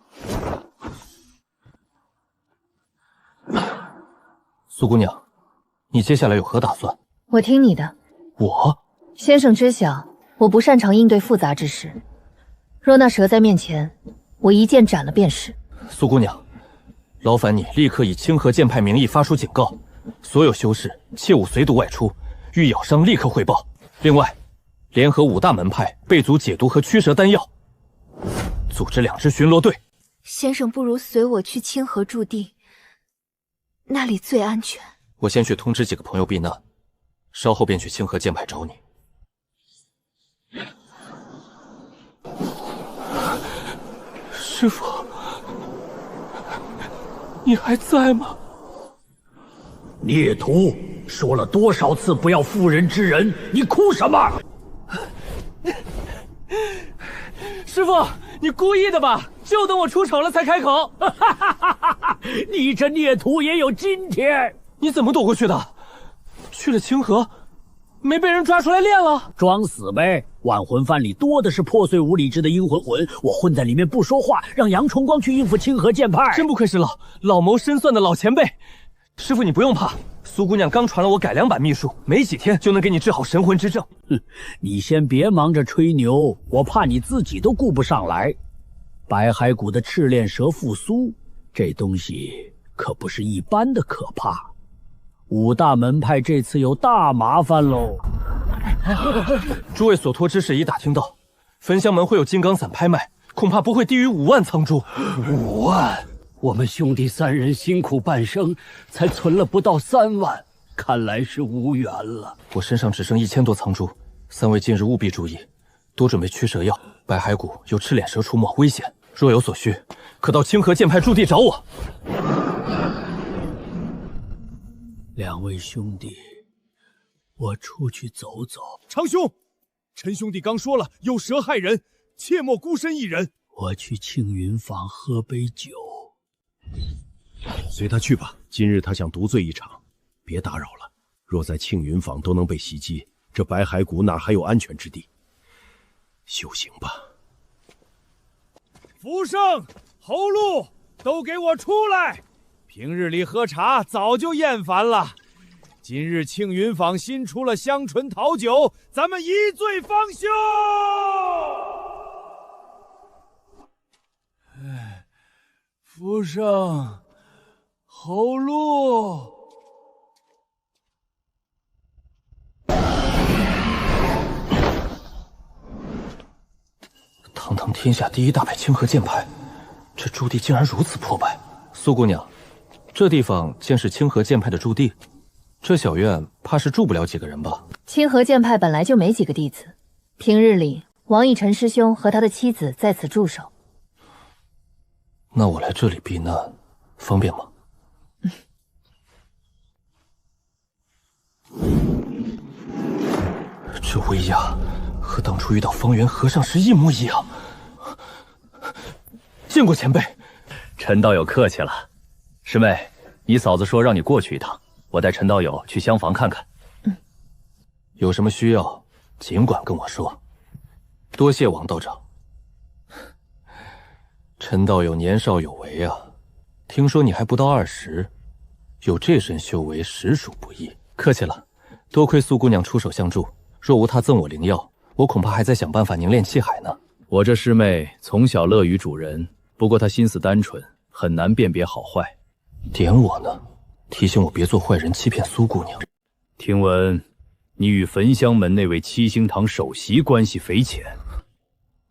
苏姑娘，你接下来有何打算？我听你的。我？先生知晓，我不擅长应对复杂之事。若那蛇在面前，我一剑斩了便是。苏姑娘，劳烦你立刻以清河剑派名义发出警告，所有修士切勿随毒外出，遇咬伤立刻汇报。另外，联合5大门派备足解毒和驱蛇丹药，组织2支巡逻队。先生不如随我去清河驻地，那里最安全。我先去通知几个朋友避难，稍后便去清河剑派找你。师父，你还在吗？孽徒说了多少次不要妇人之仁，你哭什么？师父，你故意的吧？就等我出丑了才开口。你这孽徒也有今天！你怎么躲过去的？去了清河，没被人抓出来练了？装死呗！万魂幡里多的是破碎无理智的阴魂魂，我混在里面不说话，让杨崇光去应付清河剑派。真不愧是老谋深算的老前辈。师父，你不用怕，苏姑娘刚传了我改良版秘术，没几天就能给你治好神魂之症。哼，你先别忙着吹牛，我怕你自己都顾不上来。白骸谷的赤练蛇复苏，这东西可不是一般的可怕。5大门派这次有大麻烦喽！诸位所托之事已打听到，焚香门会有金刚伞拍卖，恐怕不会低于5万仓珠。5万？我们兄弟3人辛苦半生，才存了不到3万，看来是无缘了。我身上只剩1000多仓珠，3位近日务必注意，多准备驱蛇药。白骸谷有赤脸蛇出没，危险。若有所需，可到清河剑派驻地找我。2位兄弟，我出去走走。长兄，陈兄弟刚说了，有蛇害人，切莫孤身一人。我去庆云坊喝杯酒。随他去吧，今日他想独醉一场，别打扰了。若在庆云坊都能被袭击，这白骸谷哪还有安全之地？修行吧。福盛、侯禄，都给我出来！平日里喝茶早就厌烦了，今日庆云坊新出了香醇桃酒，咱们一醉方休。福盛、侯禄。堂堂天下第1大派清河剑派，这驻地竟然如此破败。苏姑娘，这地方竟是清河剑派的驻地，这小院怕是住不了几个人吧？清河剑派本来就没几个弟子，平日里王逸晨师兄和他的妻子在此驻守。那我来这里避难，方便吗？这威压和当初遇到方圆和尚时一模一样。见过前辈。陈道友客气了。师妹，你嫂子说让你过去一趟，我带陈道友去厢房看看。有什么需要尽管跟我说。多谢王道长。陈道友年少有为啊，听说你还不到20，有这身修为实属不易。客气了，多亏苏姑娘出手相助，若无她赠我灵药，我恐怕还在想办法凝练气海呢。我这师妹从小乐于主人，不过她心思单纯，很难辨别好坏。点我呢，提醒我别做坏人欺骗苏姑娘。听闻你与焚香门那位七星堂首席关系匪浅。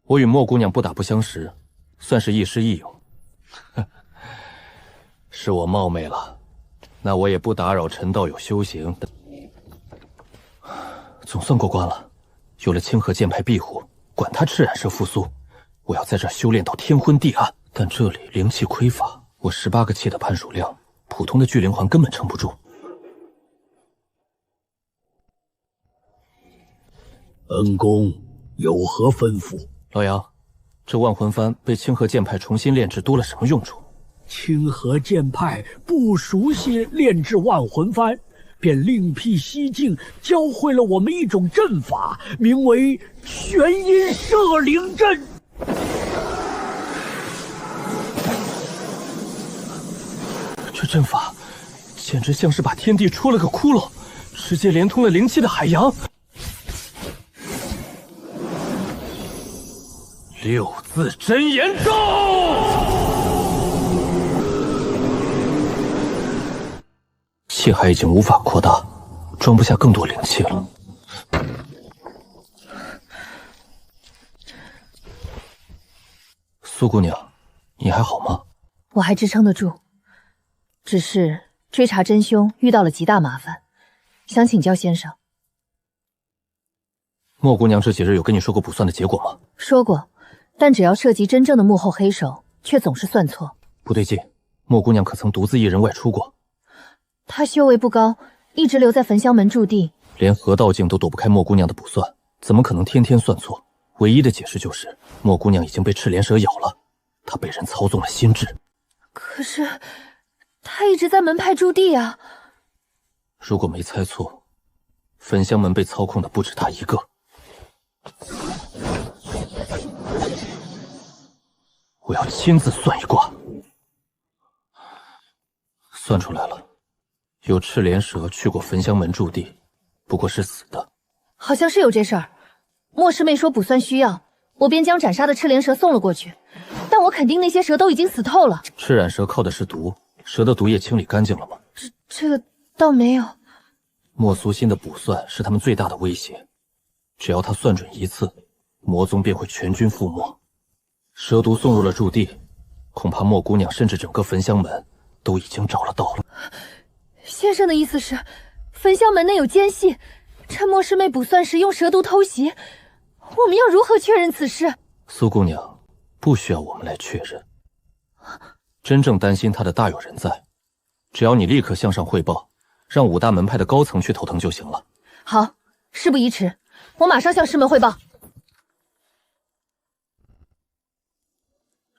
我与莫姑娘不打不相识，算是亦师亦友。是我冒昧了，那我也不打扰陈道友修行。总算过关了，有了清河剑派庇护，管他赤染蛇复苏，我要在这儿修炼到天昏地暗。但这里灵气匮乏，我18个气的攀属量，普通的聚灵环根本撑不住。恩公有何吩咐？老杨，这万魂幡被清河剑派重新炼制，多了什么用处？清河剑派不熟悉炼制万魂幡，便另辟蹊径，教会了我们一种阵法，名为玄阴摄灵阵。这阵法简直像是把天地戳了个窟窿，直接连通了灵气的海洋。六字真言咒，气海已经无法扩大，装不下更多灵气了。苏姑娘，你还好吗？我还支撑得住，只是追查真凶遇到了极大麻烦，想请教先生。莫姑娘这几日有跟你说过卜算的结果吗？说过，但只要涉及真正的幕后黑手，却总是算错。不对劲，莫姑娘可曾独自一人外出过？她修为不高，一直留在焚香门驻地，连河道境都躲不开莫姑娘的卜算，怎么可能天天算错？唯一的解释就是莫姑娘已经被赤莲蛇咬了，她被人操纵了心智。可是她一直在门派驻地啊。如果没猜错，焚香门被操控的不止她一个。我要亲自算一卦。算出来了，有赤莲蛇去过焚香门驻地，不过是死的。好像是有这事儿。莫师妹说卜算需要，我便将斩杀的赤莲蛇送了过去，但我肯定那些蛇都已经死透了。赤染蛇靠的是毒，蛇的毒液清理干净了吗？这个倒没有。莫苏心的卜算是他们最大的威胁，只要他算准一次，魔宗便会全军覆没。蛇毒送入了驻地，恐怕莫姑娘甚至整个焚香门都已经找了道了。先生的意思是，焚香门内有奸细，趁莫师妹卜算时用蛇毒偷袭，我们要如何确认此事？苏姑娘，不需要我们来确认。真正担心她的大有人在，只要你立刻向上汇报，让五大门派的高层去头疼就行了。好，事不宜迟，我马上向师门汇报。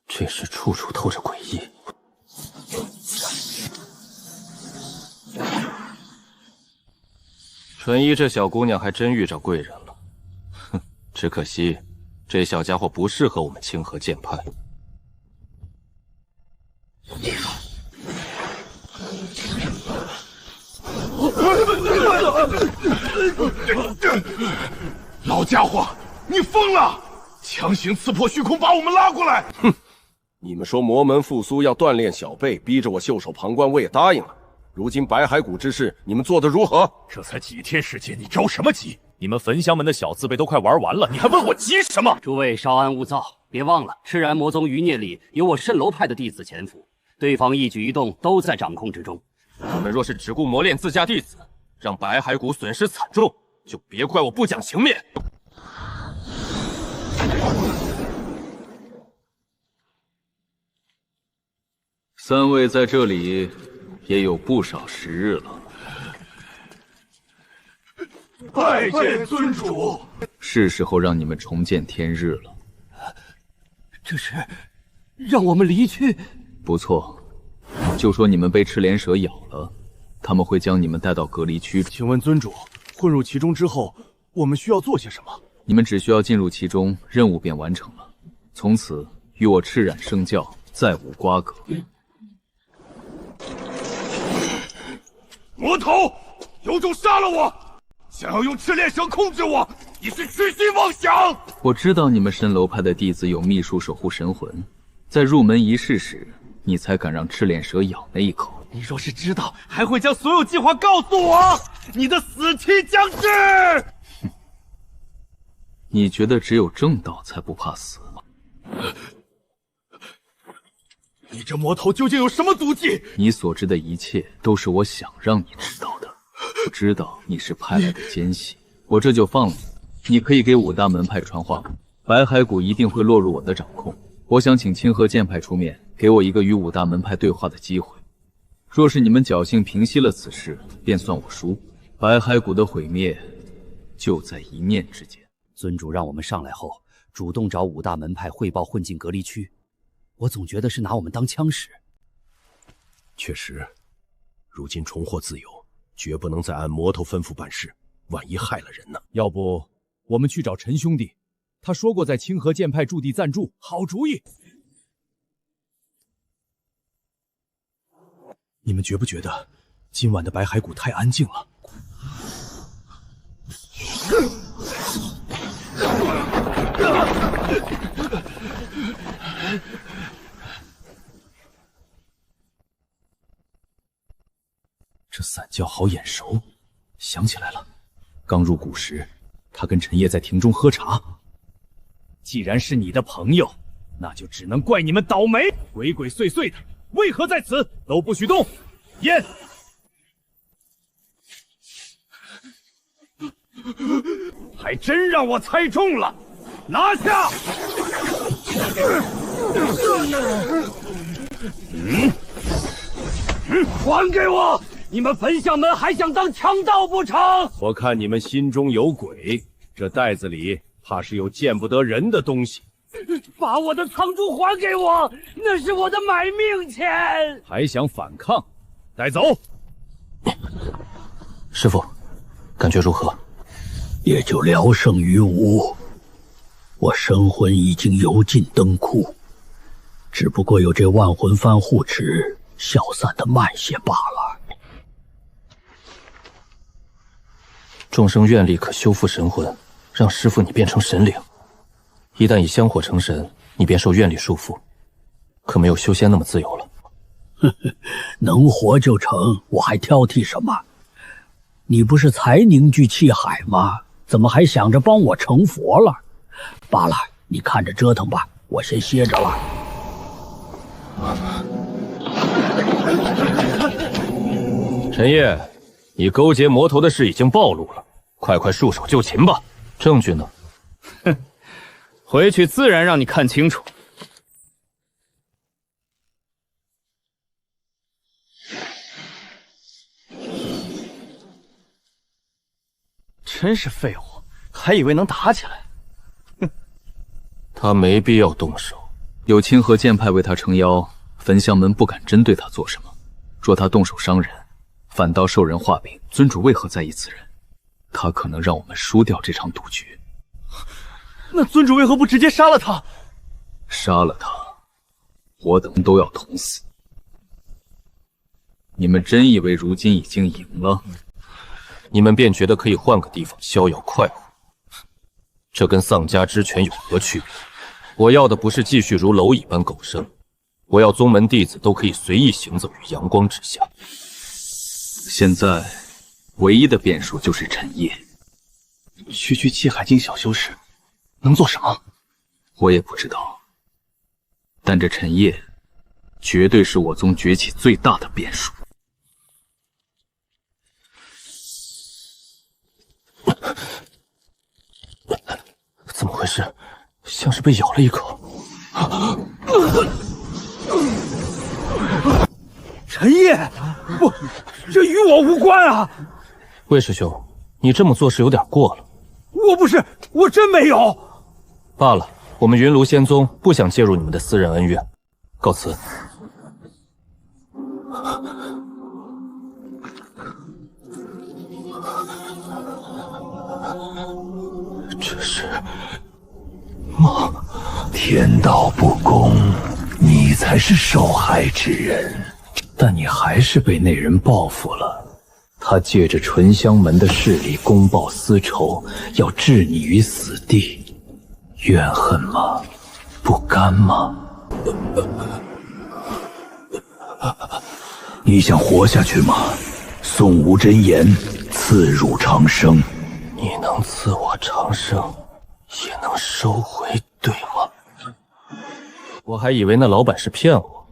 这事处处透着诡异。纯一这小姑娘还真遇着贵人了，哼，只可惜这小家伙不适合我们清河剑派。老家伙，你疯了！强行刺破虚空，把我们拉过来！哼，你们说魔门复苏要锻炼小辈，逼着我袖手旁观，我也答应了。如今白骸谷之事，你们做得如何？这才几天时间，你着什么急？你们焚香门的小字辈都快玩完了，你还问我急什么？诸位稍安勿躁，别忘了赤然魔宗余孽里有我蜃楼派的弟子潜伏，对方一举一动都在掌控之中。你们若是只顾磨练自家弟子，让白骸谷损失惨重，就别怪我不讲情面。三位在这里也有不少时日了。拜见尊主。是时候让你们重见天日了。这是让我们离去？不错，就说你们被赤莲蛇咬了，他们会将你们带到隔离区。请问尊主，混入其中之后，我们需要做些什么？你们只需要进入其中，任务便完成了。从此与我赤染圣教再无瓜葛。魔头，有种杀了我！想要用赤炼蛇控制我，你是痴心妄想！我知道你们蜃楼派的弟子有秘术守护神魂，在入门仪式时，你才敢让赤炼蛇咬那一口。你若是知道，还会将所有计划告诉我，你的死期将至！你觉得只有正道才不怕死吗？你这魔头究竟有什么足迹？你所知的一切都是我想让你知道的。我知道你是派来的奸细，我这就放了你。你可以给五大门派传话，白骸谷一定会落入我的掌控。我想请清河剑派出面，给我一个与五大门派对话的机会。若是你们侥幸平息了此事，便算我输。白骸谷的毁灭就在一念之间。尊主让我们上来后，主动找五大门派汇报混进隔离区，我总觉得是拿我们当枪使。确实，如今重获自由，绝不能再按魔头吩咐办事，万一害了人呢？要不我们去找陈兄弟，他说过在清河剑派驻地暂住。好主意。你们觉不觉得今晚的白骸谷太安静了？这散教好眼熟，想起来了，刚入谷时，他跟陈烨在亭中喝茶。既然是你的朋友，那就只能怪你们倒霉，鬼鬼祟祟的，为何在此？都不许动！验！还真让我猜中了，拿下！还给我！你们焚香门还想当强盗不成？我看你们心中有鬼，这袋子里怕是有见不得人的东西。把我的藏珠还给我，那是我的买命钱。还想反抗？带走！师傅，感觉如何？也就聊胜于无。我神魂已经油尽灯枯，只不过有这万魂幡护持，消散的慢些罢了。众生愿力可修复神魂，让师傅你变成神灵。一旦以香火成神，你便受愿力束缚，可没有修仙那么自由了。能活就成，我还挑剔什么？你不是才凝聚气海吗？怎么还想着帮我成佛了？罢了，你看着折腾吧，我先歇着了。陈烨，你勾结魔头的事已经暴露了，快束手就擒吧。证据呢？哼，回去自然让你看清楚。真是废物，还以为能打起来。哼，他没必要动手。有清河剑派为他撑腰，焚香门不敢针对他做什么。若他动手伤人，反倒受人画饼。尊主为何在意此人？他可能让我们输掉这场赌局。那尊主为何不直接杀了他？杀了他，我等都要同死。你们真以为如今已经赢了？你们便觉得可以换个地方逍遥快活？这跟丧家之犬有何区别？我要的不是继续如蝼蚁般苟生，我要宗门弟子都可以随意行走于阳光之下。现在唯一的变数就是陈烨。区区气海境小修士能做什么？我也不知道，但这陈烨绝对是我宗崛起最大的变数。怎么回事？像是被咬了一口。陈烨，不，这与我无关啊！魏师兄，你这么做是有点过了。我不是，我真没有。罢了，我们云庐仙宗不想介入你们的私人恩怨，告辞。这是梦，天道不公，你才是受害之人，但你还是被那人报复了。他借着醇香门的势力公报私仇，要置你于死地，怨恨吗？不甘吗？你想活下去吗？宋无真言，赐汝长生。你能赐我长生，也能收回，对吗？我还以为那老板是骗我，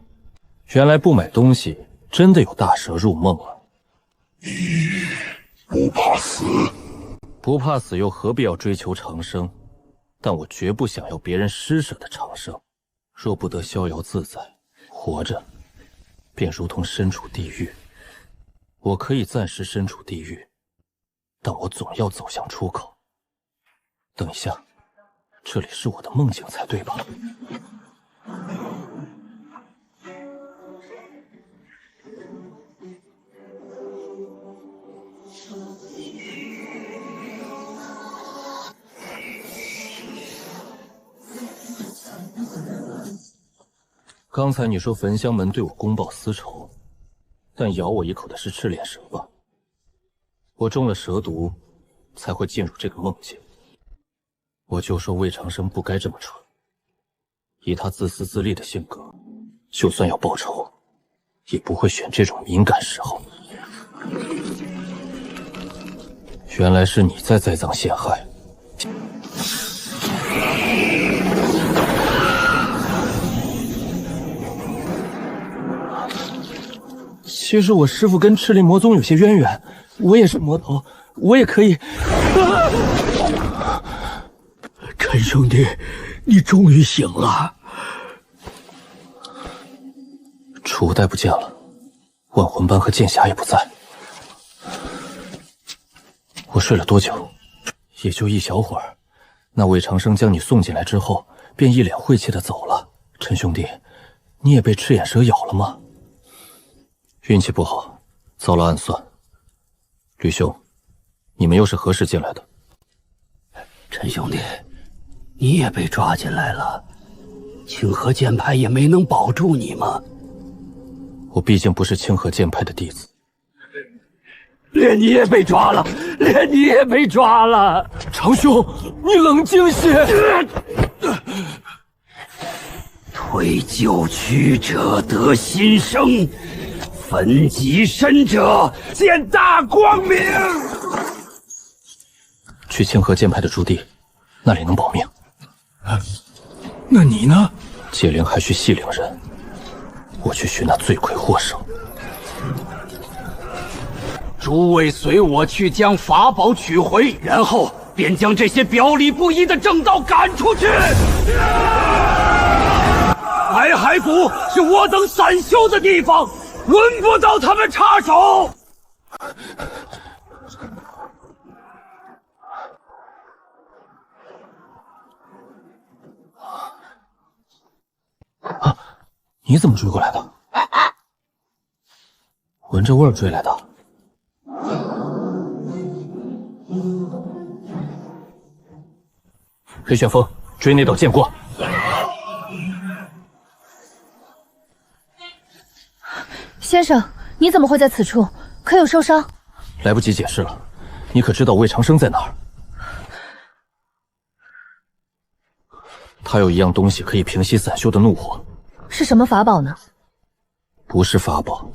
原来不买东西真的有大蛇入梦了。不怕死？不怕死又何必要追求长生？但我绝不想要别人施舍的长生。若不得逍遥自在，活着便如同身处地狱。我可以暂时身处地狱，但我总要走向出口。等一下，这里是我的梦境才对吧？刚才你说焚香门对我公报私仇，但咬我一口的是赤脸蛇吧？我中了蛇毒，才会进入这个梦境。我就说魏长生不该这么蠢，以他自私自利的性格，就算要报仇，也不会选这种敏感时候。原来是你在栽赃陷害。其实我师父跟赤力魔宗有些渊源，我也是魔头，我也可以。陈兄弟，你终于醒了。楚无代不见了，万魂班和剑侠也不在。我睡了多久？也就一小会儿。那魏长生将你送进来之后，便一脸晦气的走了。陈兄弟，你也被赤眼蛇咬了吗？运气不好，遭了暗算。吕兄，你们又是何时进来的？陈兄弟，你也被抓进来了，清河剑派也没能保住你吗？我毕竟不是清河剑派的弟子。连你也被抓了，连你也被抓了！长兄，你冷静些。推旧曲者得新生，焚己身者见大光明。去清河剑派的驻地，那里能保命。那你呢？解铃还需系铃人，我去寻那罪魁祸首。诸位随我去将法宝取回，然后便将这些表里不一的正道赶出去。白骸谷是我等散修的地方，轮不到他们插手。你怎么追过来的？闻着味儿追来的。黑旋风，追那道剑过。先生，你怎么会在此处？可有受伤？来不及解释了，你可知道魏长生在哪儿？他有一样东西可以平息散修的怒火。是什么法宝呢？不是法宝，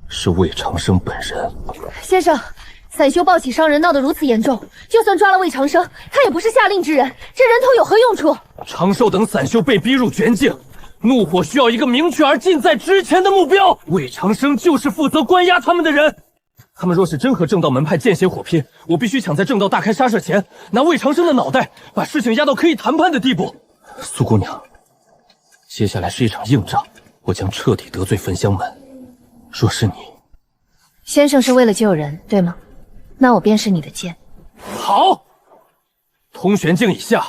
是魏长生本人。先生，散修暴起伤人闹得如此严重，就算抓了魏长生，他也不是下令之人，这人头有何用处？长寿等散修被逼入绝境，怒火需要一个明确而近在咫前的目标。魏长生就是负责关押他们的人。他们若是真和正道门派见血火拼，我必须抢在正道大开杀射前，拿魏长生的脑袋，把事情压到可以谈判的地步。苏姑娘，接下来是一场硬仗，我将彻底得罪焚香门。若是你，先生是为了救人，对吗？那我便是你的剑。好，通玄境以下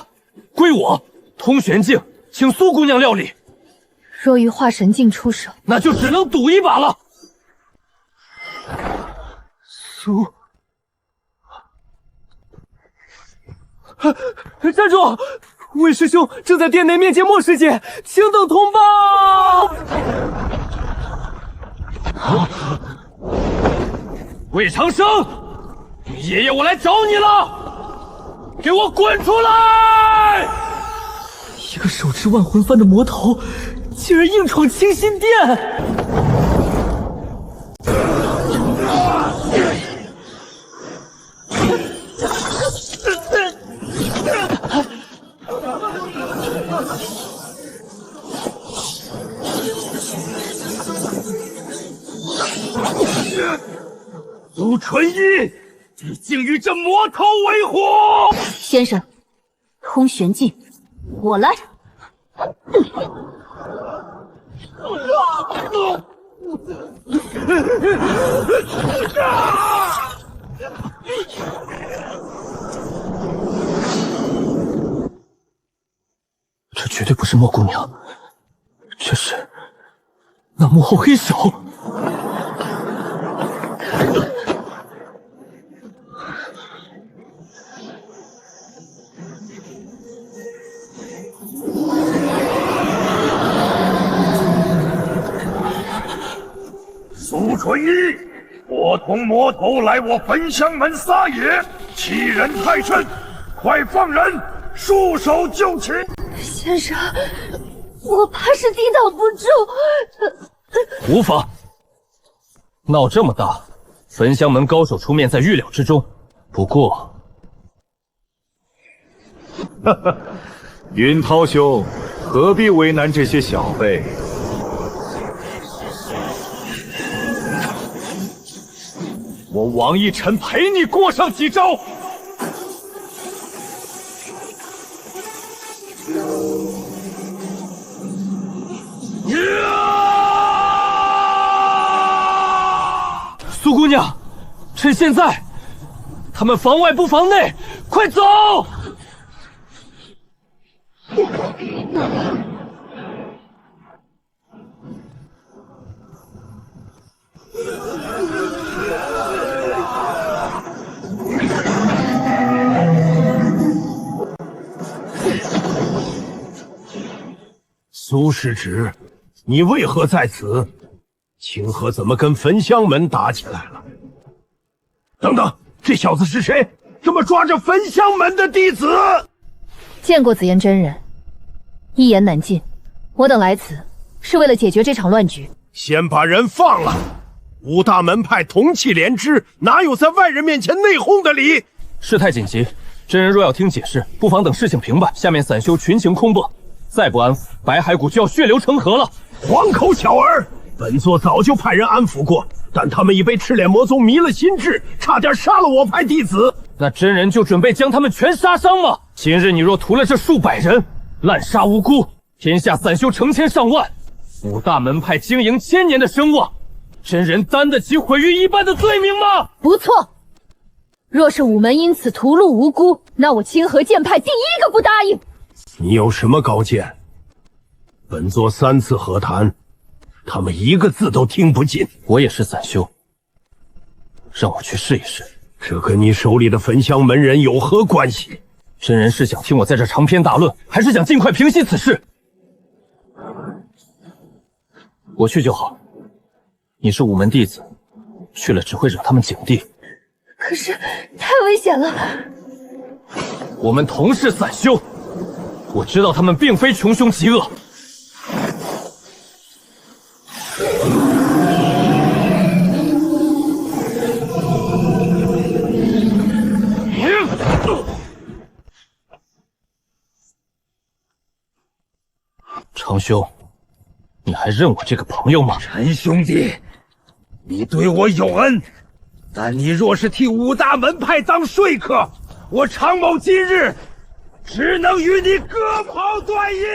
归我，通玄境请苏姑娘料理。若于化神境出手，那就只能赌一把了。站住！魏师兄正在殿内面见莫师姐，请等同报。魏长生，爷爷我来找你了，给我滚出来！一个手持万魂幡的魔头，竟然硬闯清心殿！苏纯一，你竟与这魔头为伙！先生，通玄境，我来。这绝对不是莫姑娘，这是那幕后黑手。纯一，我同魔头来我焚香门撒野，欺人太甚，快放人，束手就擒。先生，我怕是抵挡不住。无妨，闹这么大，焚香门高手出面在预料之中。不过，哈哈，云涛兄，何必为难这些小辈？我王一晨陪你过上几招。苏姑娘，趁现在，他们防外不防内，快走！苏世侄，你为何在此？清河怎么跟焚香门打起来了？等等，这小子是谁？怎么抓着焚香门的弟子？见过紫妍真人，一言难尽。我等来此是为了解决这场乱局。先把人放了。五大门派同气连枝，哪有在外人面前内讧的理？事态紧急，真人若要听解释，不妨等事情平败，下面散修群情空播。再不安抚，白骸谷就要血流成河了。黄口小儿，本座早就派人安抚过，但他们已被赤脸魔宗迷了心智，差点杀了我派弟子。那真人就准备将他们全杀伤吗？今日你若屠了这数百人，滥杀无辜，天下散修成千上万，五大门派经营千年的声望，真人担得起毁于一般的罪名吗？不错，若是午门因此屠戮无辜，那我清河剑派第一个不答应。你有什么高见？本座3次和谈，他们一个字都听不进。我也是散修，让我去试一试。这跟你手里的焚香门人有何关系？真人是想听我在这长篇大论，还是想尽快平息此事？我去就好。你是午门弟子，去了只会惹他们景帝。可是太危险了。我们同是散修，我知道他们并非穷凶极恶。程兄，你还认我这个朋友吗？陈兄弟，你对我有恩，但你若是替五大门派当说客，我常某今日只能与你割袍断叶。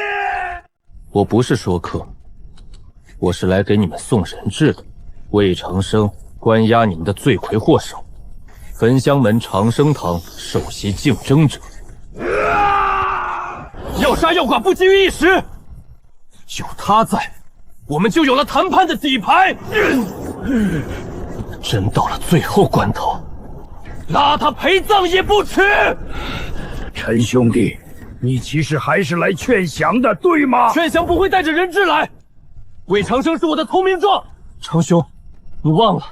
我不是说客，我是来给你们送人质的。魏长生关押你们的罪魁祸首，焚香门长生堂首席竞争者。要杀要剐不急于一时，有他在，我们就有了谈判的底牌。真到了最后关头，拉他陪葬也不迟。陈兄弟，你其实还是来劝降的，对吗？劝降不会带着人质来。魏长生是我的投名状。程兄，你忘了，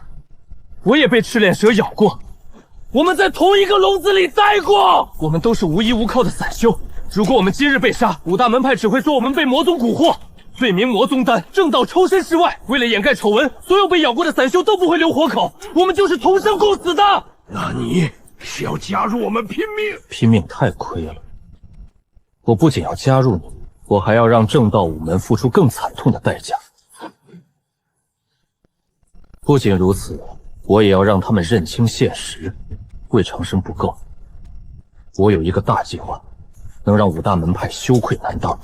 我也被赤脸蛇咬过，我们在同一个笼子里待过。我们都是无依无靠的散修，如果我们今日被杀，五大门派只会说我们被魔宗蛊惑，罪名魔宗丹，正道抽身事外。为了掩盖丑闻，所有被咬过的散修都不会留活口，我们就是同生共死的。那你是要加入我们拼命？拼命太亏了，我不仅要加入你，我还要让正道五门付出更惨痛的代价。不仅如此，我也要让他们认清现实。魏长生不够，我有一个大计划，能让五大门派羞愧难当，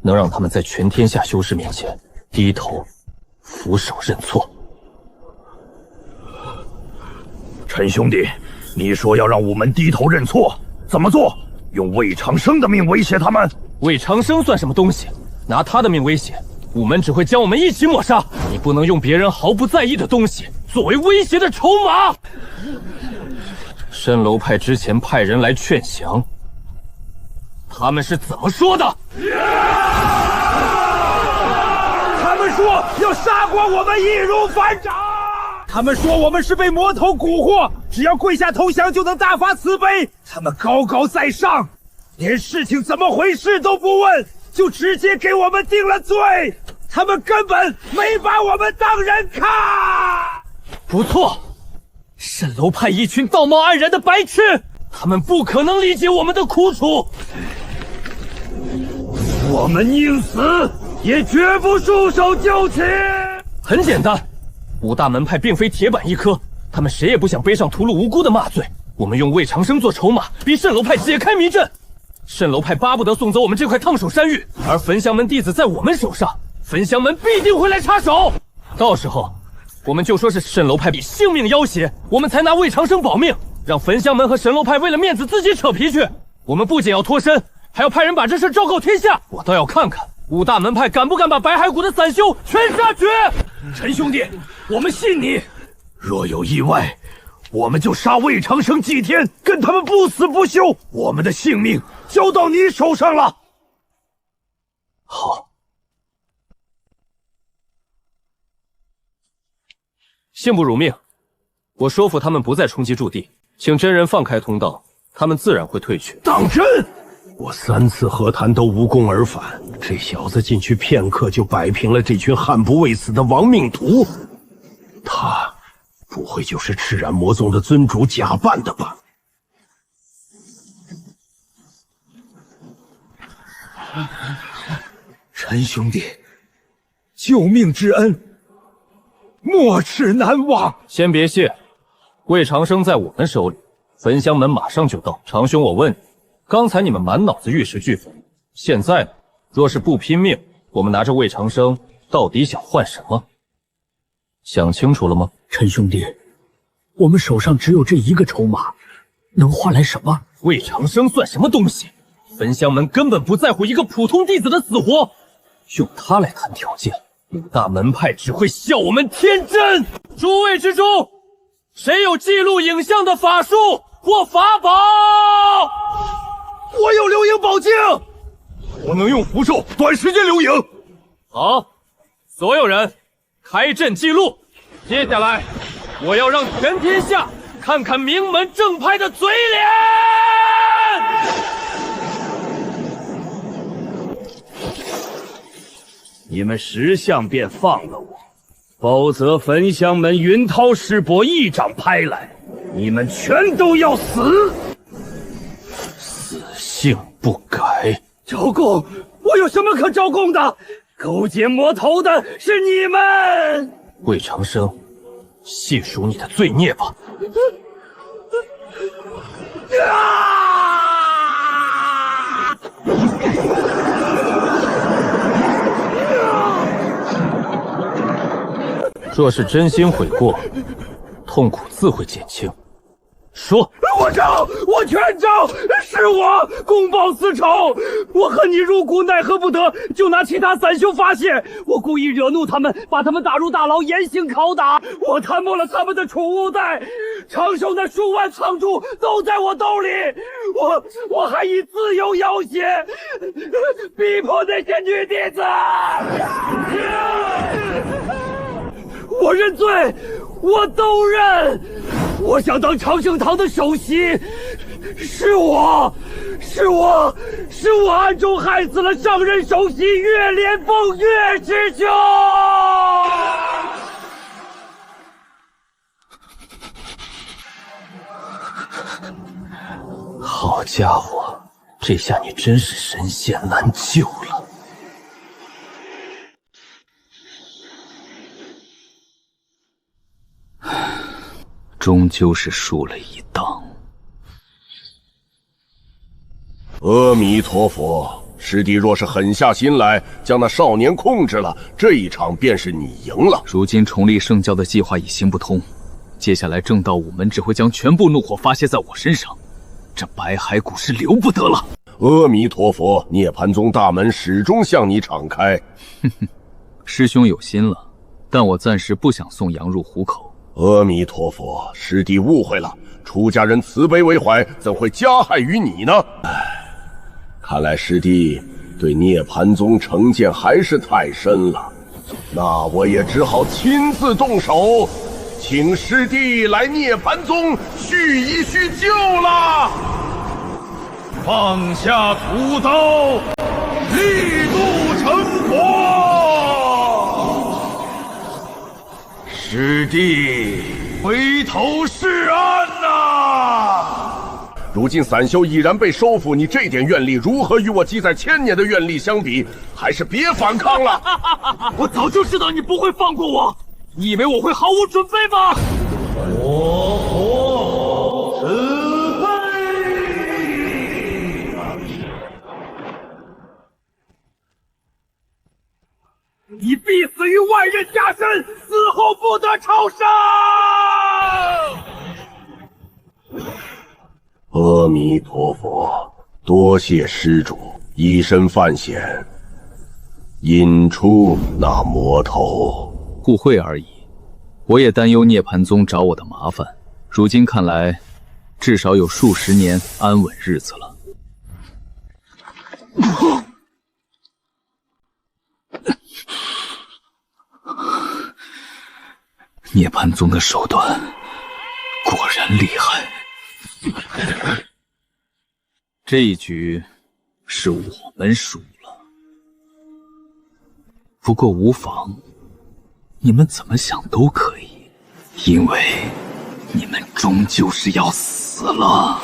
能让他们在全天下修士面前低头俯首认错。陈兄弟，你说要让我们低头认错，怎么做？用魏长生的命威胁他们？魏长生算什么东西？拿他的命威胁，午门只会将我们一起抹杀。你不能用别人毫不在意的东西作为威胁的筹码。蜃楼派之前派人来劝降，他们是怎么说的？他们说要杀光我们易如反掌。他们说我们是被魔头蛊惑，只要跪下投降就能大发慈悲。他们高高在上，连事情怎么回事都不问，就直接给我们定了罪。他们根本没把我们当人看。不错，蜃楼派一群道貌岸然的白痴，他们不可能理解我们的苦楚。我们宁死也绝不束手就擒。很简单，五大门派并非铁板一颗，他们谁也不想背上屠戮无辜的骂罪。我们用魏长生做筹码，逼蜃楼派解开迷阵。蜃楼派巴不得送走我们这块烫手山芋，而焚香门弟子在我们手上，焚香门必定会来插手。到时候，我们就说是蜃楼派以性命要挟，我们才拿魏长生保命，让焚香门和神楼派为了面子自己扯皮去。我们不仅要脱身，还要派人把这事昭告天下。我倒要看看五大门派敢不敢把白骸谷的散修全杀绝。陈兄弟，我们信你。若有意外，我们就杀魏长生祭天，跟他们不死不休。我们的性命交到你手上了。好。信不辱命，我说服他们不再冲击驻地，请真人放开通道，他们自然会退去。当真？我3次和谈都无功而返，这小子进去片刻就摆平了这群悍不畏死的亡命徒，他不会就是赤染魔宗的尊主假扮的吧？陈兄弟，救命之恩，没齿难忘。先别谢，魏长生在我们手里，焚香门马上就到。长兄，我问你，刚才你们满脑子玉石俱焚，现在呢？若是不拼命，我们拿着魏长生到底想换什么？想清楚了吗？陈兄弟，我们手上只有这一个筹码，能换来什么？魏长生算什么东西？焚香门根本不在乎一个普通弟子的死活，用他来谈条件，五大门派只会笑我们天真。诸位之中，谁有记录影像的法术或法宝？我有留影宝镜，我能用符咒短时间留影。好，所有人开阵记录。接下来，我要让全天下看看名门正派的嘴脸。你们识相便放了我，否则焚香门云涛师伯一掌拍来，你们全都要死。死性不改。招供！我有什么可招供的？勾结魔头的是你们！魏长生，细数你的罪孽吧。若是真心悔过，痛苦自会减轻。说，我招，我全招，是我公报私仇，我恨你入骨，奈何不得，就拿其他散修发泄。我故意惹怒他们，把他们打入大牢，严刑拷打。我贪没了他们的储物袋，长寿的数万仓珠都在我兜里。我还以自由要挟，逼迫那些女弟子。我认罪，我都认。我想当长生堂的首席，是我暗中害死了上任首席岳连峰岳师兄。好家伙，这下你真是神仙难救了。终究是输了一档。阿弥陀佛，师弟若是狠下心来，将那少年控制了，这一场便是你赢了。如今重立圣教的计划已行不通，接下来正道五门只会将全部怒火发泄在我身上，这白骸谷是留不得了。阿弥陀佛，涅槃宗大门始终向你敞开。哼哼，师兄有心了，但我暂时不想送羊入虎口。阿弥陀佛，师弟误会了，出家人慈悲为怀，怎会加害于你呢？看来师弟对涅槃宗成见还是太深了，那我也只好亲自动手，请师弟来涅槃宗叙一叙旧了。放下屠刀，力度成佛。师弟，回头是岸呐！如今散修已然被收服，你这点愿力如何与我积载1000年的愿力相比？还是别反抗了。我早就知道你不会放过我，你以为我会毫无准备吗？我慈悲。你必死于万刃加身，死后不得超生。阿弥陀佛，多谢施主以身犯险，引出那魔头。互惠而已。我也担忧涅槃宗找我的麻烦，如今看来，至少有数十年安稳日子了。涅槃宗的手段果然厉害。这一局是我们输了，不过无妨，你们怎么想都可以，因为你们终究是要死了。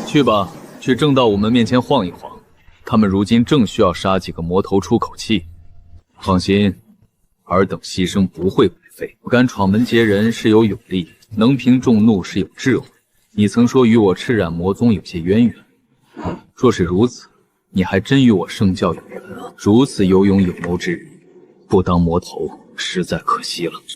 去吧，去正道武门面前晃一晃，他们如今正需要杀几个魔头出口气。放心，尔等牺牲不会白费。我敢闯门劫人是有勇力，能平众怒是有智慧。你曾说与我赤染魔宗有些渊源，若是如此，你还真与我圣教有缘啊！如此有勇有谋之人，不当魔头实在可惜了。